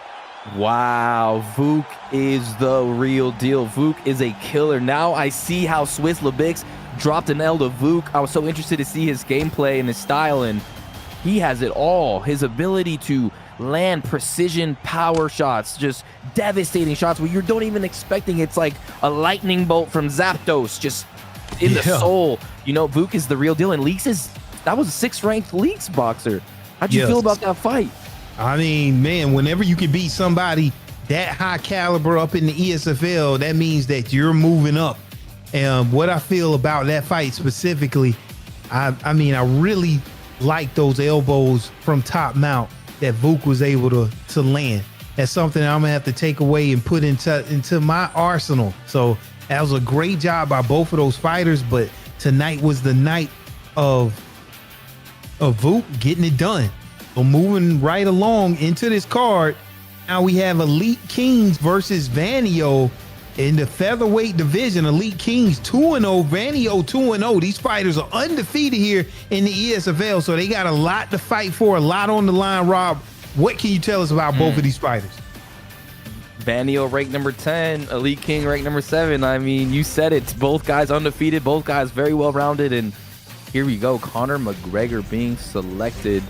Wow, VuK is the real deal. VuK is a killer. Now I see how Swiss Lebix dropped an L to VuK. I was so interested to see his gameplay and his style, and he has it all. His ability to land precision power shots, just devastating shots where you don't even expecting. It's like a lightning bolt from Zapdos, just in the soul. You know, VuK is the real deal, and Leaxe that was a 6th ranked Leaxe boxer. How'd you feel about that fight? I mean, man, whenever you can beat somebody that high caliber up in the ESFL, that means that you're moving up. And what I feel about that fight specifically, I mean, I really like those elbows from top mount that VuK was able to land. That's something I'm gonna have to take away and put into my arsenal. So that was a great job by both of those fighters, but tonight was the night of VuK getting it done. So moving right along into this card, now we have EliteKing versus Vanio. In the featherweight division, EliteKing's 2-0, Vanio 2-0. These fighters are undefeated here in the ESFL, so they got a lot to fight for, a lot on the line. Rob, what can you tell us about both of these fighters? Vanio ranked number 10, EliteKing ranked number 7. I mean, you said it. Both guys undefeated, both guys very well-rounded, and here we go. Conor McGregor being selected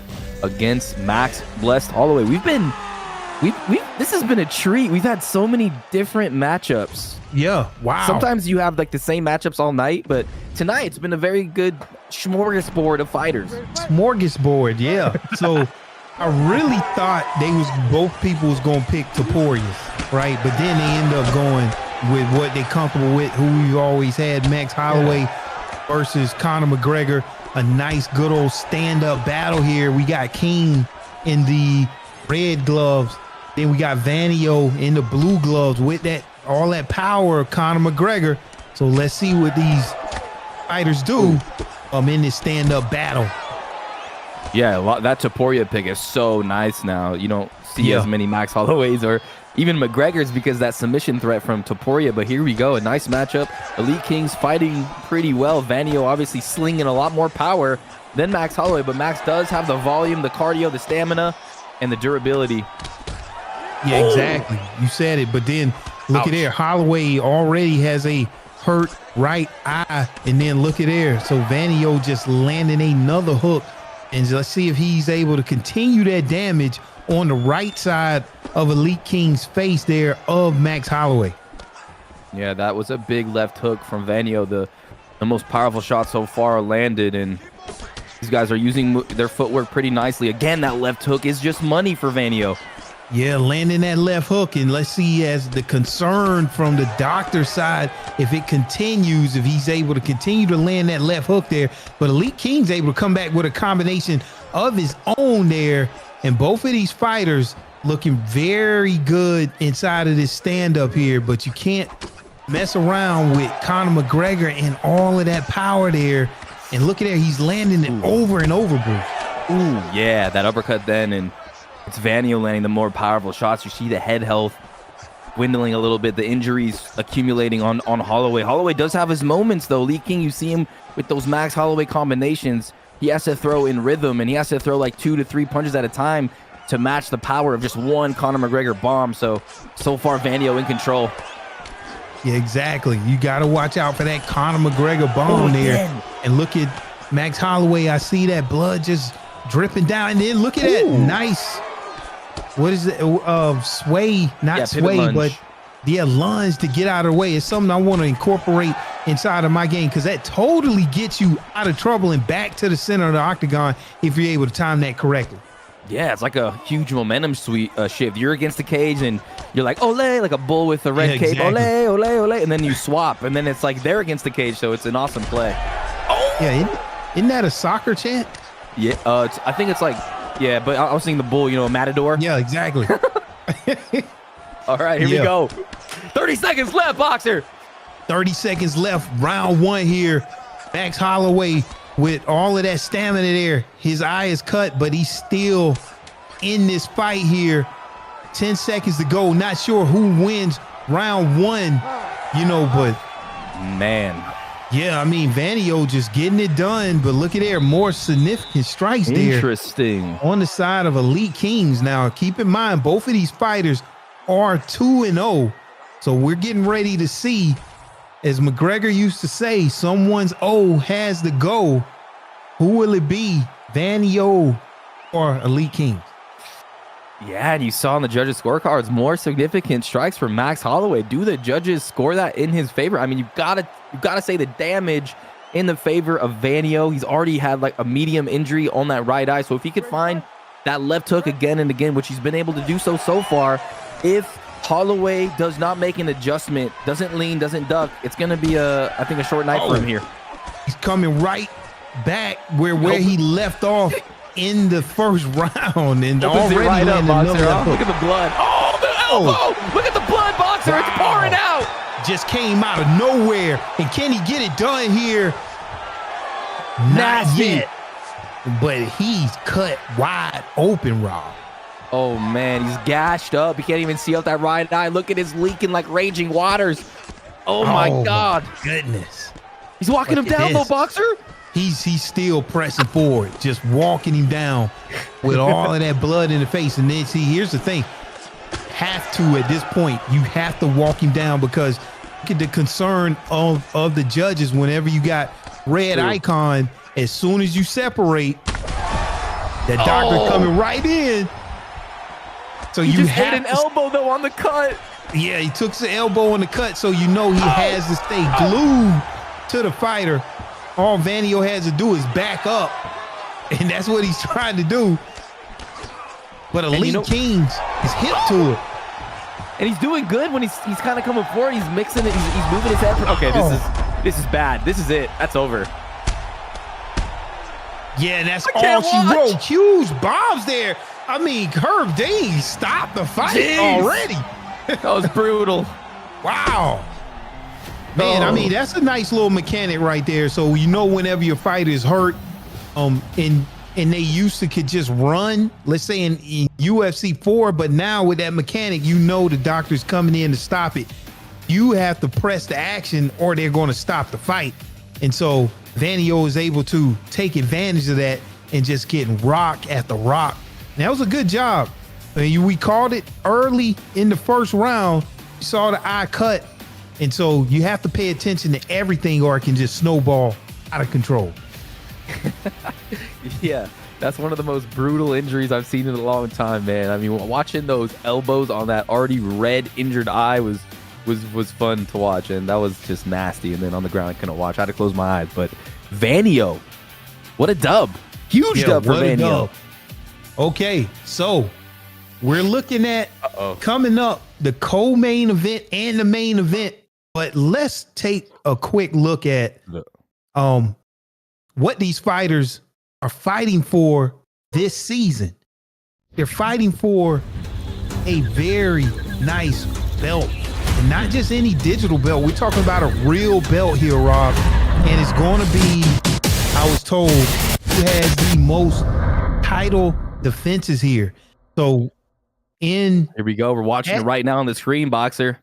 against Max Blessed Holloway. This has been a treat. We've had so many different matchups. Yeah, wow. Sometimes you have like the same matchups all night, but tonight it's been a very good smorgasbord of fighters. Smorgasbord, yeah. So I really thought both people was gonna pick Taporia, right? But then they end up going with what they comfortable with, who we always had, Max Holloway versus Conor McGregor. A nice, good old stand-up battle here. We got King in the red gloves. Then we got Vanio in the blue gloves with all that power of Conor McGregor. So let's see what these fighters do in this stand-up battle. Yeah, that Taporia pick is so nice now. You don't see as many Max Holloways or even McGregor's because that submission threat from Taporia. But here we go, a nice matchup. EliteKing's fighting pretty well. Vanio obviously slinging a lot more power than Max Holloway, but Max does have the volume, the cardio, the stamina, and the durability. Yeah, exactly. You said it. But then look at there. Holloway already has a hurt right eye. And then look at there. So Vanio just landing another hook. And let's see if he's able to continue that damage on the right side of EliteKing's face there of Max Holloway. Yeah, that was a big left hook from Vanio. The most powerful shot so far landed, and these guys are using their footwork pretty nicely. Again, that left hook is just money for Vanio. Yeah, landing that left hook, and let's see as the concern from the doctor side, if it continues, if he's able to continue to land that left hook there. But EliteKing's able to come back with a combination of his own there, and both of these fighters looking very good inside of this stand-up here, but you can't mess around with Conor McGregor and all of that power there. And look at there, he's landing it over and over, Bruce. Ooh, yeah, that uppercut then, and it's Vanio landing the more powerful shots. You see the head health dwindling a little bit, the injuries accumulating on Holloway. Holloway does have his moments, though. EliteKing, you see him with those Max Holloway combinations. He has to throw in rhythm, and he has to throw like 2 to 3 punches at a time to match the power of just one Conor McGregor bomb. So far, Vanio in control. Yeah, exactly. You got to watch out for that Conor McGregor bomb there. And look at Max Holloway. I see that blood just dripping down. And then look at that nice, what is it? Sway, not sway, lunge. but lunge to get out of the way. It's something I want to incorporate inside of my game because that totally gets you out of trouble and back to the center of the octagon if you're able to time that correctly. Yeah, it's like a huge momentum shift. You're against the cage and you're like, ole, like a bull with a red cape, ole, ole, ole, and then you swap, and then it's like they're against the cage, so it's an awesome play. Yeah, isn't that a soccer chant? Yeah, I think it's like, yeah, but I was thinking the bull, a matador. Yeah, exactly. All right, here we go. 30 seconds left, boxer. 30 seconds left, round one here. Max Holloway with all of that stamina there. His eye is cut, but he's still in this fight here. 10 seconds to go. Not sure who wins round one, but man. Yeah, I mean, Vanio just getting it done, but look at there, more significant strikes there. Interesting. On the side of EliteKings. Now, keep in mind, both of these fighters are 2-0. So we're getting ready to see, as McGregor used to say, someone's O has to go. Who will it be, Vanio or EliteKing? Yeah, and you saw on the judges' scorecards more significant strikes for Max Holloway. Do the judges score that in his favor? I mean, you've got to say the damage in the favor of Vanio. He's already had like a medium injury on that right eye. So if he could find that left hook again and again, which he's been able to do so far, if Holloway does not make an adjustment, doesn't lean, doesn't duck, it's going to be I think a short night for him here. He's coming right back where he left off in the first round, and already right up, boxer. Look at the blood. Oh, the elbow! Look at the blood, boxer. Wow. It's pouring out. Just came out of nowhere, and can he get it done here? Not yet. But he's cut wide open, Rob. Oh, man, he's gashed up. He can't even see out that right eye. Look at his leaking like raging waters. Oh, my God. Goodness. He's walking him down, though, Boxer. He's still pressing forward, just walking him down with all of that blood in the face. And then, see, here's the thing. Have to, at this point, you have to walk him down because look at the concern of the judges whenever you got red icon. As soon as you separate, the doctor coming right in. So you you just have hit an elbow, though, on the cut. Yeah, he took the elbow on the cut, so you know he has to stay glued to the fighter. All Vanio has to do is back up, and that's what he's trying to do. But EliteKing is hip to it. And he's doing good when he's kind of coming forward. He's mixing it. He's moving his head. Okay, this is bad. This is it. That's over. Yeah, and that's all she wrote. Huge bombs there. I mean, Herb Dean stopped the fight already. That was brutal. Wow. Man, I mean, that's a nice little mechanic right there. So you know whenever your fighter is hurt, and they used to could just run, let's say in UFC 4, but now with that mechanic, you know the doctor's coming in to stop it. You have to press the action or they're going to stop the fight. And so Vanio is able to take advantage of that and just getting rock after rock. And that was a good job. I mean, we called it early in the first round. You saw the eye cut. And so you have to pay attention to everything or it can just snowball out of control. Yeah, that's one of the most brutal injuries I've seen in a long time, man. I mean, watching those elbows on that already red injured eye was fun to watch, and that was just nasty. And then on the ground, I couldn't watch. I had to close my eyes. But Vanio, what a dub. Huge dub for Vanio. Okay, so we're looking at coming up the co-main event and the main event. But let's take a quick look at what these fighters are fighting for this season. They're fighting for a very nice belt, and not just any digital belt. We're talking about a real belt here, Rob, and it's going to be, I was told, who has the most title defenses here. So here we go. We're watching it right now on the screen, Boxer.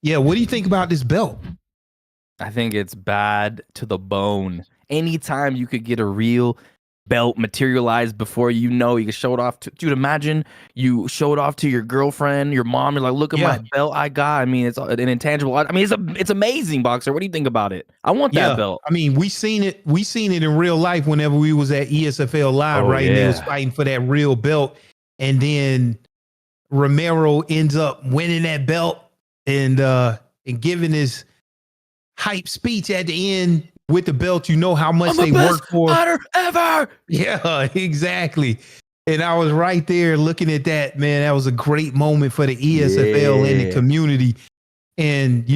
Yeah, what do you think about this belt? I think it's bad to the bone. Anytime you could get a real belt materialized before you can show it off to, dude, imagine you show it off to your girlfriend, your mom, you're like, look at my belt I got. I mean, it's an intangible. I mean, it's amazing, Boxer. What do you think about it? I want that belt. I mean, we seen it in real life whenever we was at ESFL Live, right? And they was fighting for that real belt. And then Romero ends up winning that belt and giving his hype speech at the end with the belt. You know how much they work for. Fighter ever. Yeah, exactly. And I was right there looking at that, man. That was a great moment for the ESFL and the community. And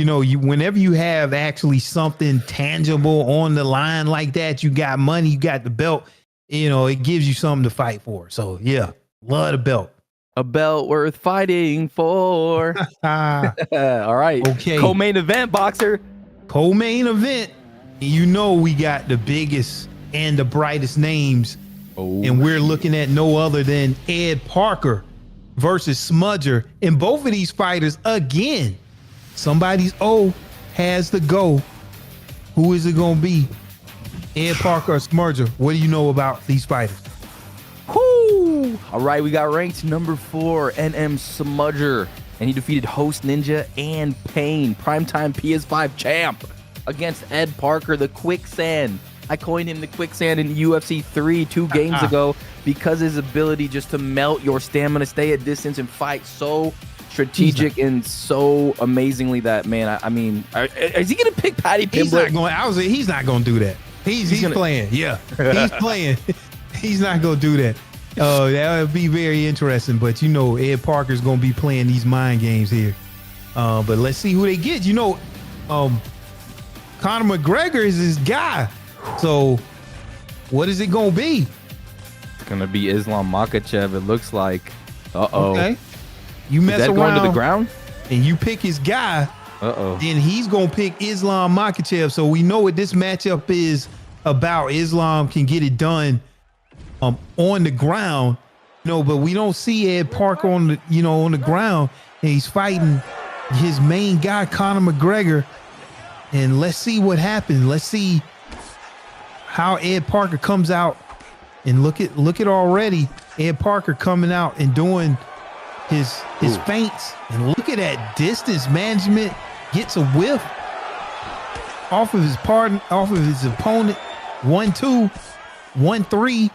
whenever you have actually something tangible on the line like that, you got money, you got the belt, it gives you something to fight for. So yeah, love the belt. A belt worth fighting for. All right. Okay. Co-main event, Boxer. Co-main event. We got the biggest and the brightest names. And we're looking at no other than EdParker versus Smudger. And both of these fighters, again, somebody's has to go. Who is it going to be? EdParker or Smudger? What do you know about these fighters? Whoo! All right, we got ranked number 4, NM Smudger. And he defeated Host Ninja and Payne, primetime PS5 champ, against EdParker, the Quicksand. I coined him the Quicksand in UFC 3 2 games ago because his ability just to melt your stamina, stay at distance, and fight so strategic and so amazingly that, man, I mean, is he going to pick Patty Pimblett? He's not going to do that. He's playing. Yeah, he's playing. He's not going to do that. That would be very interesting. But, EdParker's going to be playing these mind games here. But let's see who they get. Conor McGregor is his guy. So what is it going to be? It's going to be Islam Makhachev, it looks like. Uh-oh. Okay. You mess around going to the ground? And you pick his guy. Then he's going to pick Islam Makhachev. So we know what this matchup is about. Islam can get it done on the ground. No, but we don't see EdParker on the, on the ground, and he's fighting his main guy, Conor McGregor. And let's see what happens. Let's see how EdParker comes out. And look at already EdParker coming out and doing his feints. And look at that distance management. Gets a whiff off of his opponent. 1-2, 1-3.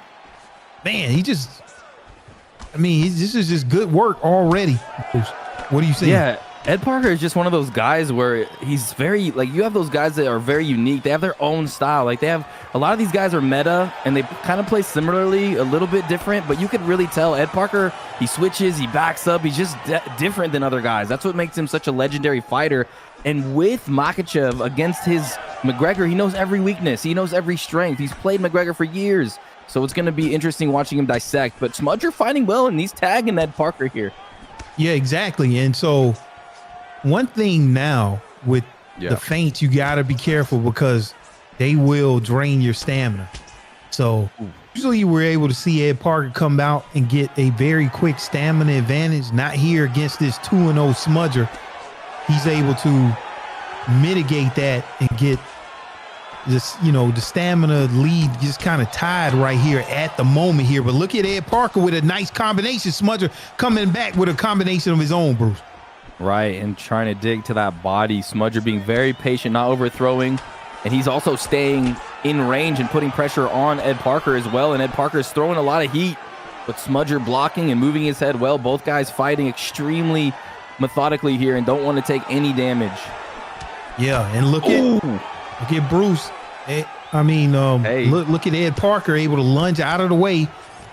Man, this is just good work already. What do you say? Yeah, EdParker is just one of those guys where he's very, like, you have those guys that are very unique. They have their own style. Like, they have, a lot of these guys are meta, and they kind of play similarly, a little bit different, but you could really tell EdParker, he switches, he backs up, he's just different than other guys. That's what makes him such a legendary fighter. And with Makhachev against his McGregor, he knows every weakness. He knows every strength. He's played McGregor for years. So it's going to be interesting watching him dissect. But Smudger fighting well, and he's tagging EdParker here. Yeah, exactly. And so one thing now with the feints, you got to be careful because they will drain your stamina. So usually we're able to see EdParker come out and get a very quick stamina advantage. Not here against this 2-0 Smudger. He's able to mitigate that and get this, the stamina lead just kind of tied right here at the moment here. But look at EdParker with a nice combination. Smudger coming back with a combination of his own, Bruce. Right, and trying to dig to that body. Smudger being very patient, not overthrowing. And he's also staying in range and putting pressure on EdParker as well. And EdParker is throwing a lot of heat, but Smudger blocking and moving his head well. Both guys fighting extremely methodically here and don't want to take any damage. Yeah, and look at Bruce. Look at EdParker able to lunge out of the way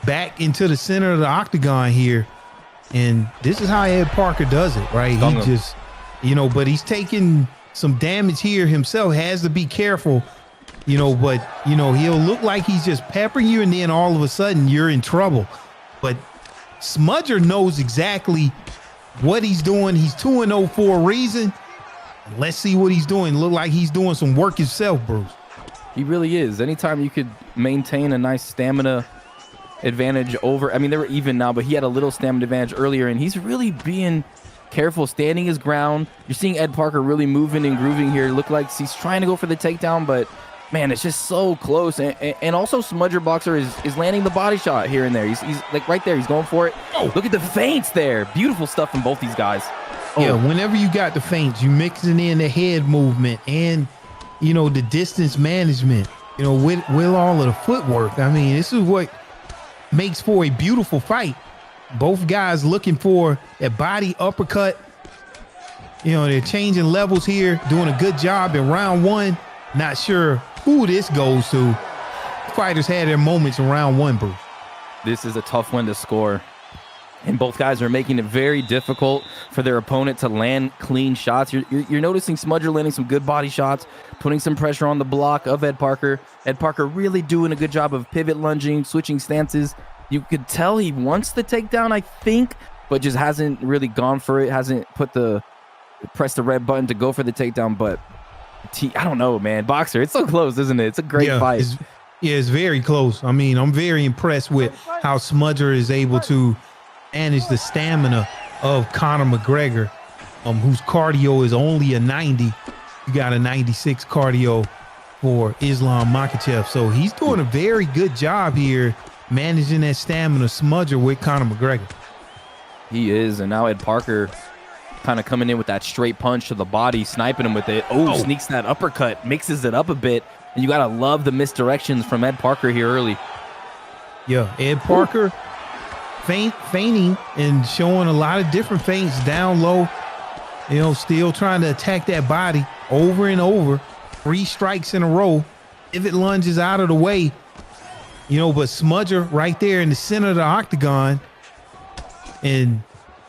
back into the center of the octagon here. And this is how EdParker does it, right? He just, but he's taking some damage here himself, has to be careful, but, he'll look like he's just peppering you and then all of a sudden you're in trouble. But Smudger knows exactly what he's doing. He's 2-0 for a reason. Let's see what he's doing. Look like he's doing some work himself, Bruce. He really is. Anytime you could maintain a nice stamina advantage over, they were even now, but he had a little stamina advantage earlier, and he's really being careful, standing his ground. You're seeing EdParker really moving and grooving here. Look like he's trying to go for the takedown, but man, it's just so close. And also Smudger Boxer is landing the body shot here and there. He's like right there. He's going for it. Oh, look at the feints there. Beautiful stuff from both these guys. Yeah, whenever you got the feints, you mixing in the head movement and, the distance management, with all of the footwork. This is what makes for a beautiful fight. Both guys looking for a body uppercut. They're changing levels here, doing a good job in round one. Not sure who this goes to. Fighters had their moments in round one, Bruce. This is a tough one to score. And both guys are making it very difficult for their opponent to land clean shots. You're noticing Smudger landing some good body shots, putting some pressure on the block of EdParker. EdParker really doing a good job of pivot lunging, switching stances. You could tell he wants the takedown, I think, but just hasn't really gone for it. Hasn't pressed the red button to go for the takedown. But I don't know, man. Boxer, it's so close, isn't it? It's a great fight. It's very close. I'm very impressed with how Smudger is able to manage the stamina of Conor McGregor, whose cardio is only a 90. You got a 96 cardio for Islam Makhachev. So he's doing a very good job here managing that stamina, Smudger, with Conor McGregor. He is, and now EdParker kind of coming in with that straight punch to the body, sniping him with it. Sneaks that uppercut, mixes it up a bit, and you got to love the misdirections from EdParker here early. Yeah, EdParker feigning and showing a lot of different feints down low, still trying to attack that body over and over. 3 strikes in a row. If it lunges out of the way, but Smudger right there in the center of the octagon and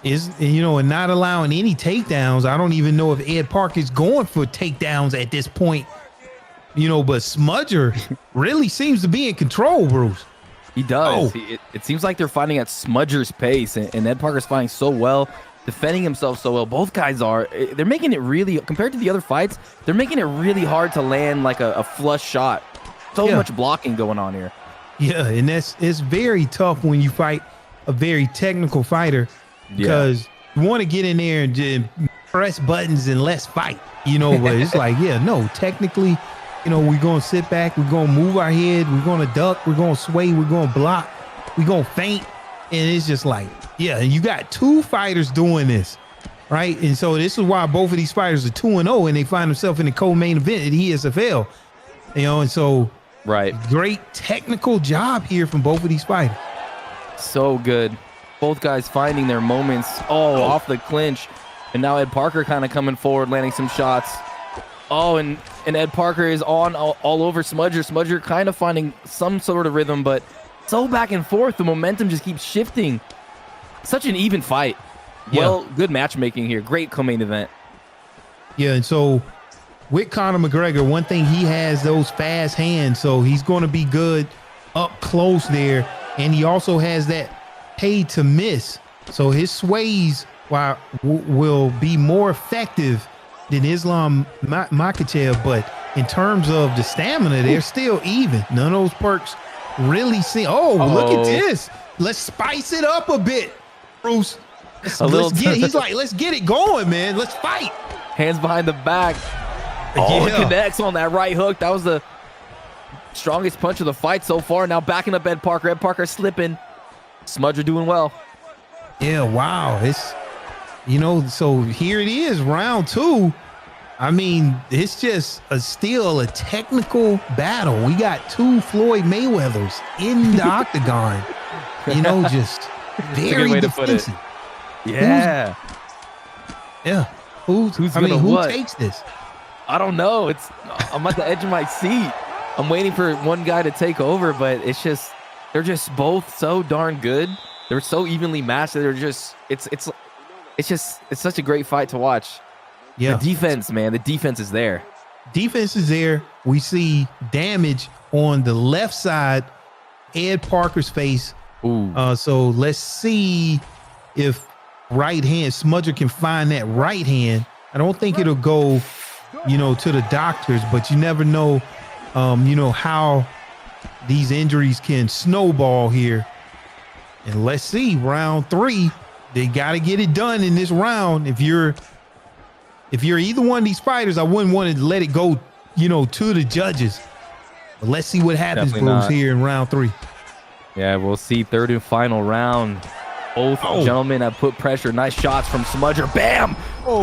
not allowing any takedowns. I don't even know if EdParker is going for takedowns at this point, but Smudger really seems to be in control, Bruce. He does. It seems like they're fighting at Smudger's pace, and EdParker's fighting so well, defending himself so well. Both guys are. They're making it really, compared to the other fights, they're making it really hard to land like a flush shot. So much blocking going on here. Yeah, and it's very tough when you fight a very technical fighter because you want to get in there and just press buttons and let's fight, you know, but it's like, no, technically, you know, we're going to sit back, we're going to move our head, we're going to duck, we're going to sway, we're going to block, we're going to feint. And it's just like, and you got 2 fighters doing this, right? And so this is why both of these fighters are 2-0 and they find themselves in the co-main event at ESFL, you know, and so great technical job here from both of these fighters. So good. Both guys finding their moments. Off the clinch. And now EdParker kind of coming forward, landing some shots. And EdParker is on all over Smudger. Smudger kind of finding some sort of rhythm, but so back and forth. The momentum just keeps shifting. Such an even fight. Well, good matchmaking here. Great co-main event. Yeah, and so with Conor McGregor, one thing, he has those fast hands, so he's going to be good up close there. And he also has that pay to miss. So his sways will be more effective than Islam Makhachev. But in terms of the stamina, they're still even. None of those perks really see. Look at this. Let's spice it up a bit, Bruce. He's like, let's get it going, man. Let's fight. Hands behind the back. It connects on that right hook. That was the strongest punch of the fight so far. Now backing up EdParker. EdParker slipping. Smudger doing well. Yeah, wow. It's, you know, so here it is, round 2. I mean, it's just still a technical battle. We got 2 Floyd Mayweathers in the octagon, you know, just very defensive. Yeah. Who takes this? I don't know. I'm at the edge of my seat. I'm waiting for one guy to take over, but it's just, they're just both so darn good. They're so evenly matched. They're just, it's such a great fight to watch. Yeah. The defense, man. The defense is there. Defense is there. We see damage on the left side, EdParker's face. So let's see if right hand Smudger can find that right hand. I don't think it'll go, you know, to the doctors, but you never know, you know, how these injuries can snowball here. And let's see, round 3, they got to get it done in this round. If you're either one of these fighters, I wouldn't want to let it go, you know, to the judges. But let's see what happens, Bruce, here in round 3. Yeah, we'll see. Third and final round. Both gentlemen have put pressure. Nice shots from Smudger. Bam!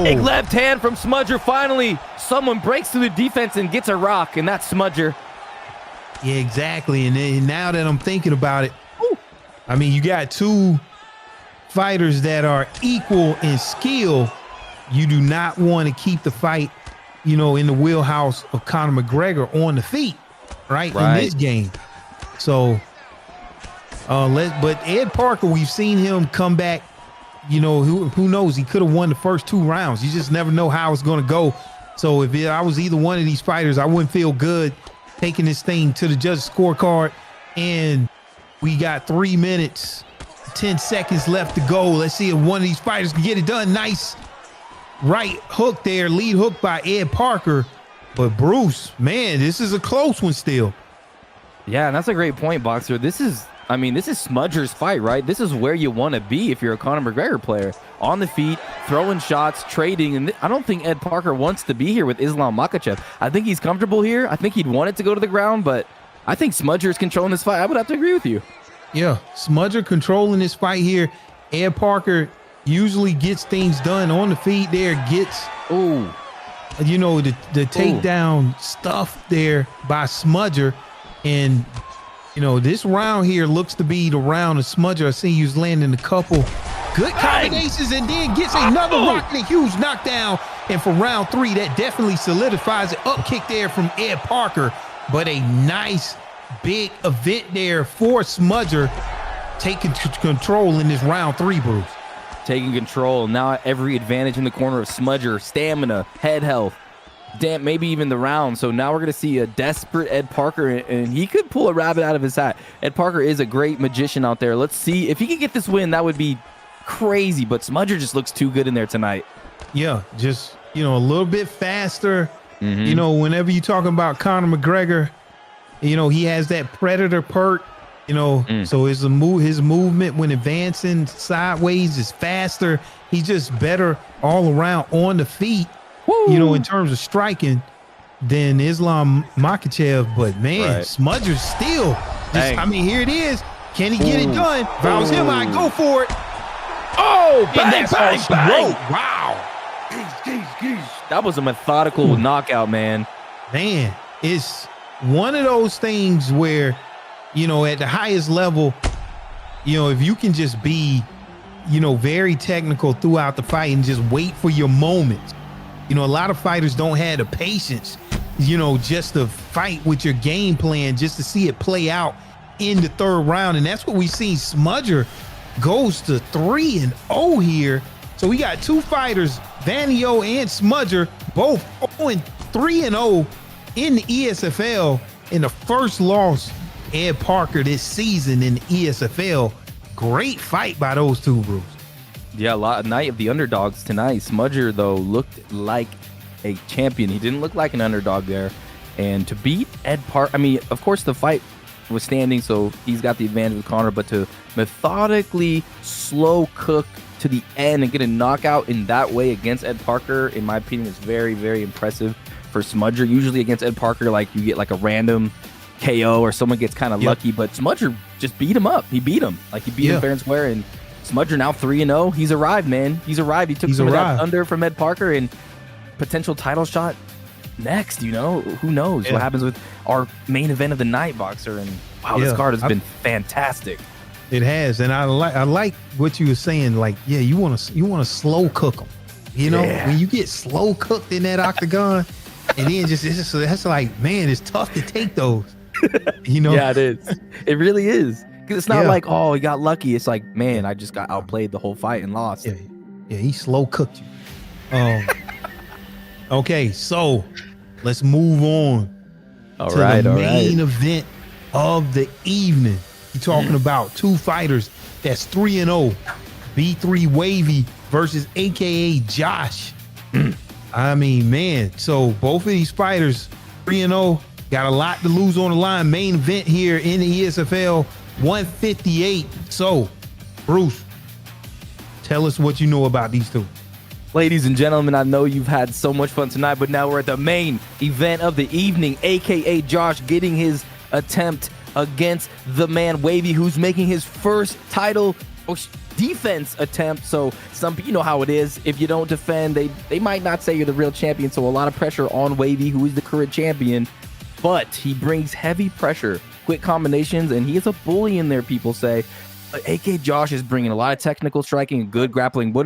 Big left hand from Smudger. Finally, someone breaks through the defense and gets a rock, and that's Smudger. Yeah, exactly. And then now that I'm thinking about it, I mean, you got 2 fighters that are equal in skill. You do not want to keep the fight, you know, in the wheelhouse of Conor McGregor on the feet, right? In this game. So, but EdParker, we've seen him come back, you know, who knows? He could have won the first 2 rounds. You just never know how it's going to go. So if I was either one of these fighters, I wouldn't feel good taking this thing to the judge's scorecard. And we got 3 minutes, 10 seconds left to go. Let's see if one of these fighters can get it done. Nice right hook there, lead hook by EdParker. But Bruce, man, this is a close one still. Yeah, and that's a great point, Boxer. This is Smudger's fight, right? This is where you want to be if you're a Conor McGregor player. On the feet, throwing shots, trading. And I don't think EdParker wants to be here with Islam Makhachev. I think he's comfortable here. I think he'd want it to go to the ground, but I think Smudger's controlling this fight. I would have to agree with you. Yeah, Smudger controlling this fight here. EdParker usually gets things done on the feet there, gets, you know, the takedown stuff there by Smudger. And, you know, this round here looks to be the round of Smudger. I see he's landing a couple good combinations and then gets another rock and a huge knockdown. And for round 3, that definitely solidifies it. Up kick there from EdParker, but a nice big event there for Smudger, taking control in this round 3, Bruce. Taking control. Now every advantage in the corner of Smudger. Stamina, head health, damn, maybe even the round. So now we're going to see a desperate EdParker, and he could pull a rabbit out of his hat. EdParker is a great magician out there. Let's see. If he could get this win, that would be crazy. But Smudger just looks too good in there tonight. Yeah, just, you know, a little bit faster. You know, whenever you're talking about Conor McGregor, you know, he has that predator perk. You know, so his movement when advancing sideways is faster. He's just better all around on the feet. Woo. You know, in terms of striking than Islam Makhachev. But man, Smudger's still just, I mean, here it is. Can he get it done? If I was him, I'd go for it. Oh, bang. Wow. That was a methodical knockout, man. Man, it's one of those things where, you know, at the highest level, you know, if you can just be, you know, very technical throughout the fight and just wait for your moments. You know, a lot of fighters don't have the patience, you know, just to fight with your game plan, just to see it play out in the third round. And that's what we see. Smudger goes to 3-0 here. So we got two fighters, Vanio and Smudger, both 3-0 in the ESFL. In the first loss, EdParker this season in the ESFL. Great fight by those two, Bruce. Yeah, a night of the underdogs tonight. Smudger, though, looked like a champion. He didn't look like an underdog there. And to beat EdParker, I mean, of course, the fight was standing, so he's got the advantage with Connor, but to methodically slow cook to the end and get a knockout in that way against EdParker, in my opinion, is very, very impressive for Smudger. Usually against EdParker, like, you get like a random KO or someone gets kind of lucky, but Smudger just beat him up. He beat him. Like, he beat him fair and square, and Smudger now 3-0. He's arrived, man. He's arrived. He took some of that thunder from EdParker and potential title shot next, you know? Who knows what happens with our main event of the night, Boxer, and wow, this card has been fantastic. It has, and I like what you were saying. Like, yeah, you want to slow cook them. You know, when you get slow cooked in that octagon, and then that's like, man, it's tough to take those. You know, yeah, it is. It really is, because it's not like, oh, he got lucky. It's like, man, I just got outplayed the whole fight and lost. Yeah, he slow cooked you. Okay, so let's move on to the main event of the evening. You're talking about two fighters that's 3-0, B3 Wavy versus AKA Josh. I mean, man, so both of these fighters 3-0, got a lot to lose on the line. Main event here in the ESFL 158. So, Bruce, tell us what you know about these two. Ladies and gentlemen, I know you've had so much fun tonight, but now we're at the main event of the evening, AKA Josh getting his attempt against the man Wavy, who's making his first title defense attempt. So you know how it is. If you don't defend, they might not say you're the real champion. So a lot of pressure on Wavy, who is the current champion, but he brings heavy pressure, quick combinations, and he is a bully in there, people say. AK Josh is bringing a lot of technical striking and good grappling. Who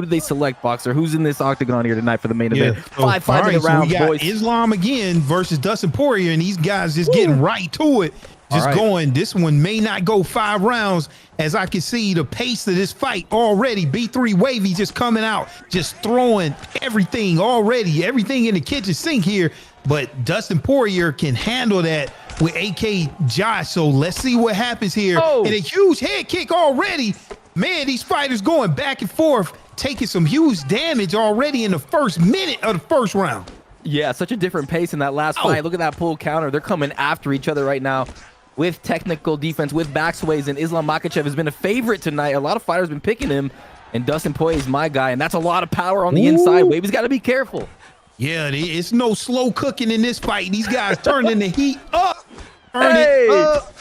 did they select, Boxer? Who's in this octagon here tonight for the main event? Five minute round, we got boys. Islam again versus Dustin Poirier, and these guys just getting right to it. Just going. This one may not go 5 rounds, as I can see the pace of this fight already. B3 Wavy just coming out, just throwing everything already, everything in the kitchen sink here. But Dustin Poirier can handle that with AK Josh. So let's see what happens here. And a huge head kick already. Man, these fighters going back and forth, taking some huge damage already in the first minute of the first round. Yeah, such a different pace in that last fight. Look at that pull counter. They're coming after each other right now with technical defense, with backsways, and Islam Makhachev has been a favorite tonight. A lot of fighters have been picking him, and Dustin Poirier is my guy, and that's a lot of power on the inside. Wavy's got to be careful. Yeah, it's no slow cooking in this fight. These guys turning the heat up, it up.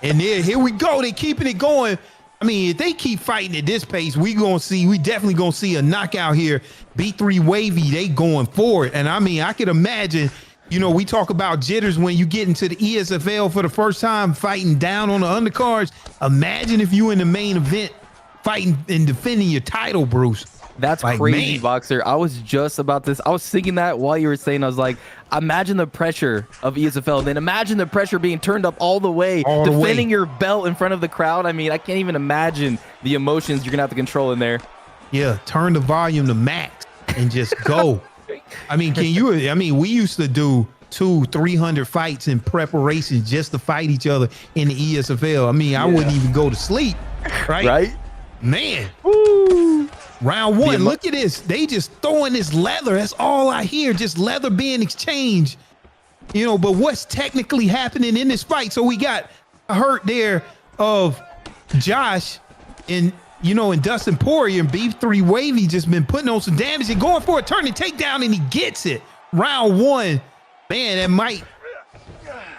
And here we go. They keeping it going. I mean, if they keep fighting at this pace, we definitely gonna see a knockout here. B3 Wavy, they going for it. And I mean, I could imagine, you know, we talk about jitters when you get into the ESFL for the first time, fighting down on the undercards. Imagine if you in the main event fighting and defending your title, Bruce. That's like, crazy, man. Boxer. I was just about this. I was thinking that while you were saying, I was like, imagine the pressure of ESFL. Then imagine the pressure being turned up all the way, defending your belt in front of the crowd. I mean, I can't even imagine the emotions you're going to have to control in there. Yeah, turn the volume to max and just go. I mean, we used to do 200-300 fights in preparation just to fight each other in the ESFL. I mean, I wouldn't even go to sleep, right? Man. Woo. Round one, look at this. They just throwing this leather. That's all I hear, just leather being exchanged. You know, but what's technically happening in this fight? So we got hurt there of Josh and and Dustin Poirier and Beef 3 Wavy just been putting on some damage and going for a turn and takedown, and he gets it. Round one, man, that might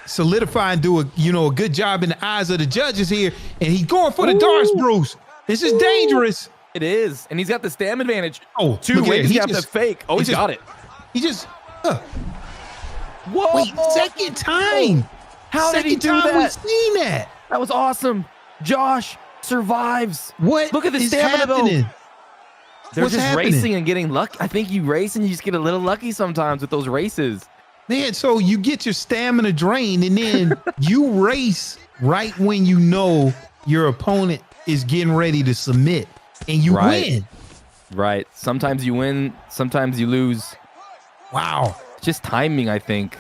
solidify and do a good job in the eyes of the judges here. And he's going for the darts, Bruce. This is dangerous. It is, and he's got the stamina advantage. Oh, two ways he got the fake. Oh, he's got it. He just. Whoa! Wait, second time. How did he do that? We've seen that. That was awesome. Josh survives. What? Look at the stamina happening? though. They're What's just happening? racing and getting lucky. I think you race and you just get a little lucky sometimes with those races. Man, so you get your stamina drained and then you race right when you know your opponent is getting ready to submit, and you win. Right. Sometimes you win, sometimes you lose. Wow. It's just timing, I think.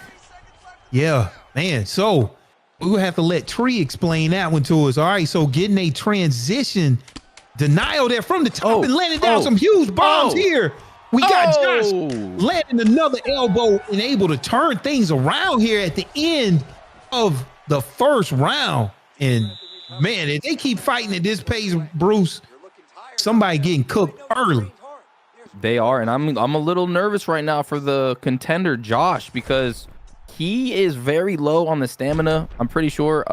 Yeah, man. So we'll have to let Tree explain that one to us. All right, so getting a transition denial there from the top and landing down some huge bombs here. We got Josh landing another elbow and able to turn things around here at the end of the first round. And man, if they keep fighting at this pace, Bruce, somebody getting cooked early. They are, and I'm a little nervous right now for the contender Josh, because he is very low on the stamina. I'm pretty sure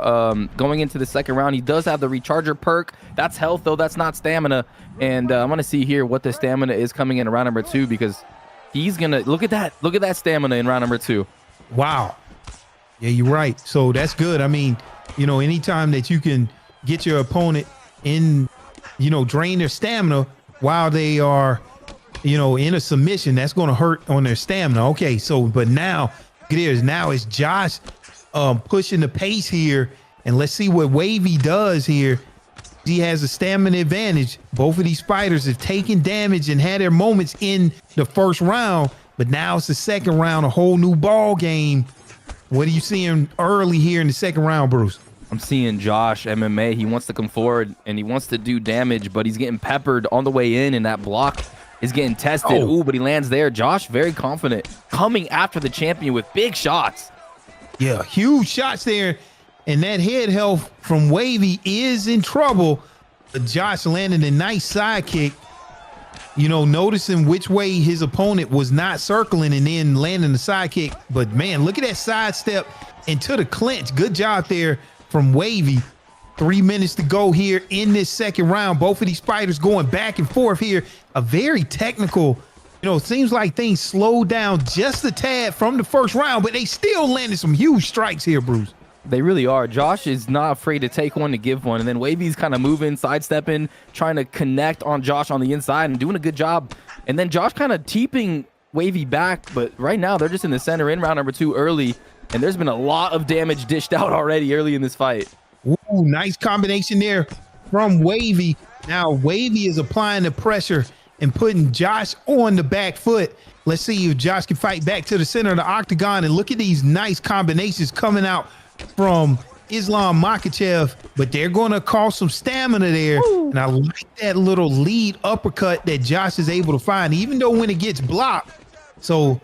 going into the second round, he does have the recharger perk. That's health though, that's not stamina. And I'm gonna see here what the stamina is coming in round number 2, because he's gonna look at that stamina in round number 2. Wow. Yeah, you're right. So that's good. I mean, anytime that you can get your opponent in, drain their stamina while they are, in a submission, that's going to hurt on their stamina. Okay, so but now it's Josh pushing the pace here, and let's see what Wavy does here. He has a stamina advantage. Both of these fighters have taken damage and had their moments in the first round, but now it's the second round, a whole new ball game. What are you seeing early here in the second round, Bruce? I'm seeing Josh MMA. He wants to come forward and he wants to do damage, but he's getting peppered on the way in, and that block is getting tested. Ooh, but he lands there. Josh, very confident, coming after the champion with big shots. Yeah, huge shots there. And that head health from Wavy is in trouble. But Josh landed a nice side kick, noticing which way his opponent was not circling and then landing the side kick. But man, look at that sidestep into the clinch. Good job there from Wavy. 3 minutes to go here in this second round. Both of these fighters going back and forth here. A very technical, it seems like things slowed down just a tad from the first round, but they still landed some huge strikes here, Bruce. They really are. Josh is not afraid to take one to give one. And then Wavy's kind of moving, sidestepping, trying to connect on Josh on the inside and doing a good job. And then Josh kind of teeping Wavy back. But right now they're just in the center in round number 2 early. And there's been a lot of damage dished out already early in this fight. Ooh, nice combination there from Wavy. Now Wavy is applying the pressure and putting Josh on the back foot. Let's see if Josh can fight back to the center of the octagon. And look at these nice combinations coming out from Islam Makhachev, but they're going to cost some stamina there. Ooh. And I like that little lead uppercut that Josh is able to find, even though when it gets blocked. So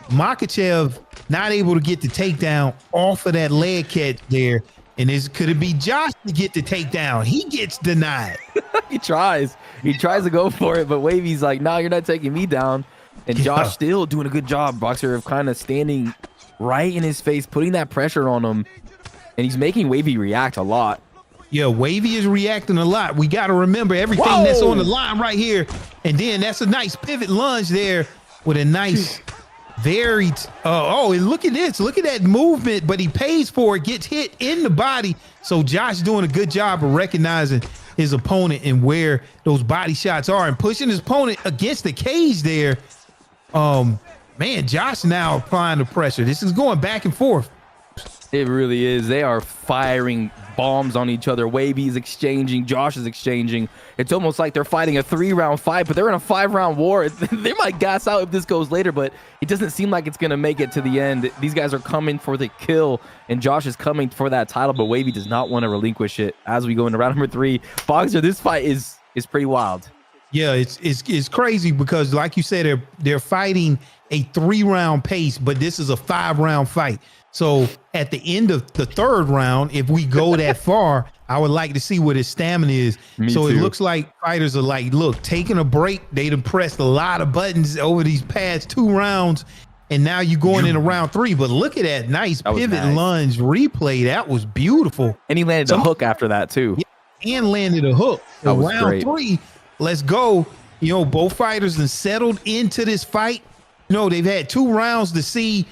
Makhachev not able to get the takedown off of that leg catch there. And could it be Josh to get the takedown? He gets denied. He tries to go for it, but Wavy's like, no, you're not taking me down. And Josh still doing a good job, Boxer, of kind of standing right in his face, putting that pressure on him, and he's making Wavy react a lot. Yeah, Wavy is reacting a lot. We got to remember everything that's on the line right here. And then that's a nice pivot lunge there with a nice, very, and look at this. Look at that movement, but he pays for it, gets hit in the body. So Josh doing a good job of recognizing his opponent and where those body shots are and pushing his opponent against the cage there. Man, Josh now applying the pressure. This is going back and forth. It really is. They are firing bombs on each other. Wavy is exchanging. Josh is exchanging. It's almost like they're fighting a 3-round fight, but they're in a 5-round war. They might gas out if this goes later, but it doesn't seem like it's going to make it to the end. These guys are coming for the kill, and Josh is coming for that title, but Wavy does not want to relinquish it as we go into round number 3. Boxer, this fight is pretty wild. Yeah, it's crazy because, like you said, they're fighting a 3-round pace, but this is a 5-round fight. So at the end of the 3rd round, if we go that far, I would like to see what his stamina is. Me so too. it looks like fighters are like, look, taking a break. They done pressed a lot of buttons over these past 2 rounds. And now you're going into round 3. But look at that nice That was pivot nice. lunge replay. That was beautiful. And he landed a hook after that too. And landed a hook. That So was round great. 3, let's go. You know, both fighters have settled into this fight. You know, they've had 2 rounds to see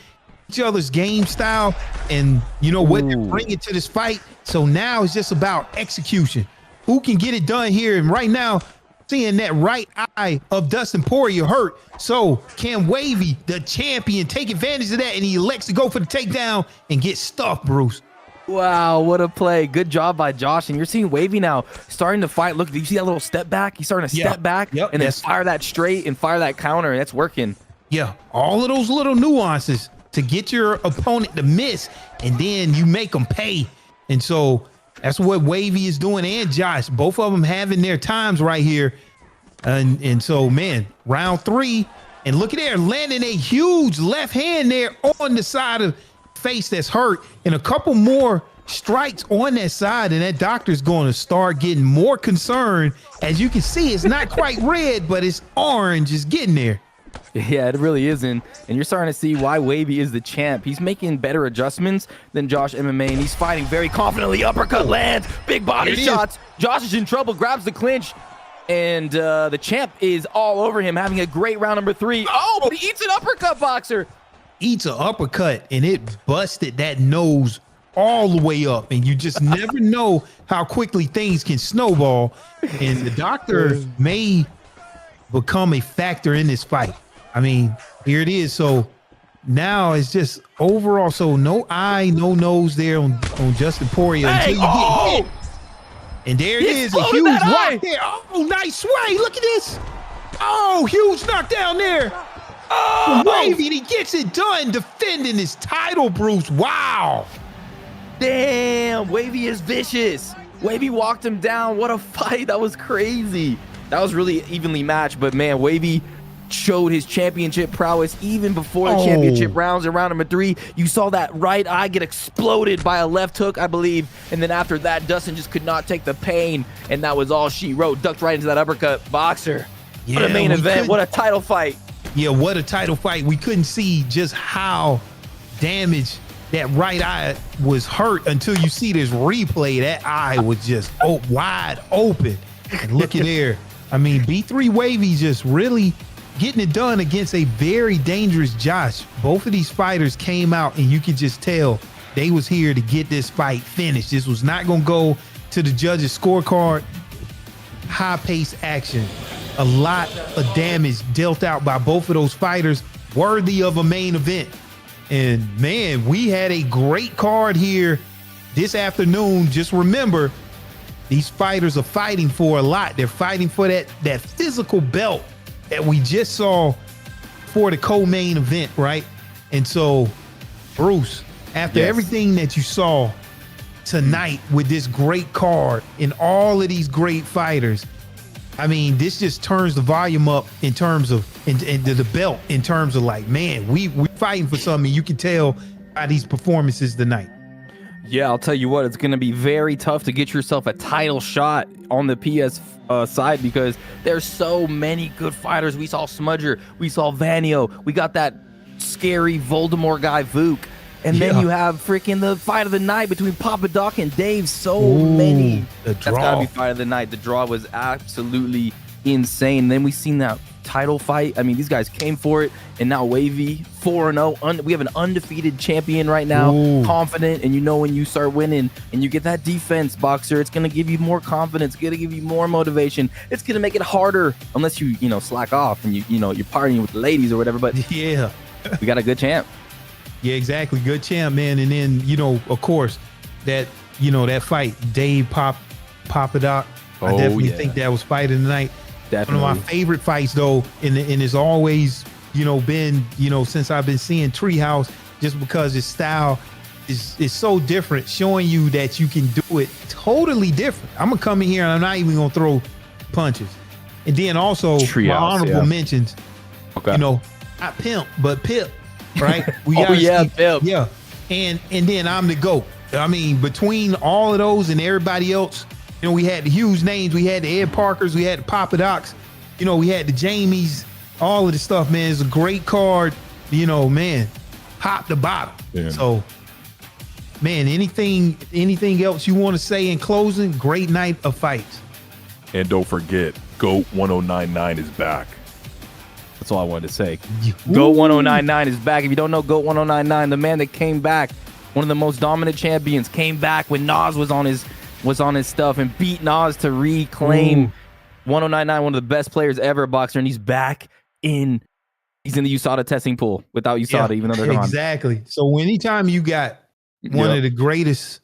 each other's game style and, you know, what they're bringing to this fight. So now it's just about execution. Who can get it done here? And right now, seeing that right eye of Dustin Poirier hurt. So can Wavy, the champion, take advantage of that? And he elects to go for the takedown and get stuffed, Bruce. Wow, what a play. Good job by Josh. And you're seeing Wavy now starting to fight. Look, do you see that little step back? He's starting to step back and then fire that straight and fire that counter. And that's working. Yeah, all of those little nuances to get your opponent to miss, and then you make them pay. And so that's what Wavy is doing, and Josh, both of them having their times right here. And so, man, round 3, and look at there, landing a huge left hand there on the side of face that's hurt, and a couple more strikes on that side, and that doctor's going to start getting more concerned. As you can see, it's not quite red, but it's orange. It's getting there. Yeah, it really isn't. And you're starting to see why Wavy is the champ. He's making better adjustments than Josh MMA, and he's fighting very confidently. Uppercut lands, big body shots. Josh is in trouble, grabs the clinch, and the champ is all over him, having a great round number 3. Oh, but he eats an uppercut, Boxer. Eats an uppercut, and it busted that nose all the way up, and you just never know how quickly things can snowball. And the doctor may become a factor in this fight. I mean, here it is. So now it's just overall. So no eye, no nose there on Justin Poirier until you get hit. And there it is, a huge rock there. Oh, nice sway. Look at this. Oh, huge knockdown there. Oh, Wavy, and he gets it done defending his title, Bruce. Wow. Damn, Wavy is vicious. Wavy walked him down. What a fight. That was crazy. That was really evenly matched, but man, Wavy showed his championship prowess even before the championship rounds. In round number 3, you saw that right eye get exploded by a left hook, I believe, and then after that, Dustin just could not take the pain, and that was all she wrote. Ducked right into that uppercut. Boxer, what a main event. What a title fight. Yeah, what a title fight. We couldn't see just how damaged that right eye was hurt until you see this replay. That eye was just wide open. And look at there. I mean, B3 Wavy just really getting it done against a very dangerous Josh. Both of these fighters came out, and you could just tell they was here to get this fight finished. This was not going to go to the judges' scorecard. High-paced action. A lot of damage dealt out by both of those fighters, worthy of a main event. And man, we had a great card here this afternoon. Just remember, these fighters are fighting for a lot. They're fighting for that physical belt that we just saw for the co-main event, right? And so, Bruce, after everything that you saw tonight with this great card and all of these great fighters, I mean, this just turns the volume up in terms of and the belt in terms of like, man, we're fighting for something. You can tell by these performances tonight. Yeah, I'll tell you what, it's going to be very tough to get yourself a title shot on the PS side because there's so many good fighters. We saw Smudger, we saw Vanio, we got that scary Voldemort guy, VuK. And then you have freaking the fight of the night between Papa Doc and Dave. So many. That's got to be fight of the night. The draw was absolutely insane. Then we seen that title fight. I mean, these guys came for it. And now Wavy, 4-0. We have an undefeated champion right now. Confident. And you know when you start winning and you get that defense, Boxer, it's going to give you more confidence. It's going to give you more motivation. It's going to make it harder unless you slack off and you're partying with the ladies or whatever. But yeah, we got a good champ. Yeah, exactly. Good champ, man. And then, of course, that fight, Dave Papa Doc. I definitely think that was fight of the night. Definitely. One of my favorite fights, though, and it's always, been, since I've been seeing Treehouse, just because his style is so different, showing you that you can do it totally different. I'm going to come in here and I'm not even going to throw punches. And then also, Treehouse, my honorable mentions, not pimp, but Pip. Right? We Pip. Yeah. And then I'm the GOAT. I mean, between all of those and everybody else, you know, we had the huge names. We had the EdParkers. We had the Papa Docs. You know, we had the Jamies. All of the stuff, man. It's a great card. You know, man, top to bottom. Yeah. So, man, anything else you want to say in closing? Great night of fights. And don't forget, GOAT 1099 is back. That's all I wanted to say. GOAT 1099 is back. If you don't know GOAT 1099, the man that came back, one of the most dominant champions, came back when Nas was on his stuff and beat Nas to reclaim 1099, one of the best players ever, boxer, and he's back in. He's in the USADA testing pool without USADA, even though they're gone. Exactly. So anytime you got one of the greatest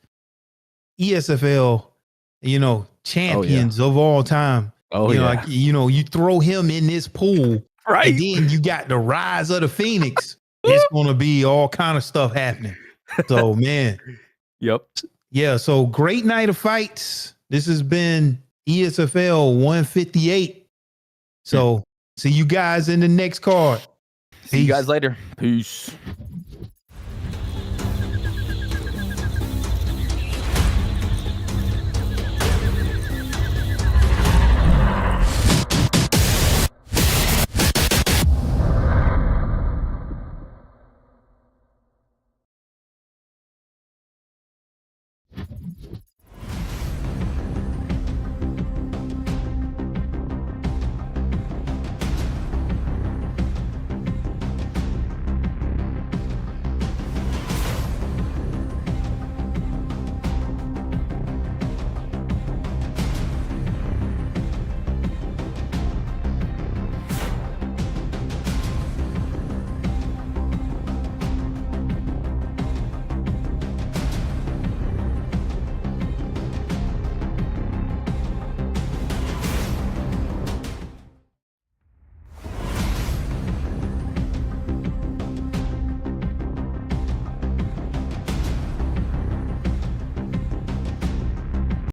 ESFL, you know, champions of all time, like, you know, you throw him in this pool, right? And then you got the rise of the Phoenix. It's gonna be all kind of stuff happening. So, man. Yep. Yeah. So great night of fights. This has been ESFL 158. So see you guys in the next card. See you guys later. Peace.